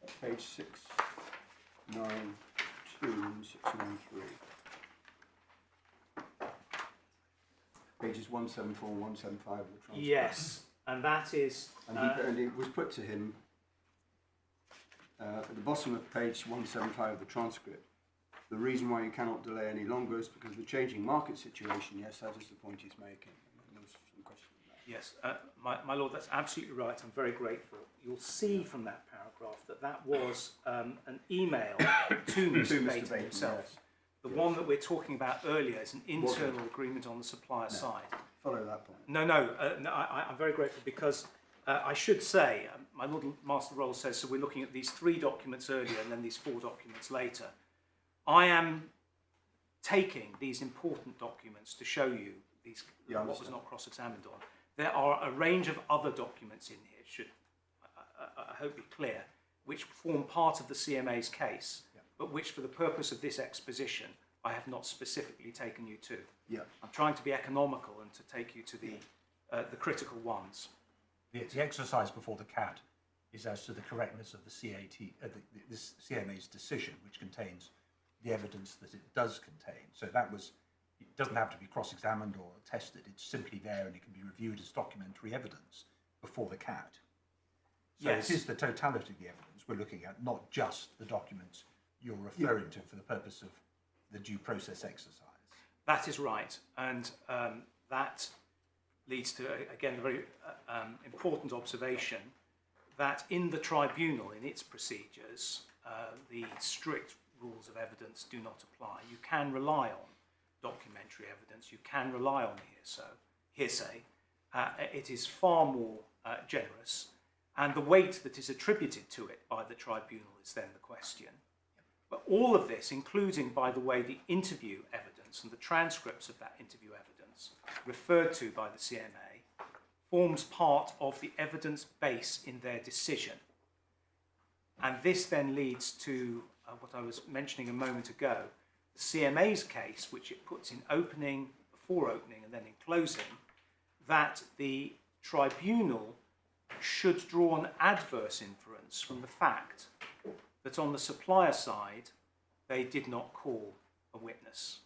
S3: at page 692 and 693. Pages 174 and 175 of the transcript.
S2: Yes, and that is...
S3: And it was put to him at the bottom of page 175 of the transcript. The reason why you cannot delay any longer is because of the changing market situation. Yes, that is the point he's making. And there was some question on that.
S2: Yes, my lord, that's absolutely right. I'm very grateful. You'll see from that paragraph that that was an email to Mr. Baton himself.
S3: Yes.
S2: The one that we're talking about earlier is an internal agreement on the supplier side.
S3: Follow that point.
S2: No, I'm very grateful because I should say, my Lord Master Roll says, so we're looking at these 3 documents earlier and then these 4 documents later. I am taking these important documents to show you these, what was not cross-examined on. There are a range of other documents in here, should I hope be clear, which form part of the CMA's case, but which for the purpose of this exposition, I have not specifically taken you to.
S3: Yeah.
S2: I'm trying to be economical and to take you to the critical ones.
S4: The exercise before the CAT is as to the correctness of the this CMA's decision, which contains the evidence that it does contain. So it doesn't have to be cross-examined or tested. It's simply there and it can be reviewed as documentary evidence before the CAT. So
S2: Yes.
S4: it is the totality of the evidence we're looking at, not just the documents you're referring to for the purpose of the due process exercise.
S2: That is right, and that leads to, again, a very important observation that in the tribunal, in its procedures, the strict rules of evidence do not apply. You can rely on documentary evidence, you can rely on hearsay. It is far more generous, and the weight that is attributed to it by the tribunal is then the question. But all of this, including, by the way, the interview evidence and the transcripts of that interview evidence referred to by the CMA, forms part of the evidence base in their decision. And this then leads to what I was mentioning a moment ago, the CMA's case, which it puts in opening, before opening and then in closing, that the tribunal should draw an adverse inference from the fact that on the supplier side, they did not call a witness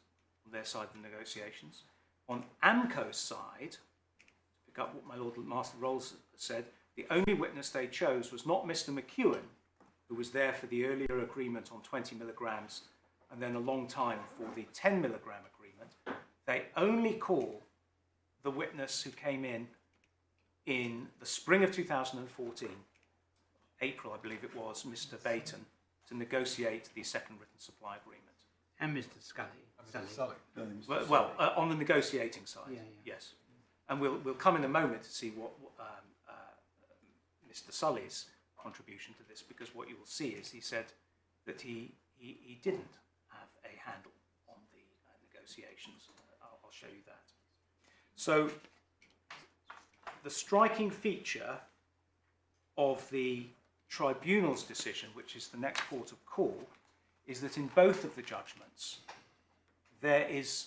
S2: on their side of the negotiations. On AMCO's side, to pick up what my Lord Master Rolls said, the only witness they chose was not Mr. McEwen, who was there for the earlier agreement on 20 milligrams and then a long time for the 10 milligram agreement. They only call the witness who came in the spring of 2014, April, I believe it was, Mr. Baton, to negotiate the second written supply agreement.
S1: And Mr. Scully.
S2: Well, on the negotiating side,
S1: Yeah.
S2: yes. And we'll come in a moment to see what Mr. Sully's contribution to this, because what you will see is he said that he didn't have a handle on the negotiations. I'll show you that. So the striking feature of the tribunal's decision, which is the next port of call, is that in both of the judgments there is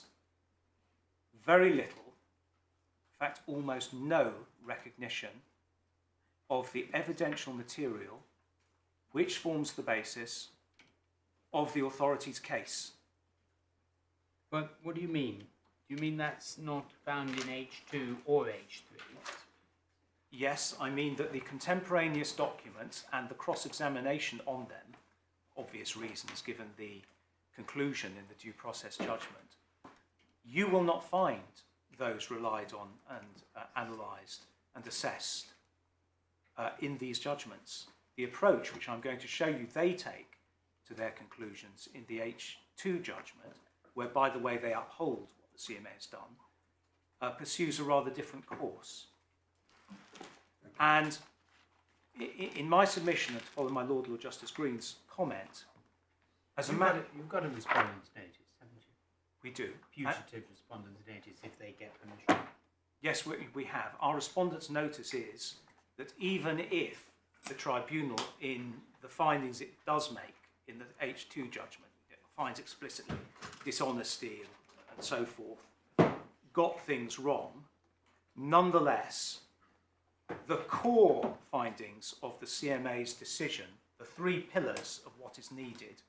S2: very little, in fact almost no recognition of the evidential material which forms the basis of the authority's case.
S1: But what do you mean? Do you mean that's not found in H2 or H3?
S2: Yes, I mean that the contemporaneous documents and the cross-examination on them, obvious reasons given the conclusion in the due process judgment, you will not find those relied on and analysed and assessed in these judgments. The approach which I'm going to show you they take to their conclusions in the H2 judgment, where, by the way, they uphold what the CMA has done, pursues a rather different course. And in my submission, and to follow my Lord Justice Green's comment, as a matter...
S1: You've got a respondent's notice, haven't you?
S2: We do.
S1: Fugitive respondent's notice if they get permission.
S2: Yes, we have. Our respondent's notice is that even if the tribunal, in the findings it does make in the H2 judgment, it finds explicitly dishonesty and so forth, got things wrong, nonetheless, the core findings of the CMA's decision, the three pillars of what is needed,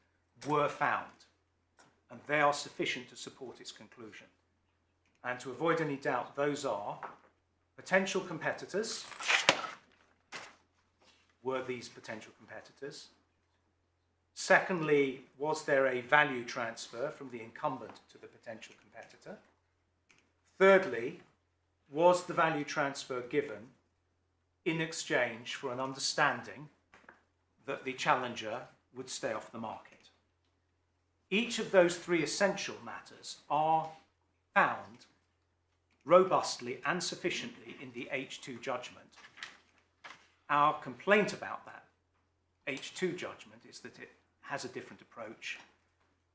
S2: were found, and they are sufficient to support its conclusion. And to avoid any doubt, those are potential competitors. Were these potential competitors? Secondly, was there a value transfer from the incumbent to the potential competitor? Thirdly, was the value transfer given in exchange for an understanding that the challenger would stay off the market? Each of those three essential matters are found robustly and sufficiently in the H2 judgment. Our complaint about that H2 judgment is that it has a different approach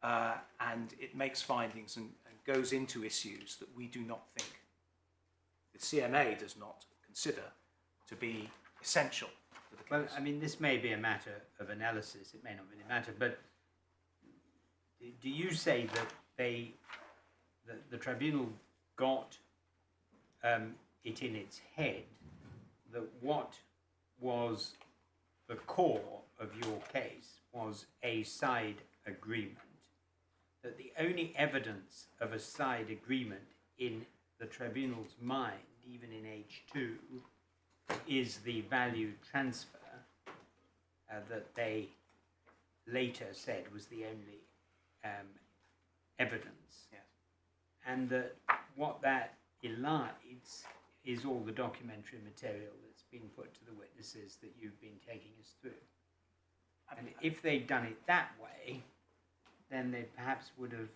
S2: and it makes findings and goes into issues that we do not think, the CMA does not consider to be essential for the case.
S1: Well, I mean, this may be a matter of analysis, it may not really matter, but do you say that the tribunal got it in its head that what was the core of your case was a side agreement, that the only evidence of a side agreement in the tribunal's mind, even in H2, is the value transfer that they later said was the only evidence,
S2: yes.
S1: And that what that elides is all the documentary material that's been put to the witnesses that you've been taking us through. And if they'd done it that way, then they perhaps would have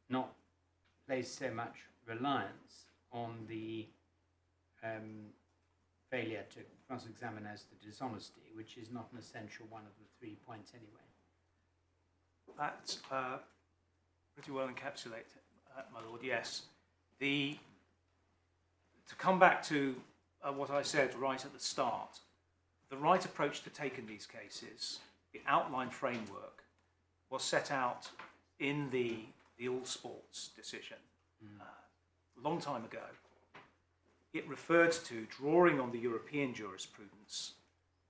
S1: not placed so much reliance on the failure to cross-examine as to dishonesty, which is not an essential one of the 3 points anyway.
S2: That's pretty well encapsulated, my lord, yes. To come back to what I said right at the start, the right approach to take in these cases, the outline framework, was set out in the All Sports decision a long time ago. It referred to, drawing on the European jurisprudence,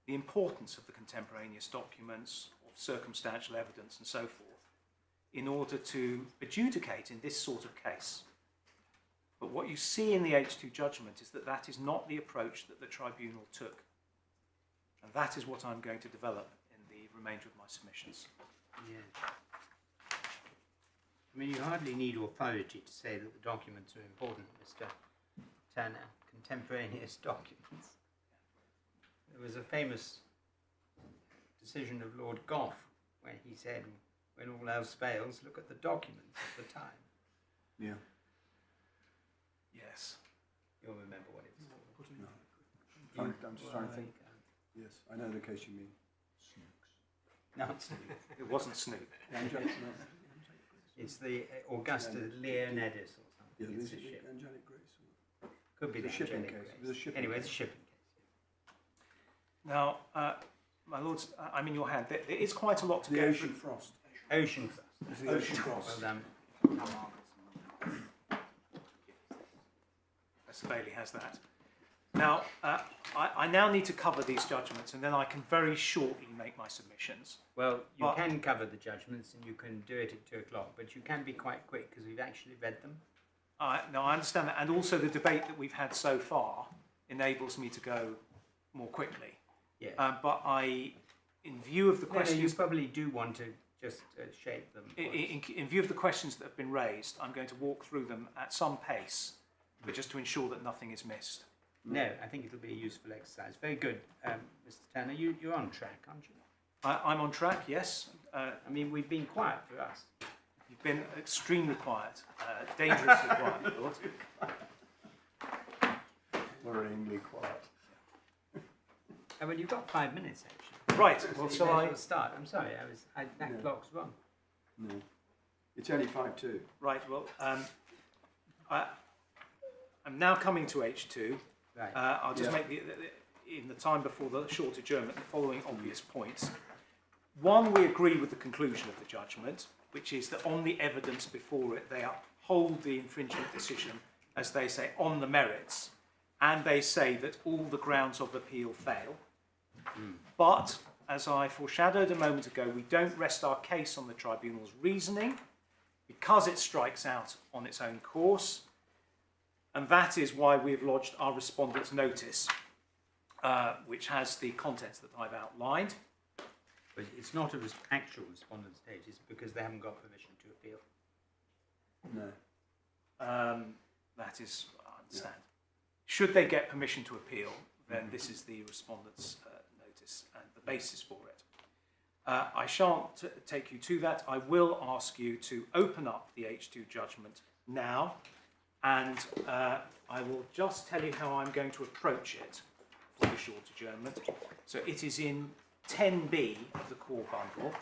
S2: the importance of the contemporaneous documents, of circumstantial evidence and so forth, in order to adjudicate in this sort of case. But what you see in the H2 judgment is that that is not the approach that the tribunal took. And that is what I'm going to develop in the remainder of my submissions.
S1: Yeah. I mean, you hardly need authority to say that the documents are important, Mr. Turner. Contemporaneous documents. There was a famous decision of Lord Gough where he said, when all else fails, look at the documents of the time.
S3: Yeah.
S2: Yes.
S1: You'll remember what it was.
S3: No. I'm just trying to think. Yes, I know the case you mean.
S1: No, it's,
S2: It wasn't Snoop.
S1: it's the Augusta Leonidis or something.
S3: Yeah,
S1: It's
S3: there's
S1: a ship.
S3: Angelic Grace.
S1: Could be
S3: the
S1: the
S3: shipping
S1: Angelic
S3: case.
S1: Grace.
S3: It was a shipping
S1: Anyway,
S3: case.
S1: it's a shipping case.
S2: Now, my lords, I'm in your hand. There is quite a lot to
S3: The
S2: go
S3: Ocean
S2: through.
S3: Frost.
S1: Ocean Cross.
S3: It's the Ocean Cross.
S1: Well done.
S2: Professor Bailey has that. Now, I now need to cover these judgments, and then I can very shortly make my submissions.
S1: Well, you
S2: But-
S1: can cover the judgments and you can do it at 2 o'clock, but you can be quite quick because we've actually read them.
S2: No, I understand that, and also the debate that we've had so far enables me to go more quickly.
S1: Yes.
S2: But in view of the
S1: You
S2: questions,
S1: probably do want to just shape them.
S2: in view of the questions that have been raised, I'm going to walk through them at some pace, but just to ensure that nothing is missed.
S1: No, I think it'll be a useful exercise. Very good, Mr. Tanner. You're on track, aren't you?
S2: I'm on track, yes.
S1: I mean, we've been quiet for us.
S2: You've been extremely quiet, dangerously quiet, my Lord.
S3: Worryingly quiet.
S1: Oh, well, you've got 5 minutes, actually.
S2: Right, well,
S1: So
S2: shall
S1: you may as
S2: I?
S1: well start? I'm sorry, that
S3: Yeah.
S1: clock's wrong.
S3: No. It's only 5-2.
S2: Right, well, I'm now coming to H2.
S1: Right.
S2: I'll just
S3: Yeah.
S2: make in the time before the short adjournment the following obvious points. One, we agree with the conclusion of the judgment, which is that on the evidence before it, they uphold the infringement decision, as they say, on the merits, and they say that all the grounds of appeal fail. But, as I foreshadowed a moment ago, we don't rest our case on the tribunal's reasoning because it strikes out on its own course, and that is why we've lodged our respondent's notice, which has the contents that I've outlined.
S1: But it's not an actual respondent's notice because they haven't got permission to appeal.
S3: No.
S2: That is, I understand. Should they get permission to appeal, then this is the respondent's notice and the basis for it. I shan't take you to that. I will ask you to open up the H2 judgment now, and I will just tell you how I'm going to approach it for the short adjournment. So it is in 10B of the core bundle.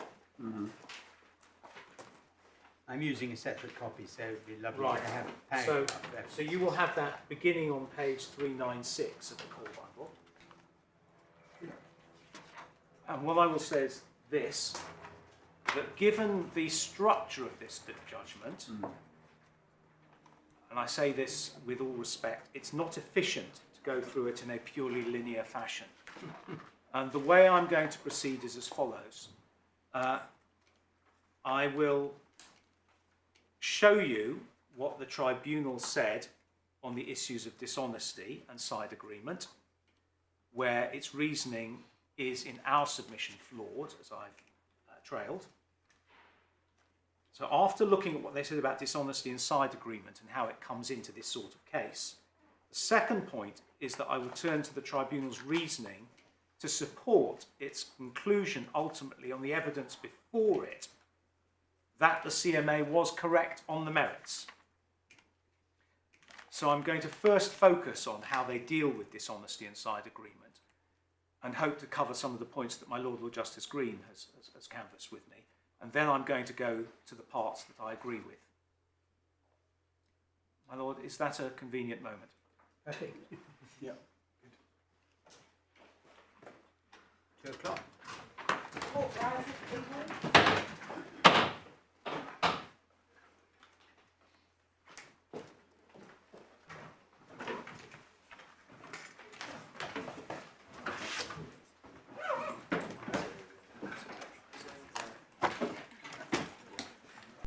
S1: I'm using a separate copy, so it'd be lovely
S2: Right.
S1: to have a
S2: So,
S1: paragraph there.
S2: so you will have that beginning on page 396 of the core bundle. And what I will say is this, that given the structure of this judgment, and I say this with all respect, it's not efficient to go through it in a purely linear fashion. And the way I'm going to proceed is as follows. I will show you what the tribunal said on the issues of dishonesty and side agreement, where its reasoning is in our submission flawed, as I've trailed. So after looking at what they said about dishonesty and side agreement and how it comes into this sort of case, the second point is that I will turn to the tribunal's reasoning to support its conclusion ultimately on the evidence before it that the CMA was correct on the merits. So I'm going to first focus on how they deal with dishonesty and side agreement and hope to cover some of the points that my Lord Justice Green has canvassed with me. And then I'm going to go to the parts that I agree with. My Lord, is that a convenient moment?
S1: Perfect.
S3: Yeah.
S1: 2 o'clock.
S6: Court rise, please.